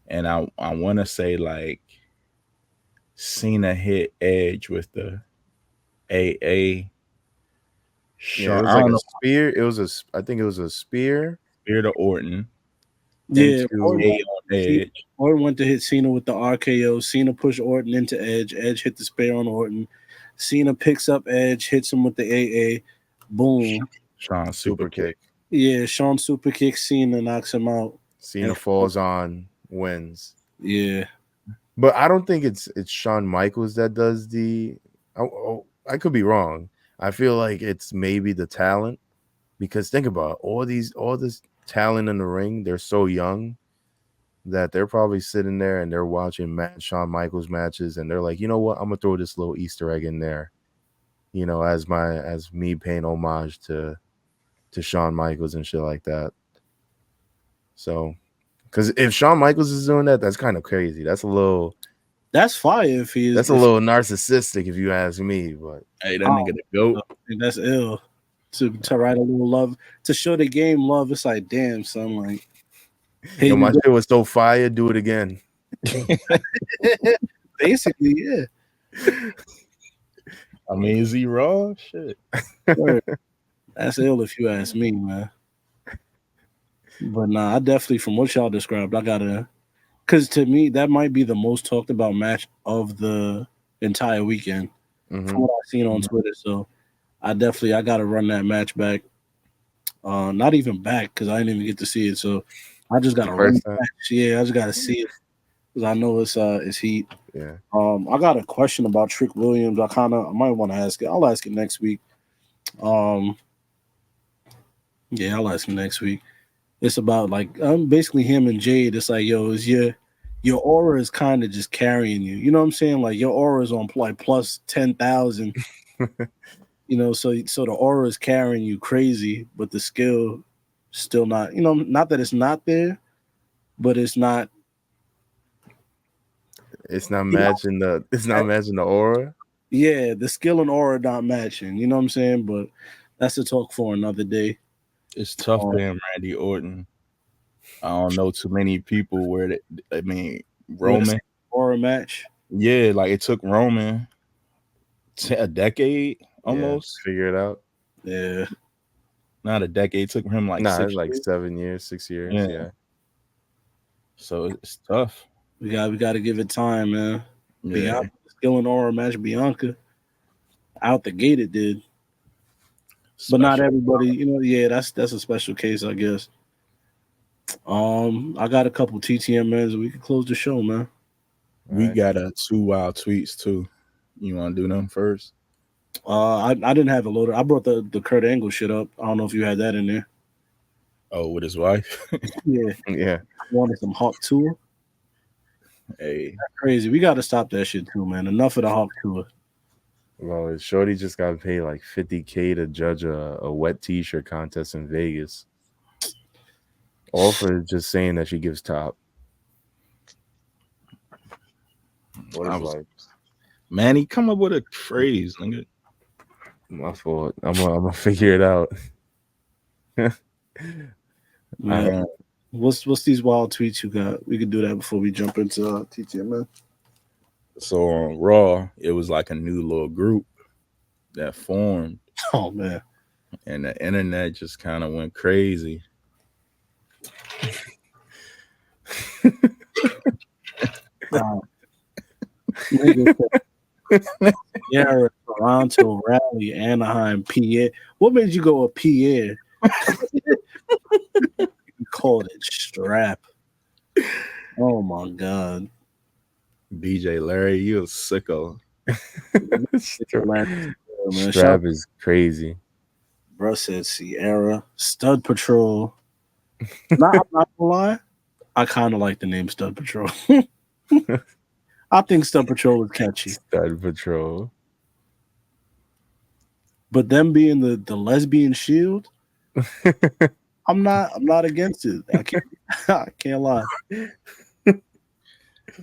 And I want to say like Cena hit Edge with the AA. Yeah, it was I like don't a know, spear. I think it was a spear spear to Orton Yeah, into A on Edge. Orton went to hit Cena with the RKO. Cena pushed Orton into Edge. Edge hit the spear on Orton. Cena picks up Edge, hits him with the AA. Boom. Sean super kick. Yeah, Sean super kicks Cena, knocks him out. Cena falls on, wins. Yeah. But I don't think it's Shawn Michaels that does the. I could be wrong. I feel like it's maybe the talent, because think about it, all this talent in the ring. They're so young that they're probably sitting there and they're watching Shawn Michaels matches, and they're like, you know what, I'm gonna throw this little Easter egg in there, as me paying homage to Shawn Michaels and shit like that. So, because if Shawn Michaels is doing that, that's kind of crazy. That's fire if he is. That's a little narcissistic, if you ask me. But hey, that nigga the GOAT. That's ill. To write a little love, to show the game love. It's like, damn, son, like, hey, my shit was so fire. Do it again. Basically, yeah. I mean, is he raw? Shit. That's ill if you ask me, man. But nah, I definitely, from what y'all described, I gotta, because to me that might be the most talked about match of the entire weekend from what I've seen on Twitter. So I gotta run that match back. Not even back, because I didn't even get to see it. So I just gotta run it back. Yeah, I just gotta see it because I know it's heat. Yeah. I got a question about Trick Williams. I might want to ask it. I'll ask it next week. Yeah, I'll ask him next week. It's about like basically him and Jade. It's like, yo, is your aura is kind of just carrying you. You know what I'm saying? Like your aura is on like plus 10,000. So the aura is carrying you crazy, but the skill still not. Not that it's not there, but it's not. It's not matching the aura. Yeah, the skill and aura not matching. You know what I'm saying? But that's a talk for another day. It's tough paying Randy Orton. I don't know too many people Roman aura match. Yeah, like it took Roman a decade almost. Figure it out. Yeah. Not a decade. It took him like 6 years. 7 years, 6 years. Yeah. So it's tough. We got to give it time, man. Yeah. Bianca, skill and aura match Bianca. Out the gate it did. But not everybody, that's a special case, I guess. I got a couple TTMNs. We can close the show, man. We got 2 wild tweets too. You want to do them first? I didn't have it loaded. I brought the Kurt Angle shit up. I don't know if you had that in there. Oh, with his wife? Yeah. Yeah. I wanted some Hawk Tour. Hey. That's crazy. We got to stop that shit too, man. Enough of the Hawk Tour. Well, Shorty just got paid like $50K to judge a wet t-shirt contest in Vegas. All for just saying that she gives top. What is like? Manny, come up with a phrase, nigga. My fault. I'm gonna figure it out. What's these wild tweets you got? We could do that before we jump into TTMN. So on Raw, it was like a new little group that formed. Oh man! And the internet just kind of went crazy. Yeah, Toronto, Raleigh, Anaheim, PA. What made you go a PA? You called it strap. Oh my god. DJ Larry, you a sicko. Strap is crazy. Bro said Sierra. Stud Patrol. I'm not gonna lie. I kind of like the name Stud Patrol. I think Stud Patrol is catchy. Stud Patrol. But them being the lesbian shield, I'm not against it. I can't lie.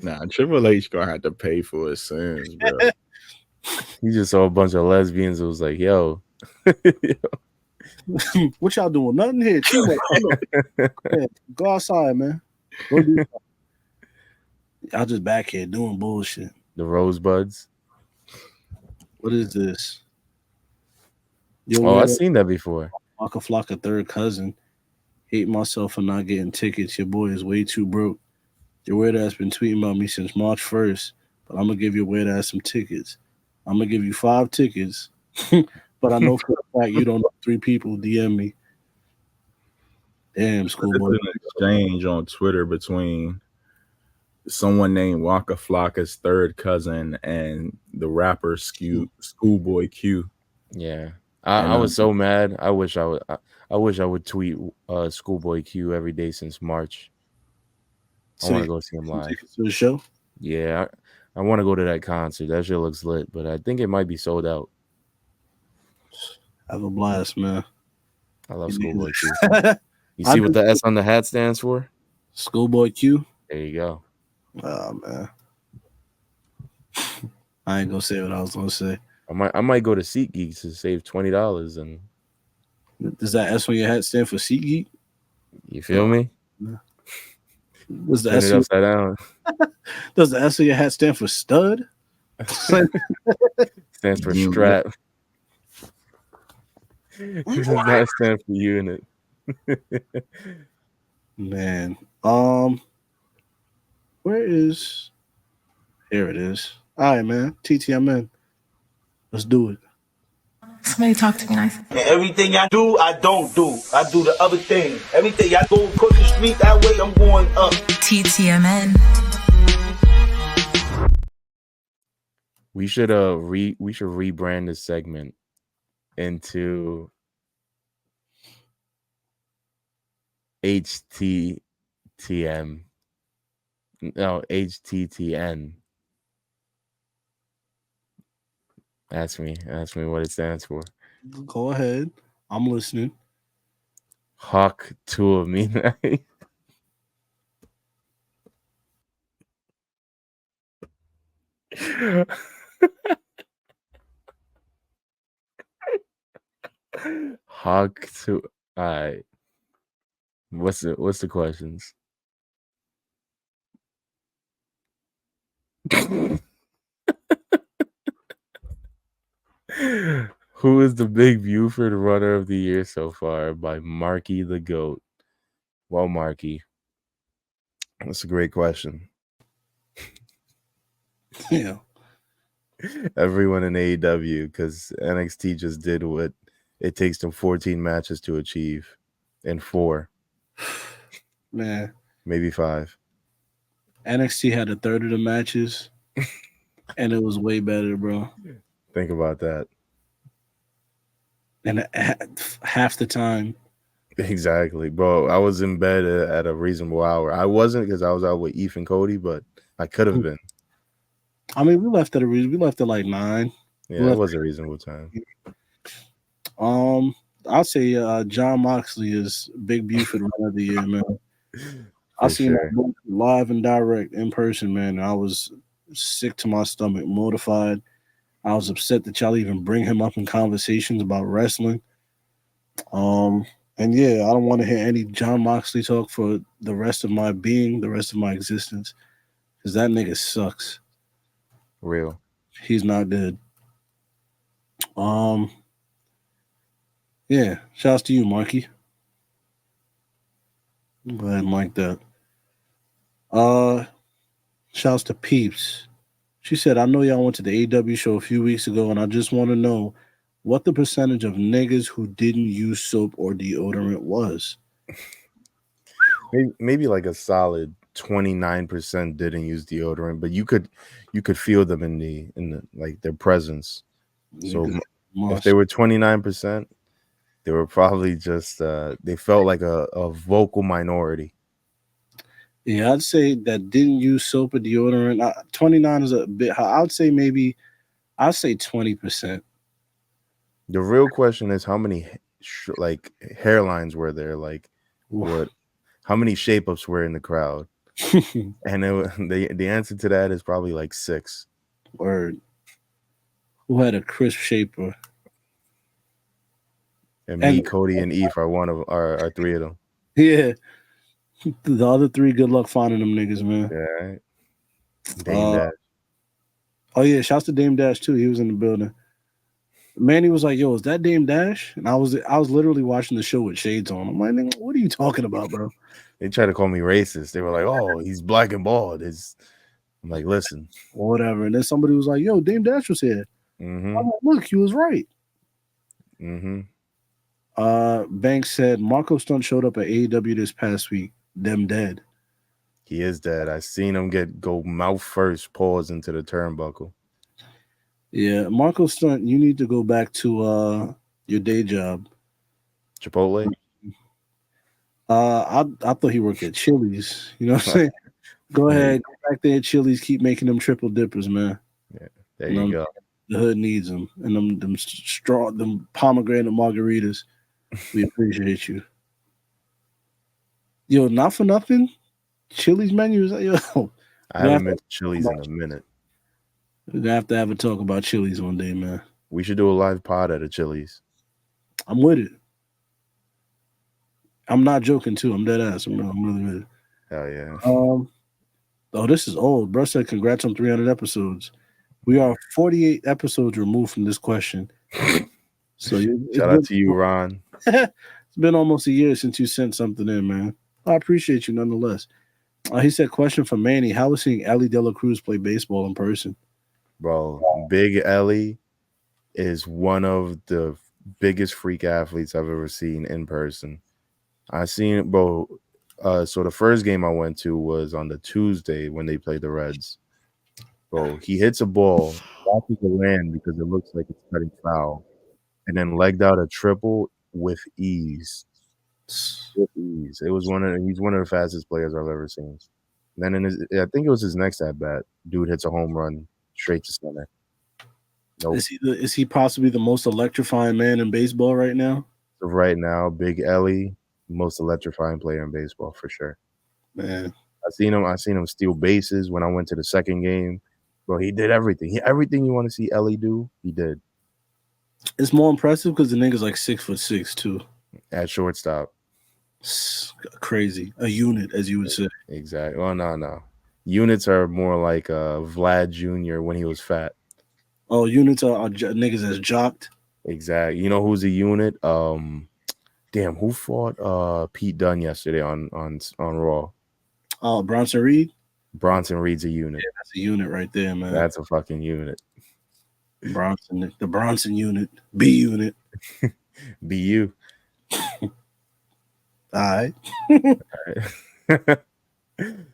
Nah, Triple H gonna have to pay for his sins, bro. He just saw a bunch of lesbians. It was like, yo. What y'all doing? Nothing here. Chimo, yeah, go outside, man. Go do something. Y'all just back here doing bullshit. The Rosebuds. What is this? I've seen that before. Flocka third cousin. Hate myself for not getting tickets. Your boy is way too broke. Your weird ass been tweeting about me since March 1st, but I'm gonna give your weird ass some tickets. I'm gonna give you 5 tickets, but I know for a fact you don't know 3 people. DM me. Damn, schoolboy. There's an exchange on Twitter between someone named Waka Flocka's third cousin and the rapper Schoolboy Q. Yeah, I was so mad. I wish I would tweet Schoolboy Q every day since March. I want to go see him live. To the show? Yeah, I want to go to that concert. That shit looks lit, but I think it might be sold out. Have a blast, man. I love Schoolboy Q. You see what the S on the hat stands for? Schoolboy Q. There you go. Oh man, I ain't gonna say what I was gonna say. I might go to SeatGeek to save $20 and. Does that S on your hat stand for SeatGeek? You feel me? Does the S upside down? Does the S on your hat stand for stud? Stands for strap. It does not stand for unit. Man, where is? Here it is. All right, man. TTMN. Let's do it. Somebody talk to me nice. Everything I do, I don't do. I do the other thing. Everything I go across the street that way, I'm going up. TTMN. We should rebrand this segment into HTTM. No, HTTN. Ask me what it stands for. Go ahead. I'm listening. Hawk to a me. Hawk to. All right. What's the questions? Who is the Big Buford runner of the year so far? By Marky the Goat. Well, Marky, that's a great question. Yeah. Everyone in AEW, because NXT just did what it takes them 14 matches to achieve in 4. Man. Maybe 5. NXT had a third of the matches, and it was way better, bro. Think about that. And half the time. Exactly, bro. I was in bed at a reasonable hour. I wasn't because I was out with Eph and Cody, but I could have been. I mean, we left at like 9. Yeah, it was a reasonable time. I'll say John Moxley is Big Buford runner of the year, man. I seen that live and direct in person, man. I was sick to my stomach, mortified. I was upset that y'all even bring him up in conversations about wrestling. And yeah, I don't want to hear any John Moxley talk for the rest of my being, the rest of my existence, because that nigga sucks. Real. He's not good. Yeah, shouts to you, Marky. Go ahead and like that. Shouts to Peeps. She said, I know y'all went to the AEW show a few weeks ago, and I just want to know what the percentage of niggas who didn't use soap or deodorant was. Maybe like a solid 29% didn't use deodorant, but you could feel them in the like their presence. So if they were 29%, they were probably just they felt like a vocal minority. Yeah, I'd say that didn't use soap or deodorant. 29 is a bit high. I'd say 20%. The real question is how many like hairlines were there? Like how many shape-ups were in the crowd? And the answer to that is probably like 6. Word. Who had a crisp shaper? And me, Cody, and Eve are three of them. Yeah. The other three, good luck finding them niggas, man. Yeah. Dame Dash. Oh yeah, shouts to Dame Dash too. He was in the building. Manny was like, "Yo, is that Dame Dash?" And I was literally watching the show with shades on. I'm like, "Nigga, what are you talking about, bro?" They tried to call me racist. They were like, "Oh, he's black and bald." I'm like, listen, whatever. And then somebody was like, "Yo, Dame Dash was here." Mm-hmm. I'm like, look, he was right. Mm-hmm. Banks said Marco Stunt showed up at AEW this past week. Them dead. He is dead. I seen him go mouth first, pause into the turnbuckle. Yeah, Marco Stunt, you need to go back to your day job. Chipotle? I thought he worked at Chili's. You know what I'm saying? Go ahead, go back there at Chili's, keep making them triple dippers, man. Yeah, there you go. The hood needs them. And them pomegranate margaritas. We appreciate you. Yo, not for nothing. Chili's menu is yo. I haven't been to Chili's in a minute. We're gonna have to have a talk about Chili's one day, man. We should do a live pod at a Chili's. I'm with it. I'm not joking too. I'm dead ass. I'm really with it. Hell yeah. Oh, this is old. Bro said congrats on 300 episodes. We are 48 episodes removed from this question. So shout out to you, Ron. It's been almost a year since you sent something in, man. I appreciate you nonetheless. He said, question for Manny. How was seeing Ellie De La Cruz play baseball in person? Bro, Big Ellie is one of the biggest freak athletes I've ever seen in person. I seen it, bro. So the first game I went to was on the Tuesday when they played the Reds. Bro, he hits a ball, watches the land because it looks like it's cutting foul, and then legged out a triple with ease. With ease. He's one of the fastest players I've ever seen. And then I think it was his next at bat. Dude hits a home run straight to center. Nope. Is he possibly the most electrifying man in baseball right now? So right now, Big Ellie, most electrifying player in baseball for sure. Man, I seen him steal bases when I went to the second game. Bro, he did everything. Everything you want to see Ellie do, he did. It's more impressive because the nigga's like 6'6" too. At shortstop. Crazy. A unit, as you would say. Exactly. Well, no. Units are more like Vlad Jr. when he was fat. Oh, units are niggas that's jocked. Exactly. You know who's a unit? Damn, who fought Pete Dunne yesterday on Raw? Oh, Bronson Reed? Bronson Reed's a unit. Yeah, that's a unit right there, man. That's a fucking unit. The Bronson unit. B unit. BU. All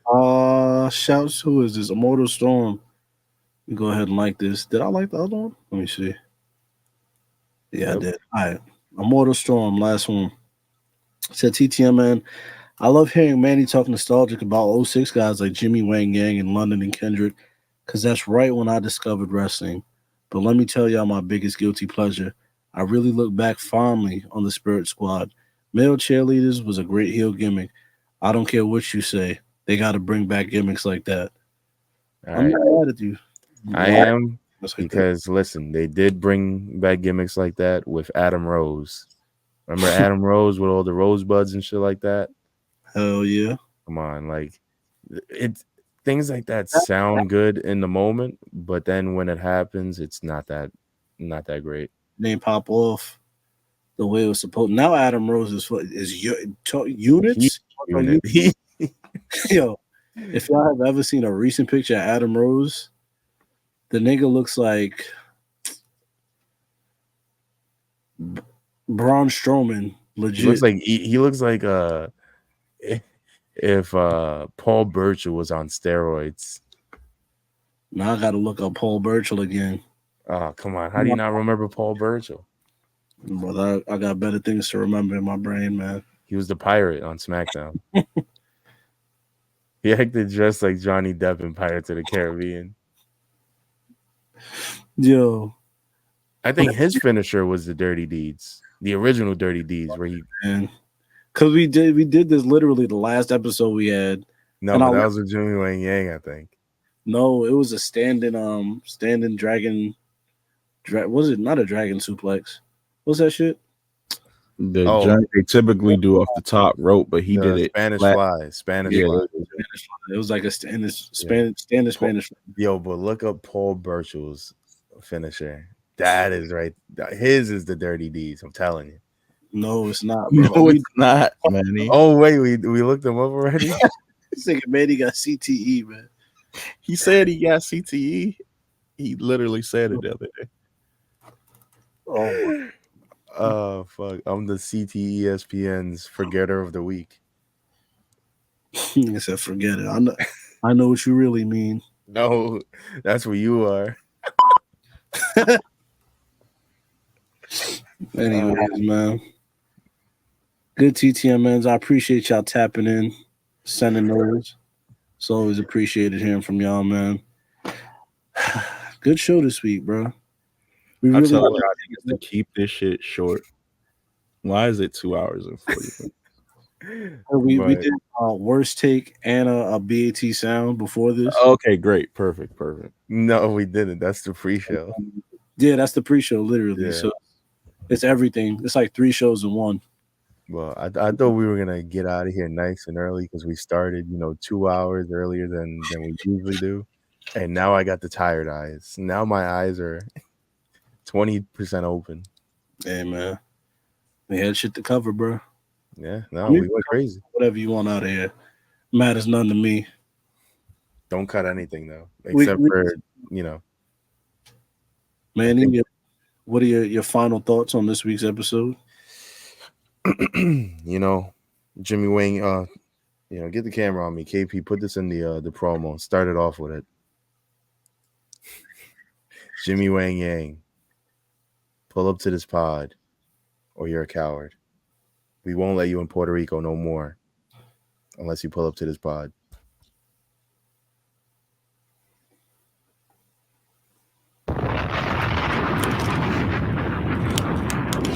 right. Shouts, who is this? Immortal Storm. Go ahead and like this. Did I like the other one? Let me see. Yeah, I did. All right. Immortal Storm, last one. Said TTMN. I love hearing Manny talk nostalgic about 06 guys like Jimmy Wang Yang and London and Kendrick, because that's right when I discovered wrestling. But let me tell y'all my biggest guilty pleasure. I really look back fondly on the Spirit Squad. Male cheerleaders was a great heel gimmick. I don't care what you say. They got to bring back gimmicks like that. I'm not mad at you. I am, because listen, they did bring back gimmicks like that with Adam Rose. Remember Adam Rose with all the rosebuds and shit like that? Hell yeah. Come on, like things like that sound good in the moment, but then when it happens, it's not that great. They pop off the way it was supposed. Now Adam Rose is units. Unit. Yo, if y'all have ever seen a recent picture of Adam Rose, the nigga looks like Braun Strowman. Legit. He looks like if Paul Burchill was on steroids. Now I gotta look up Paul Burchill again. Oh, come on. How do you not remember Paul Burchill? Brother, I got better things to remember in my brain, man. He was the pirate on SmackDown. He acted just like Johnny Depp in Pirates of the Caribbean. Yo. I think his finisher was the Dirty Deeds. The original Dirty Deeds, where he... Because we did this literally the last episode we had. No, but that was with Jimmy Wang Yang, I think. No, it was a standing dragon. Was it not a dragon suplex? What's that shit? The jump they typically do off the top rope, but he did it Spanish flat. fly. Spanish Yeah. fly. It was like a standard Spanish. Yo, but look up Paul Burchell's finisher. That is right. His is the dirty deeds. I'm telling you. No, it's not. Bro. No, it's not, Manny. Oh wait, we looked him up already. This nigga Manny got CTE, man. He said he got CTE. He literally said it the other day. Oh, fuck! I'm the CTESPN's forgetter of the week. he said, "Forget it." I know what you really mean. No, that's where you are. Anyways, man. Good TTMNs. I appreciate y'all tapping in, sending those. It's always appreciated hearing from y'all, man. Good show this week, bro. We I really tell y'all niggas to keep this shit short. Why is it 2 hours and 40 minutes? we did worst take and a BAT sound before this. Okay, great, perfect. No, we didn't. That's the pre-show. Yeah, that's the pre-show, literally. Yeah. So it's everything. It's like 3 shows in one. Well, I thought we were gonna get out of here nice and early because we started, 2 hours earlier than we usually do, and now I got the tired eyes. Now my eyes are 20% open. Hey, man, we had shit to cover, bro. Yeah, no, we went crazy. Whatever you want out of here matters none to me. Don't cut anything though, except for Man, what are your final thoughts on this week's episode? Jimmy Wang, get the camera on me. KP, put this in the promo. Start it off with it. Jimmy Wang Yang, pull up to this pod, or you're a coward. We won't let you in Puerto Rico no more, unless you pull up to this pod.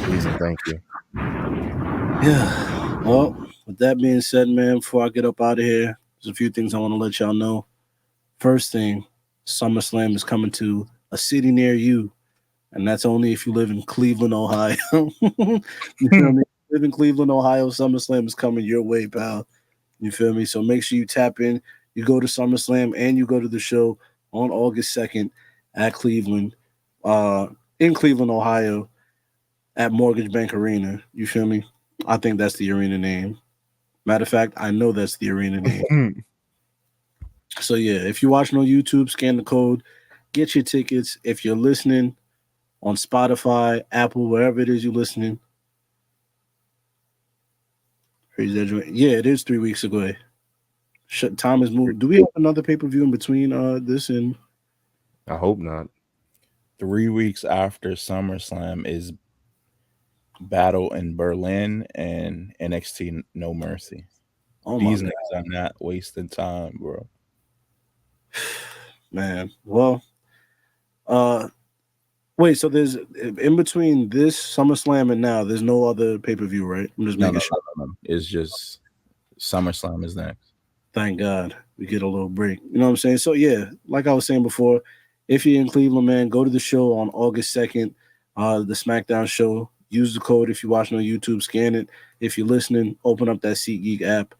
Please and thank you. Yeah. Well, with that being said, man, before I get up out of here, there's a few things I want to let y'all know. First thing, SummerSlam is coming to a city near you, and that's only if you live in Cleveland, Ohio. You feel me? Live in Cleveland, Ohio, SummerSlam is coming your way, pal. You feel me? So make sure you tap in. You go to SummerSlam and you go to the show on August 2nd at Cleveland, in Cleveland, Ohio, at Mortgage Bank Arena. You feel me? I think that's the arena name. Matter of fact, I know that's the arena name. So, yeah, if you're watching on YouTube, scan the code, get your tickets. If you're listening on Spotify, Apple, wherever it is you're listening. Yeah, it is 3 weeks away. Time is moving. Do we have another pay-per-view in between this and? I hope not. 3 weeks after SummerSlam is Battle in Berlin and NXT No Mercy. Oh, these niggas are not wasting time, bro. Man, well, wait. So there's in between this SummerSlam and now, there's no other pay-per-view, right? I'm just making sure. No. It's just SummerSlam is next. Thank God we get a little break. You know what I'm saying? So yeah, like I was saying before, if you're in Cleveland, man, go to the show on August 2nd, the SmackDown show. Use the code if you're watching on YouTube, scan it. If you're listening, open up that SeatGeek app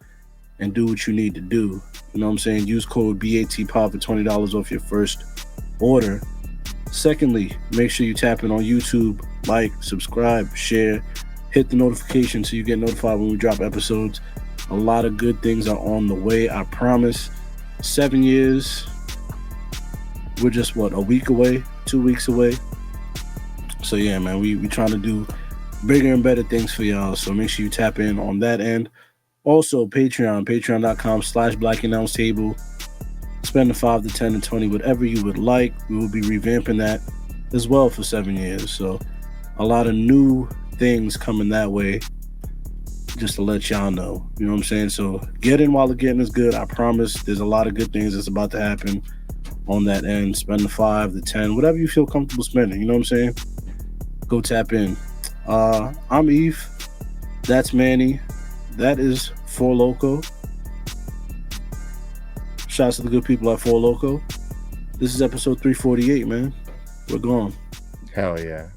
and do what you need to do. You know what I'm saying? Use code BATPOP for $20 off your first order. Secondly, make sure you tap in on YouTube, like, subscribe, share, hit the notification so you get notified when we drop episodes. A lot of good things are on the way, I promise. 7 years. We're just, a week away, 2 weeks away. So, yeah, man, we trying to do bigger and better things for y'all. So make sure you tap in on that end. Also, patreon.com/blackannounce-table. Spend the 5 to 10 to 20, whatever you would like. We will be revamping that as well for 7 years. So a lot of new things coming that way, just to let y'all know. You know what I'm saying? So get in while the getting is good. I promise there's a lot of good things that's about to happen on that end. Spend the 5 to 10, whatever you feel comfortable spending. You know what I'm saying? Go tap in. I'm Eve. That's Manny. That is Four Loco. Shouts to the good people at Four Loco. This is episode 348, man. We're gone. Hell yeah.